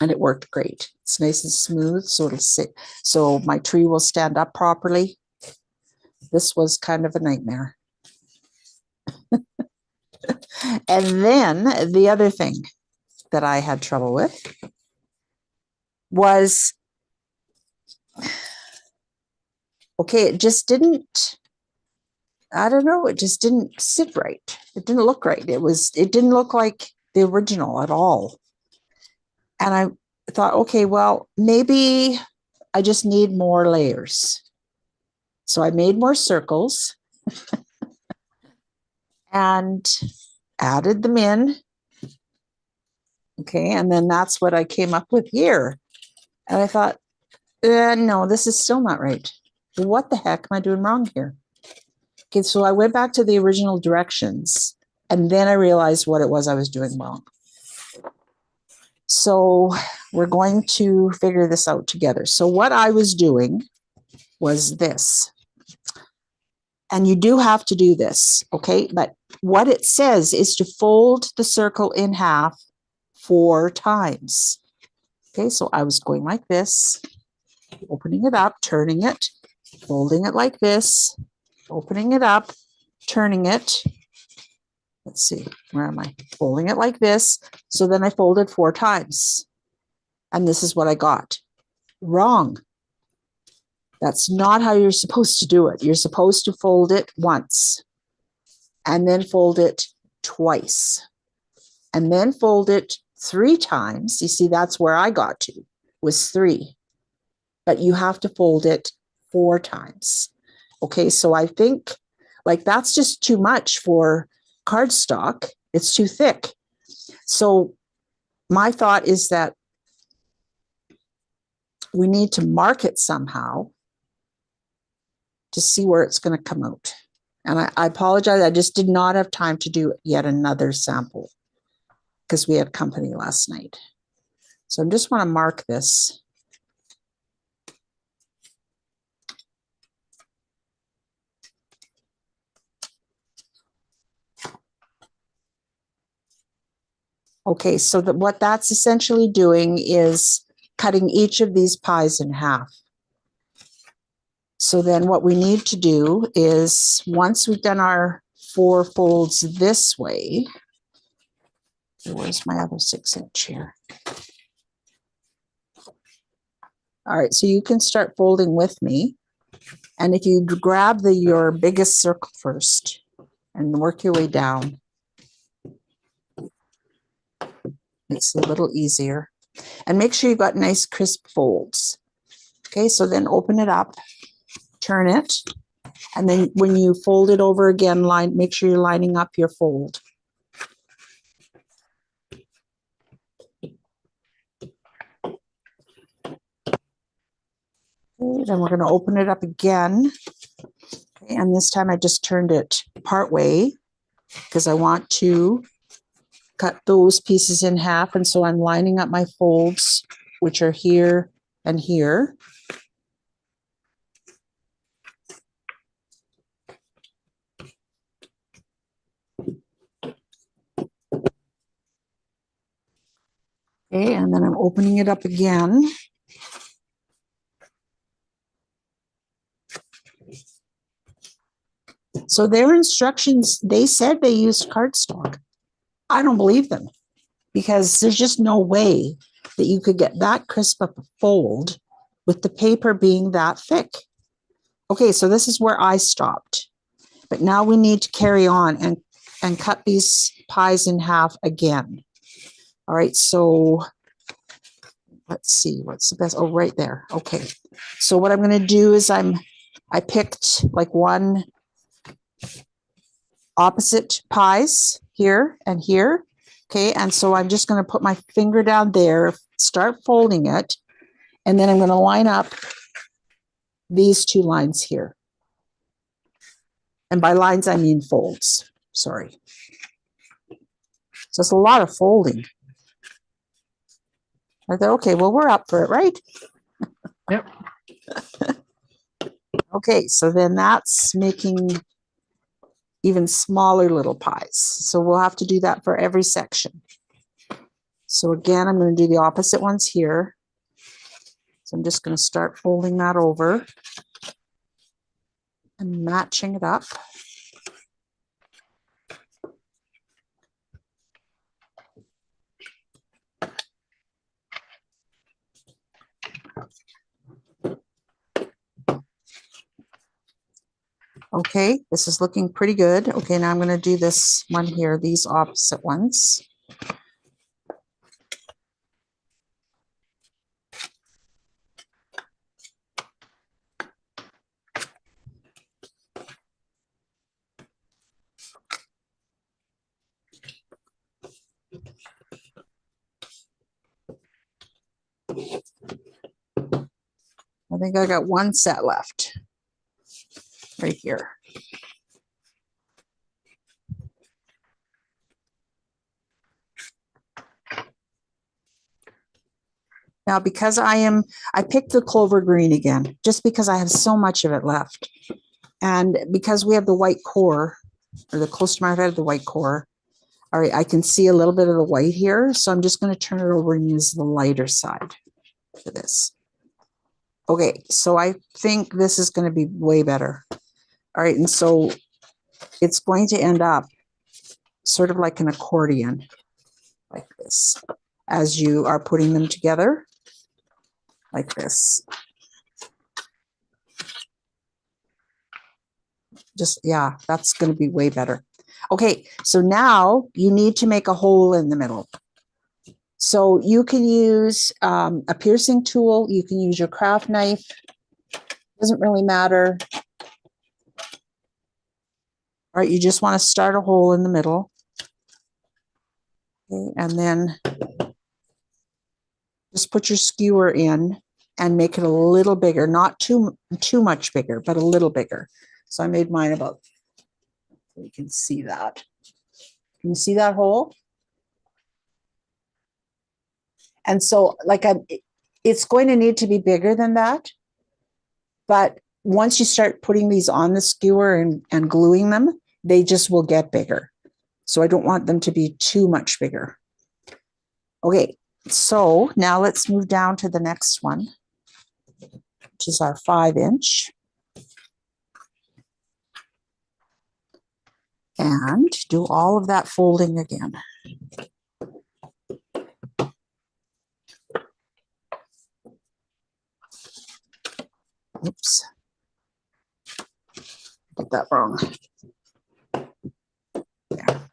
and it worked great. It's nice and smooth, so it'll sit, so my tree will stand up properly. This was kind of a nightmare. And then the other thing that I had trouble with was, okay, it just didn't, I don't know, it just didn't sit right. It didn't look right. It didn't look like the original at all. And I thought, okay, well, maybe I just need more layers. So I made more circles and added them in. Okay, and then that's what I came up with here. And I thought, no, this is still not right. What the heck am I doing wrong here? Okay, so I went back to the original directions and then I realized what it was I was doing wrong. So we're going to figure this out together. So what I was doing was this. And you do have to do this, okay? But what it says is to fold the circle in half 4 times. Okay, so I was going like this, opening it up, turning it, folding it like this, opening it up, turning it. Let's see, where am I? Folding it like this. So then I folded 4 times. And this is what I got. Wrong. That's not how you're supposed to do it. You're supposed to fold it once and then fold it twice and then fold it 3 times. You see, that's where I got to, was 3. But you have to fold it 4 times. Okay, so I think like that's just too much for cardstock. It's too thick. So my thought is that we need to mark it somehow to see where it's going to come out. And I apologize. I just did not have time to do yet another sample because we had company last night. So I just want to mark this. Okay, so what that's essentially doing is cutting each of these pies in half. So then what we need to do is, once we've done our 4 folds this way, where's my other 6-inch here? All right, so you can start folding with me. And if you grab your biggest circle first and work your way down, it's a little easier. And make sure you've got nice crisp folds. Okay, so then open it up, turn it, and then when you fold it over again, make sure you're lining up your fold. Okay, then we're going to open it up again. Okay, and this time I just turned it part way because I want to cut those pieces in half. And so I'm lining up my folds, which are here and here. Okay, and then I'm opening it up again. So their instructions, they said they used cardstock. I don't believe them because there's just no way that you could get that crisp of a fold with the paper being that thick. Okay, so this is where I stopped. But now we need to carry on and cut these pies in half again. All right, so let's see, what's the best? Oh, right there. Okay. So what I'm going to do is I picked like one opposite pies here and here. Okay. And so I'm just going to put my finger down there, start folding it. And then I'm going to line up these two lines here. And by lines, I mean folds. Sorry. So it's a lot of folding. I thought, okay, well, we're up for it, right? Yep. Okay, so then that's making even smaller little pies. So we'll have to do that for every section. So again, I'm going to do the opposite ones here. So I'm just going to start folding that over and matching it up. Okay, this is looking pretty good. Okay, now I'm going to do this one here, these opposite ones. I think I got one set left right here. Now, because I picked the clover green again, just because I have so much of it left. And because we have the white core, or the close to my head, the white core, all right, I can see a little bit of the white here. So I'm just going to turn it over and use the lighter side for this. Okay, so I think this is going to be way better. All right, and so it's going to end up sort of like an accordion, like this, as you are putting them together, like this. Just, yeah, that's going to be way better. Okay, so now you need to make a hole in the middle. So you can use a piercing tool. You can use your craft knife. Doesn't really matter. All right, you just want to start a hole in the middle. Okay, and then just put your skewer in and make it a little bigger, not too much bigger, but a little bigger. So I made mine about, you can see that. Can you see that hole? And so like it's going to need to be bigger than that. But once you start putting these on the skewer and gluing them, they just will get bigger. So I don't want them to be too much bigger. Okay, so now let's move down to the next one, which is our 5-inch. And do all of that folding again. Oops. Did that wrong. There.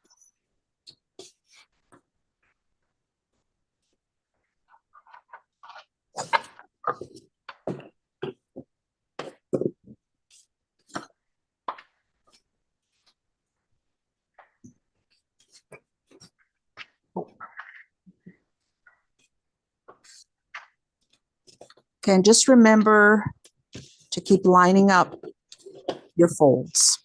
Okay, and just remember to keep lining up your folds.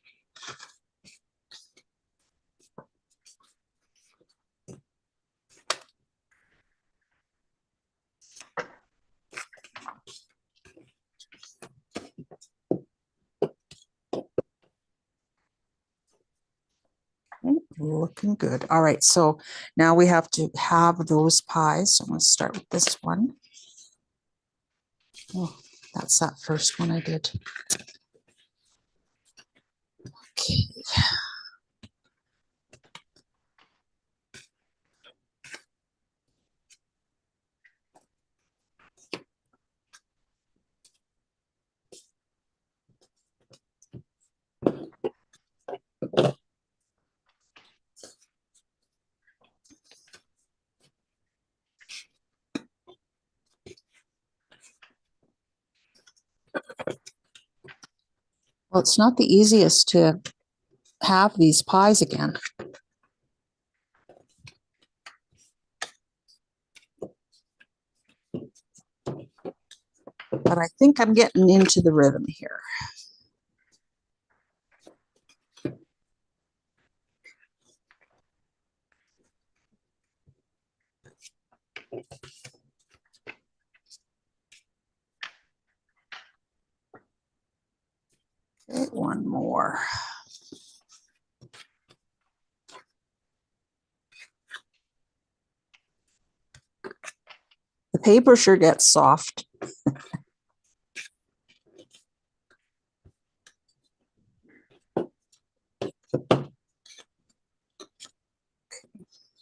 Okay, looking good. All right, so now we have to have those pies. So I'm going to start with this one. Oh, that's that first one I did. Okay. Well, it's not the easiest to have these pies again. But I think I'm getting into the rhythm here. Okay, one more. The paper sure gets soft.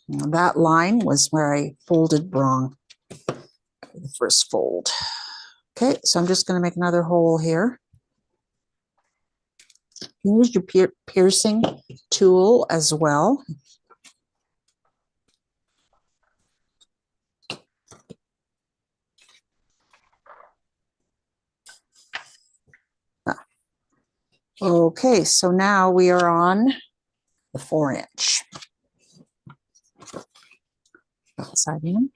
Now that line was where I folded wrong. The first fold. Okay, so I'm just going to make another hole here. Use your piercing tool as well. Okay, so now we are on the 4-inch. Outside in.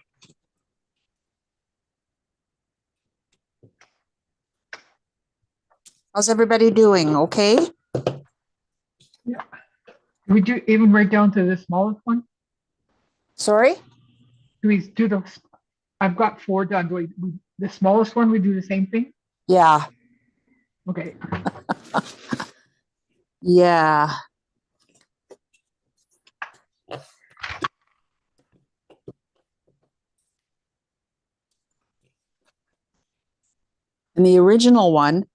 How's everybody doing? Okay? Yeah. Do we do even right down to the smallest one? Sorry? Do we do the, I've got 4 done. Do we, the smallest one, we do the same thing? Yeah. Okay. Yeah. And the original one,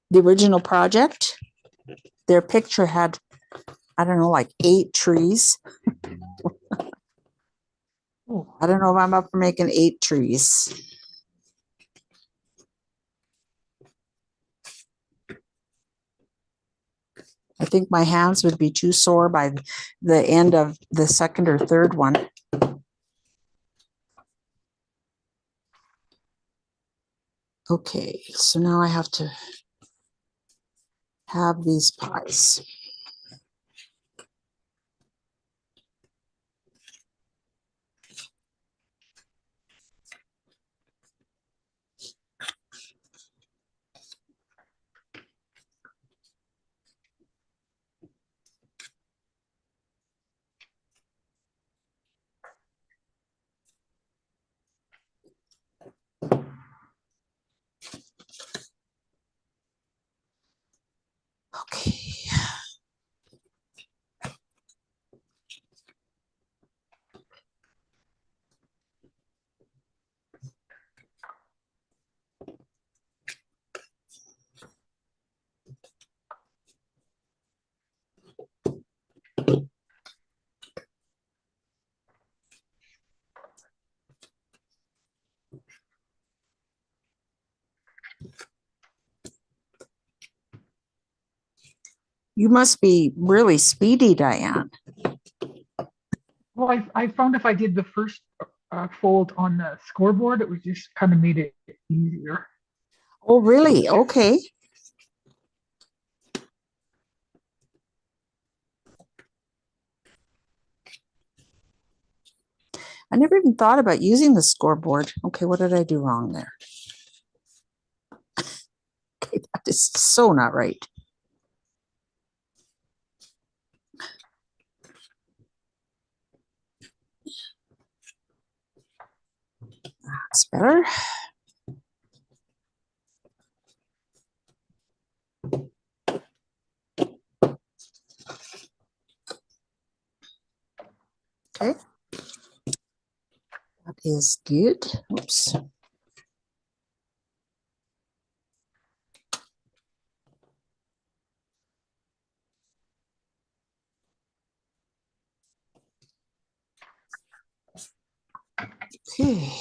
the original project, their picture had, I don't know, like 8 trees. Oh, I don't know if I'm up for making 8 trees. I think my hands would be too sore by the end of the second or third one. Okay, so now I have to have these pies. Okay. You must be really speedy, Diane. well, I found if I did the first fold on the scoreboard, it was just kind of made it easier. Oh, really? Okay. I never even thought about using the scoreboard. Okay, what did I do wrong there? Okay, that is so not right. That's better. Okay. That is good. Oops. Okay.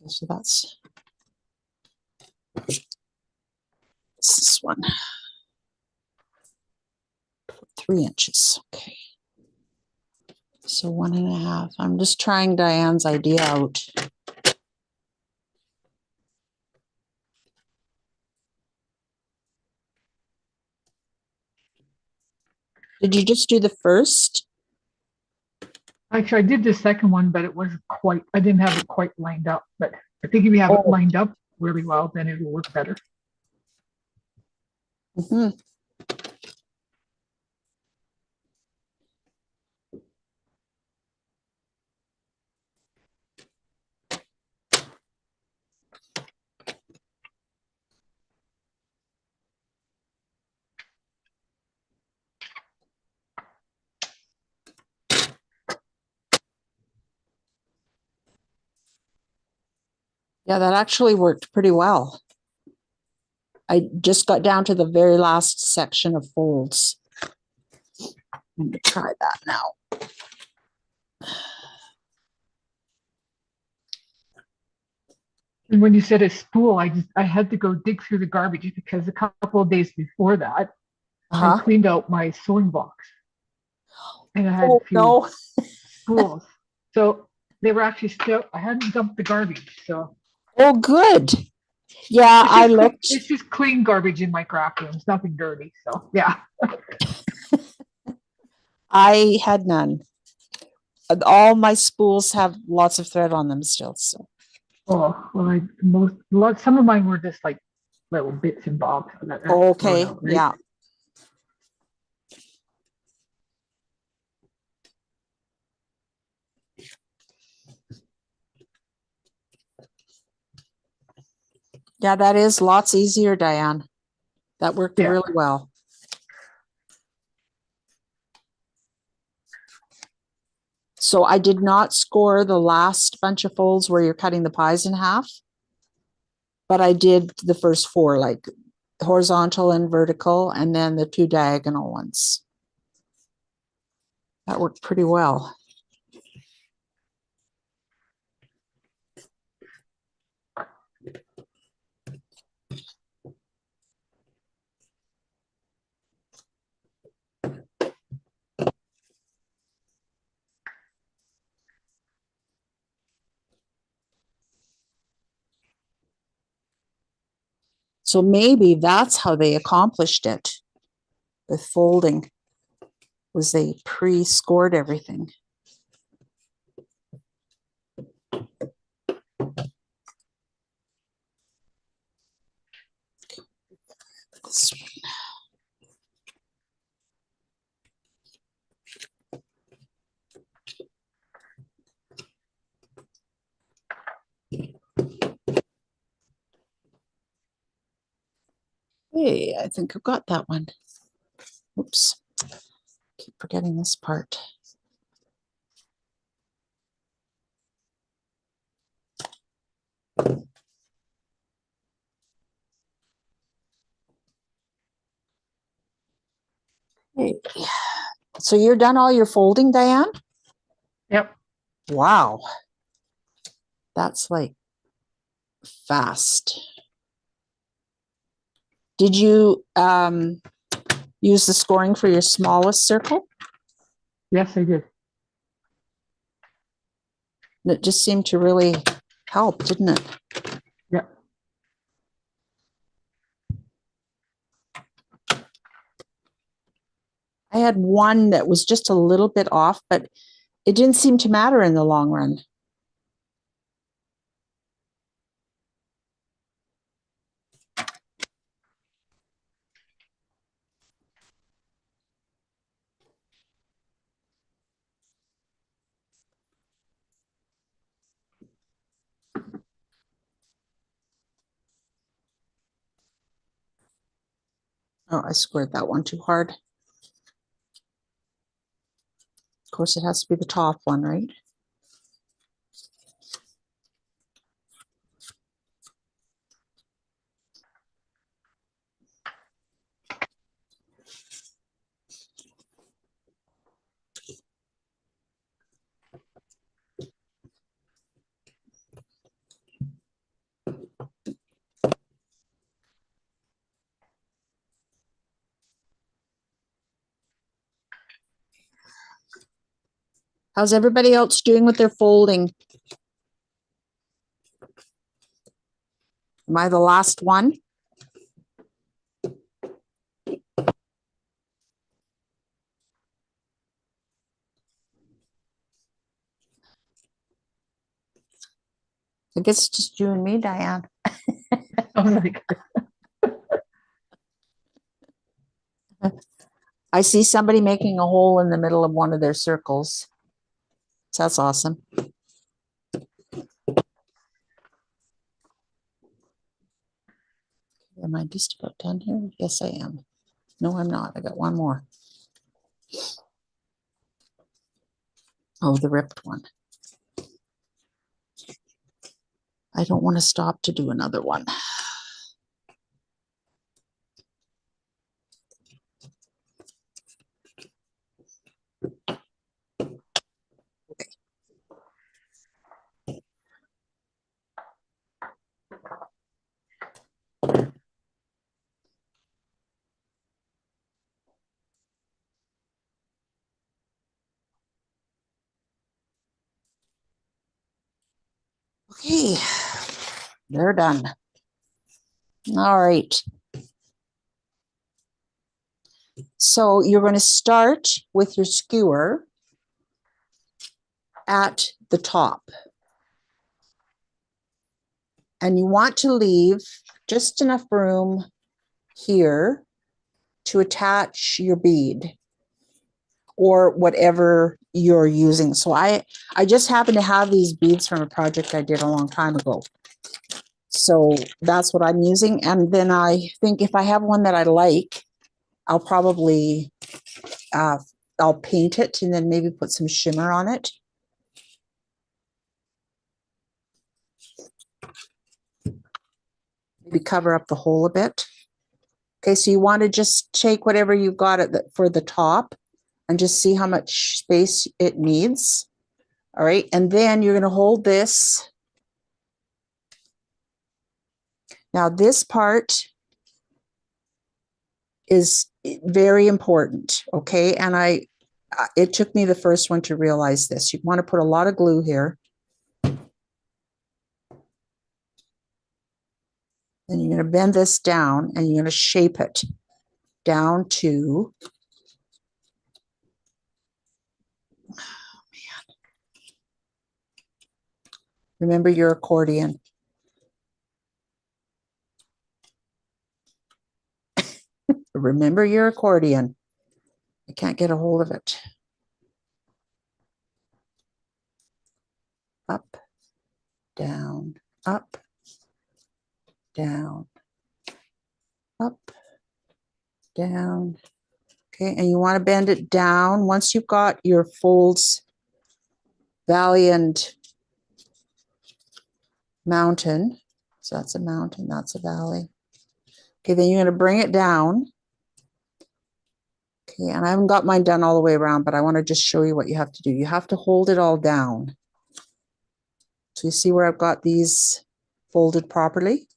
So that's this one. 3 inches. Okay. So 1.5. I'm just trying Diane's idea out. Did you just do the first? Actually, I did the second one, but it wasn't quite, I didn't have it quite lined up. But I think if you have it Oh. lined up really well, then it'll work better. Mhm. Yeah, that actually worked pretty well. I just got down to the very last section of folds. I'm going to try that now. And when you said a spool, I had to go dig through the garbage because a couple of days before that, I Uh-huh. cleaned out my sewing box. And I had Oh, a few no. spools. So they were actually still, I hadn't dumped the garbage. So Oh, good. Yeah, I looked. it's just clean garbage in my craft room. It's nothing dirty. So yeah. I had none. All my spools have lots of thread on them still. So Oh, well, some of mine were just like little bits and bobs. That's okay, thrown out, right? yeah. Yeah, that is lots easier, Diane. That worked Yeah. really well. So I did not score the last bunch of folds where you're cutting the pies in half, but I did the first 4, like horizontal and vertical, and then the 2 diagonal ones. That worked pretty well. So maybe that's how they accomplished it with folding, was they pre-scored everything. This one. Hey, I think I've got that one. Oops. Keep forgetting this part. Hey. So you're done all your folding, Diane? Yep. Wow. That's like fast. Did you use the scoring for your smallest circle? Yes, I did. And it just seemed to really help, didn't it? Yep. I had one that was just a little bit off, but it didn't seem to matter in the long run. Oh, I squared that one too hard. Of course, it has to be the top one, right? How's everybody else doing with their folding? Am I the last one? I guess it's just you and me, Diane. Oh my God. I see somebody making a hole in the middle of one of their circles. So that's awesome. Am I just about done here? Yes, I am. No, I'm not. I got one more. Oh, the ripped one. I don't want to stop to do another one. Okay, they're done. All right. So you're going to start with your skewer at the top. And you want to leave just enough room here to attach your bead or whatever you're using. So I just happen to have these beads from a project I did a long time ago. So that's what I'm using. And then I think if I have one that I like, I'll probably, I'll paint it and then maybe put some shimmer on it. Maybe cover up the hole a bit. Okay, so you want to just take whatever you've got for the top and just see how much space it needs. All right, and then you're going to hold this. Now this part is very important, okay? And it took me the first one to realize this. You want to put a lot of glue here. Then you're going to bend this down and you're going to shape it down to, oh man. Remember your accordion. Remember your accordion. I can't get a hold of it. Up, down, up, down, up, down. Okay, and you want to bend it down. Once you've got your folds, valley and mountain. So that's a mountain, that's a valley. Okay, then you're going to bring it down. Okay, and I haven't got mine done all the way around, but I want to just show you what you have to do. You have to hold it all down. So you see where I've got these folded properly?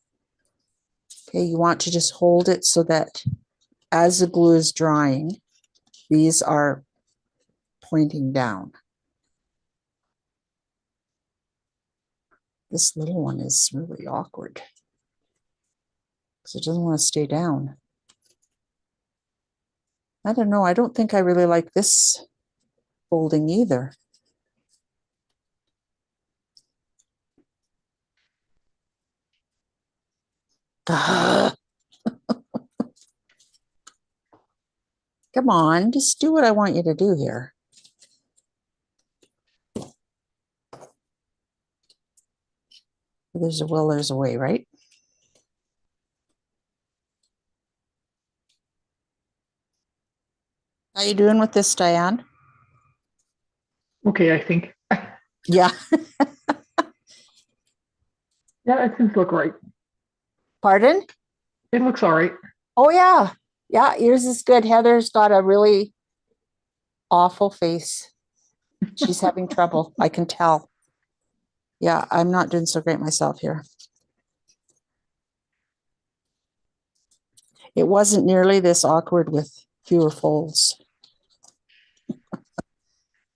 Okay, you want to just hold it so that as the glue is drying, these are pointing down. This little one is really awkward because it doesn't want to stay down. I don't know. I don't think I really like this folding either. Come on, just do what I want you to do here. There's a will, there's a way, right? How you doing with this, Diane? Okay, I think. Yeah. Yeah, it seems to look right. Pardon? It looks all right. Oh, yeah. Yeah, yours is good. Heather's got a really awful face. She's having trouble. I can tell. Yeah, I'm not doing so great myself here. It wasn't nearly this awkward with fewer folds.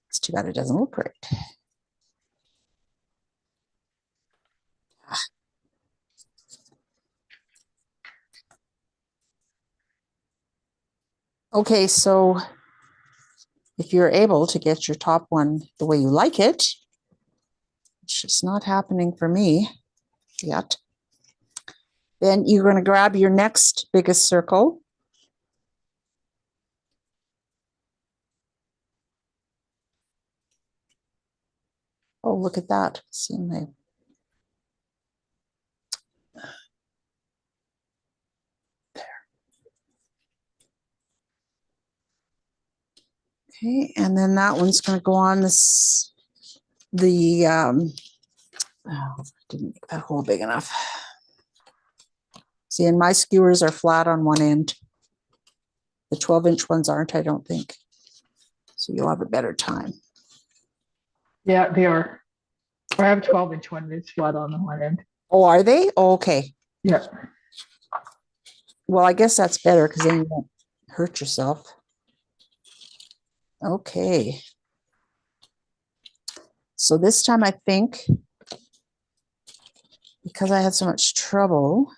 It's too bad it doesn't look right. Okay, so if you're able to get your top one the way you like it, it's just not happening for me yet. Then you're going to grab your next biggest circle. Oh, look at that. See my okay, and then that one's going to go on this oh, didn't make that hole big enough. See, and my skewers are flat on one end. The 12-inch ones aren't, I don't think. So you'll have a better time. Yeah, they are. I have a 12-inch one. It's flat on the one end. Oh, are they? Oh, okay. Yeah. Well, I guess that's better because then you won't hurt yourself. Okay. So this time I think, because I had so much trouble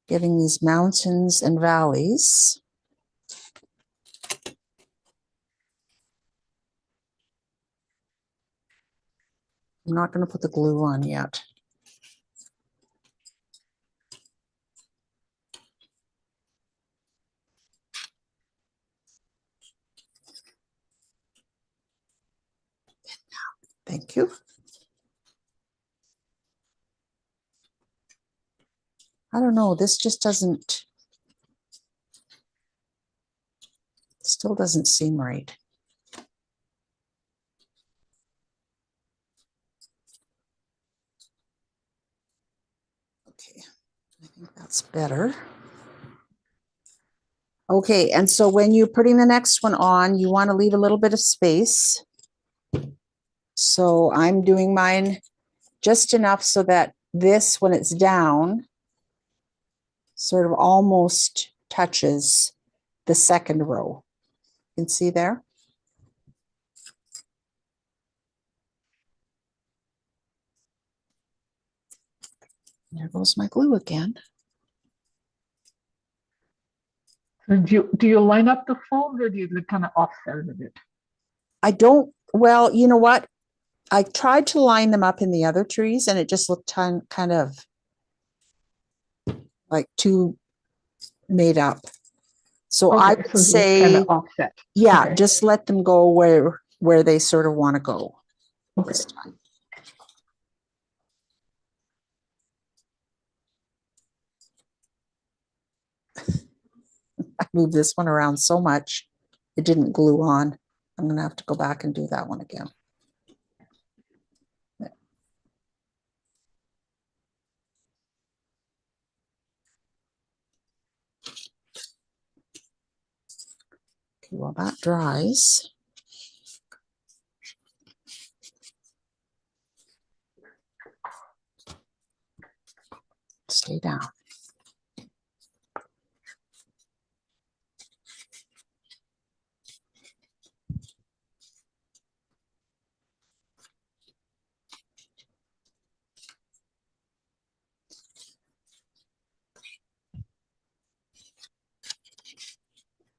getting these mountains and valleys, I'm not going to put the glue on yet. Thank you. I don't know, this just doesn't, still doesn't seem right. Okay, I think that's better. Okay, and so when you're putting the next one on, you want to leave a little bit of space. So I'm doing mine just enough so that this, when it's down, sort of almost touches the second row. You can see there? There goes my glue again. So do you line up the folds or do you kind of offset it a bit? I don't, well, you know what? I tried to line them up in the other trees and it just looked kind of like too made up. So I Okay, would so just say, kind of offset. yeah, Okay. just let them go where they sort of want to go Okay. this time. I moved this one around so much, it didn't glue on. I'm going to have to go back and do that one again. Okay, while that dries, stay down.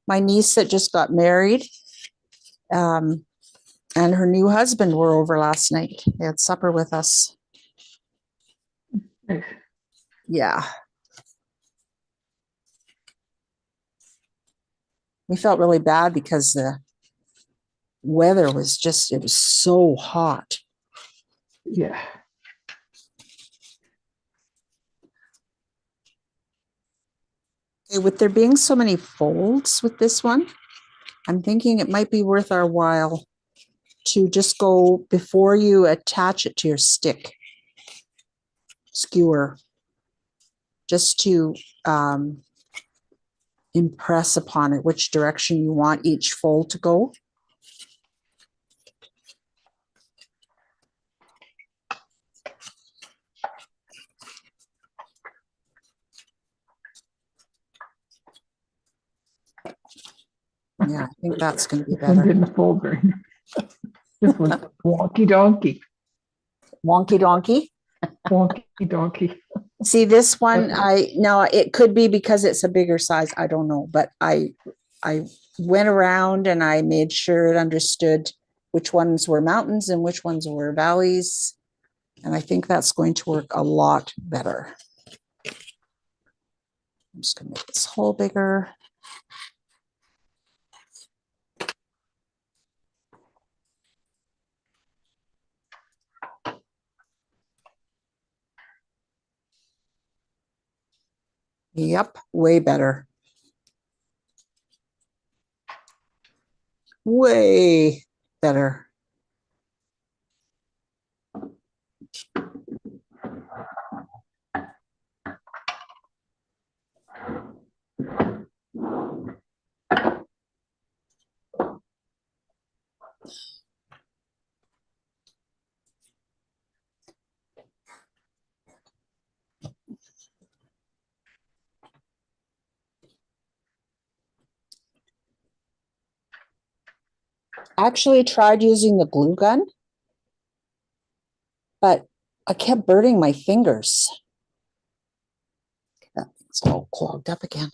My niece that just got married, and her new husband were over last night. They had supper with us. Nice. Yeah. We felt really bad because the weather was just, it was so hot. Yeah. Okay, with there being so many folds with this one, I'm thinking it might be worth our while to just go before you attach it to your stick skewer, just to impress upon it which direction you want each fold to go. Yeah, I think that's going to be This one better. didn't fold very nice. This was wonky donkey, Wonky donkey. wonky donkey. See, this one, Okay. now it could be because it's a bigger size. I don't know, but I went around and I made sure it understood which ones were mountains and which ones were valleys. And I think that's going to work a lot better. I'm just gonna make this hole bigger. Yep, way better. Way better. Actually tried using the glue gun, but I kept burning my fingers. That thing's all clogged up again.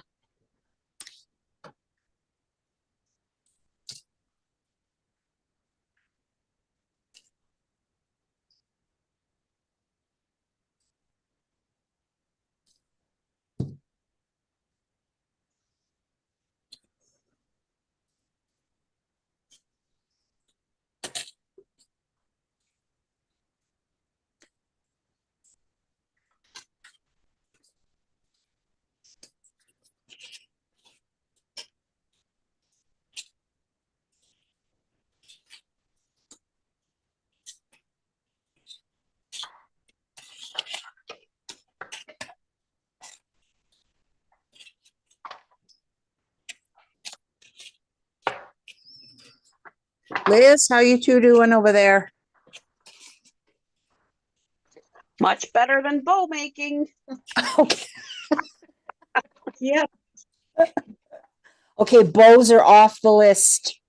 Liz, how you two doing over there? Much better than bow making. Okay. Yeah. Okay, bows are off the list.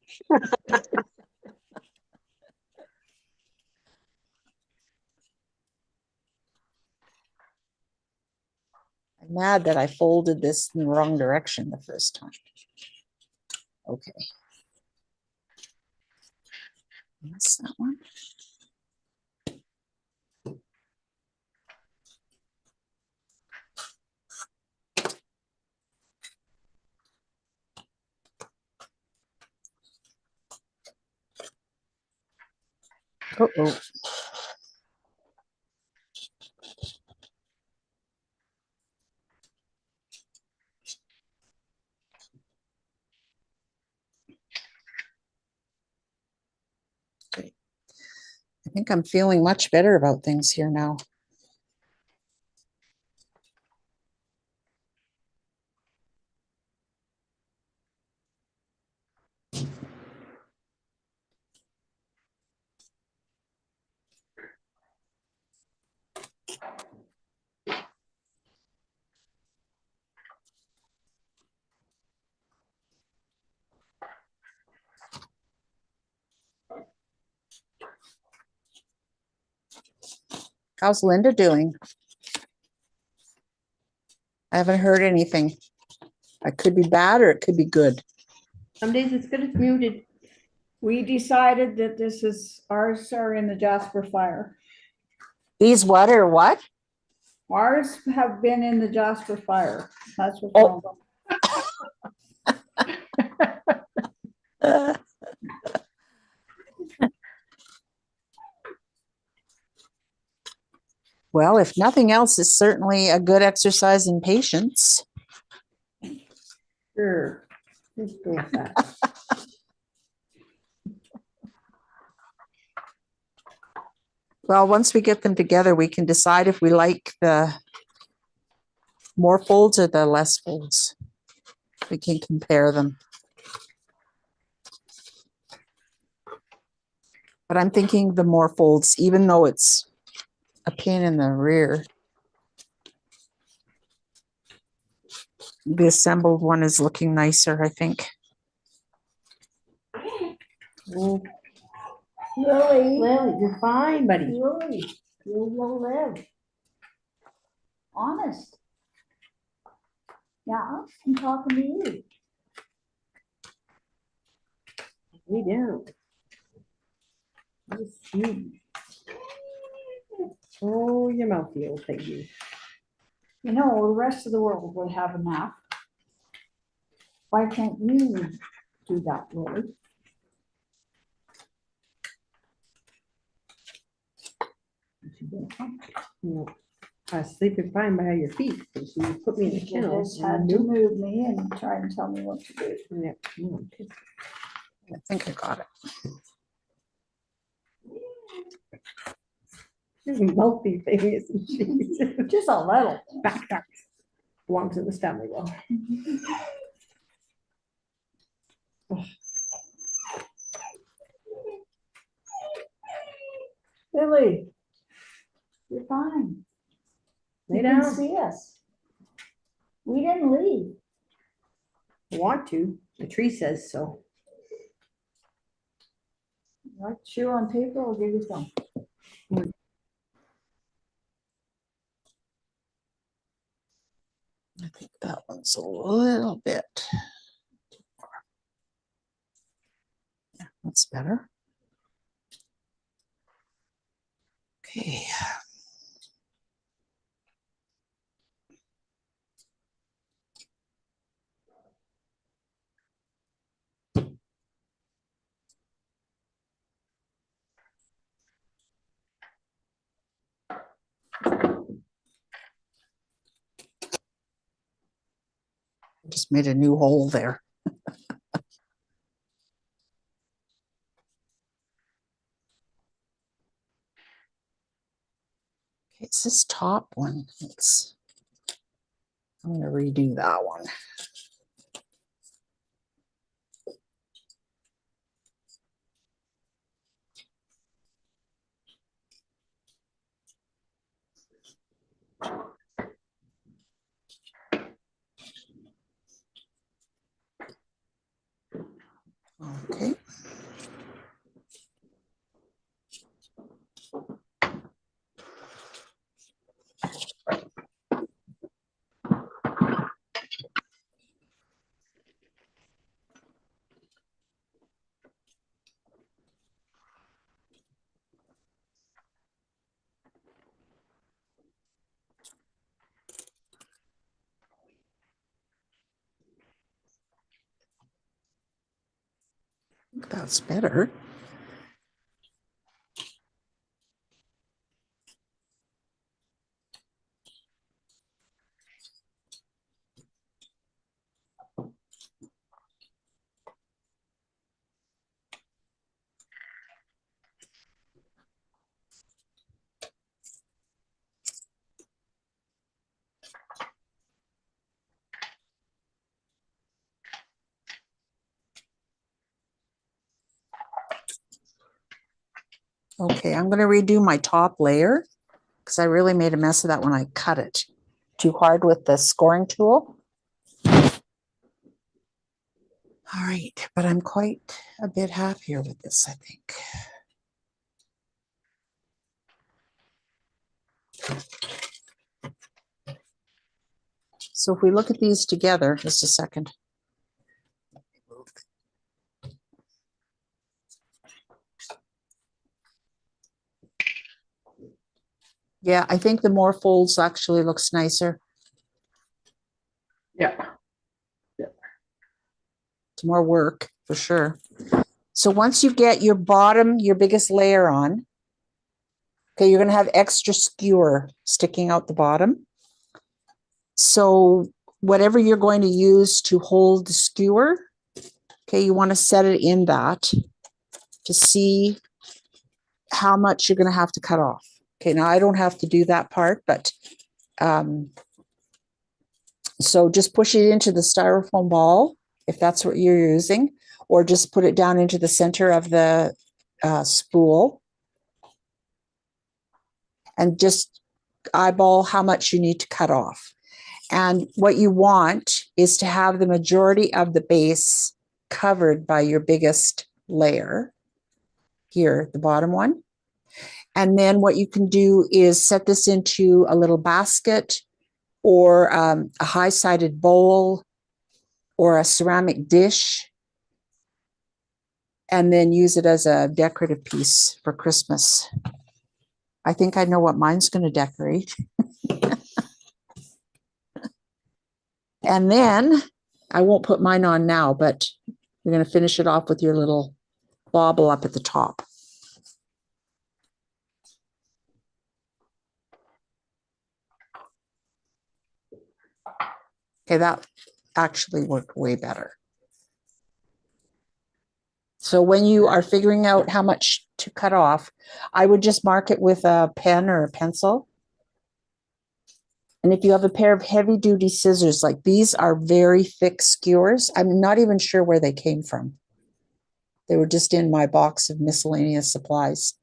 I'm mad that I folded this in the wrong direction the first time. Okay. That's that one. Uh-oh. Okay. I think I'm feeling much better about things here now. How's Linda doing? I haven't heard anything. It could be bad or it could be good. Some days it's good, it's muted. We decided that ours are in the Jasper fire. These what or what? Ours have been in the Jasper fire. That's what's Oh. wrong. Well, if nothing else, it's certainly a good exercise in patience. Sure. Let's go with that. Well, once we get them together, we can decide if we like the more folds or the less folds. We can compare them. But I'm thinking the more folds, even though it's a pain in the rear. The assembled one is looking nicer, I think. Lily, you're fine, buddy. Lily, you will live. Honest. Yeah, I'm talking to you. We do. That's huge. Oh, your mouthy old piggy. You know, the rest of the world would have a nap. Why can't you do that, Lily? No, I was sleeping fine by your feet, so you put me in the You kennel. just had to move me and try and tell me what to do. Yeah, no, I think I got it. she's a mouthy thing, isn't she? Just a little. Back. Belongs in this family well. Lily, you're fine. Lay You can down. see us. We didn't leave. I want to. The tree says so. Like chew on paper, I'll give you some. I think that one's a little bit. Yeah, that's better. Okay. Just made a new hole there. Okay, it's this top one. I'm going to redo that one. Okay. That's better. Okay, I'm going to redo my top layer because I really made a mess of that when I cut it too hard with the scoring tool. All right, but I'm quite a bit happier with this, I think. So if we look at these together, just a second. Yeah, I think the more folds actually looks nicer. Yeah. It's more work for sure. So once you get your bottom, your biggest layer on, okay, you're going to have extra skewer sticking out the bottom. So whatever you're going to use to hold the skewer, okay, you want to set it in that to see how much you're going to have to cut off. Okay, now I don't have to do that part, but so just push it into the styrofoam ball if that's what you're using, or just put it down into the center of the spool and just eyeball how much you need to cut off. And what you want is to have the majority of the base covered by your biggest layer. here, the bottom one. And then what you can do is set this into a little basket or a high-sided bowl or a ceramic dish, and then use it as a decorative piece for Christmas. I think I know what mine's going to decorate. And then I won't put mine on now, but you're going to finish it off with your little bauble up at the top. Okay, that actually worked way better. So when you are figuring out how much to cut off, I would just mark it with a pen or a pencil. And if you have a pair of heavy duty scissors, like these are very thick skewers. I'm not even sure where they came from. They were just in my box of miscellaneous supplies.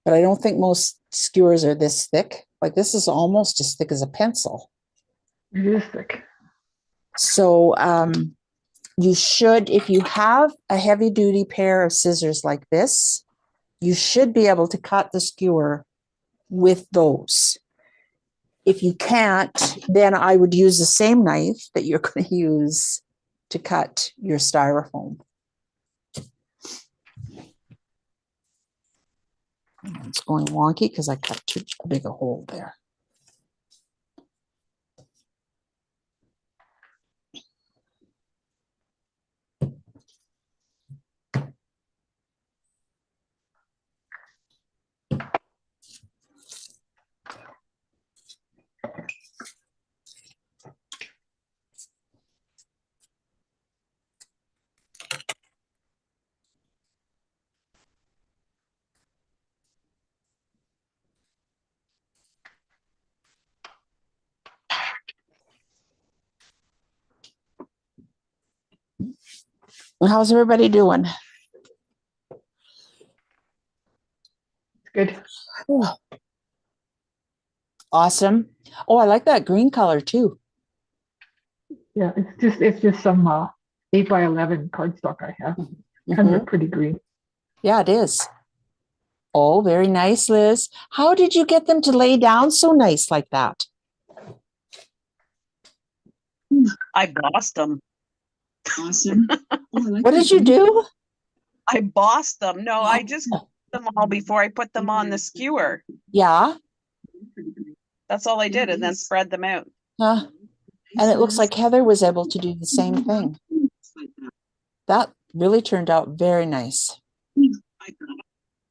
But I don't think most skewers are this thick. Like this is almost as thick as a pencil. It is thick. So you should, if you have a heavy duty pair of scissors like this, you should be able to cut the skewer with those. If you can't, then I would use the same knife that you're going to use to cut your styrofoam. It's going wonky because I cut too big a hole there. How's everybody doing? Good. Oh, awesome. Oh, I like that green color too. Yeah, it's just some 8x11 cardstock I have. And they're Mhm. pretty green. Yeah, it is. Oh, very nice, Liz. How did you get them to lay down so nice like that? I bossed them. Awesome. What did you do? I bossed them. No, I just cooked them all before I put them on the skewer. Yeah. That's all I did, and then spread them out. Huh. And it looks like Heather was able to do the same thing. That really turned out very nice.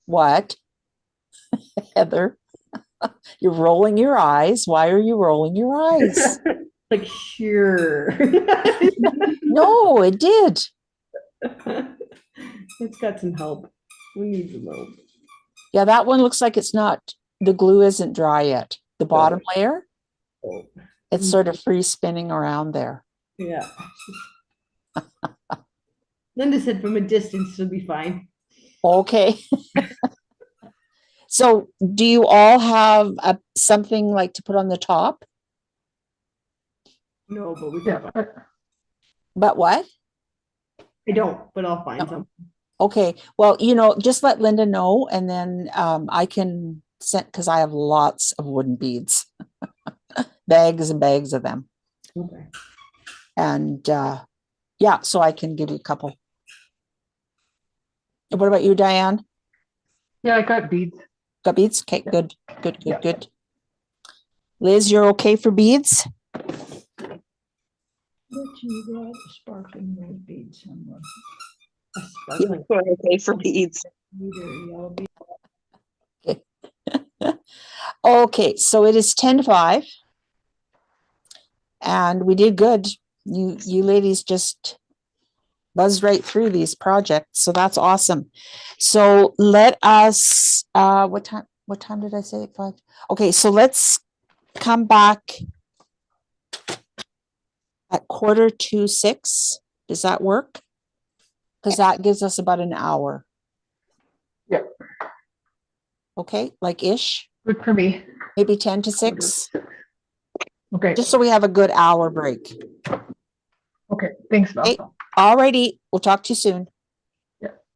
What? Heather, you're rolling your eyes. Why are you rolling your eyes? Like, sure. No, it did. It's got some help. We need some help. Yeah, that one looks like it's not, the glue isn't dry yet. The bottom layer, Oh, it's sort of free spinning around there. yeah. Linda said from a distance it'll be fine. Okay. So do you all have something like to put on the top? No, but we Yeah. can. But what? I don't, but I'll find No. some. Okay, well, just let Linda know and then I can send, because I have lots of wooden beads. Bags and bags of them. Okay. And yeah, so I can give you a couple. What about you, Diane? Yeah, I got beads. Got beads? Okay, good, good, good, Yeah. good. Liz, you're okay for beads? Bet you got a sparkling red bead somewhere. A sparkling Okay for beads. Either yellow bead. Okay, so it is 10 to 5. And we did good. You ladies just buzzed right through these projects. So that's awesome. So let us, what time did I say at 5? Okay, so let's come back at 5:45. Does that work? Because that gives us about an hour. Yep. Okay, like ish, Good for me. maybe 10 to 6, Okay. just so we have a good hour break. Okay. Thanks, Val. Hey. All righty, we'll talk to you soon.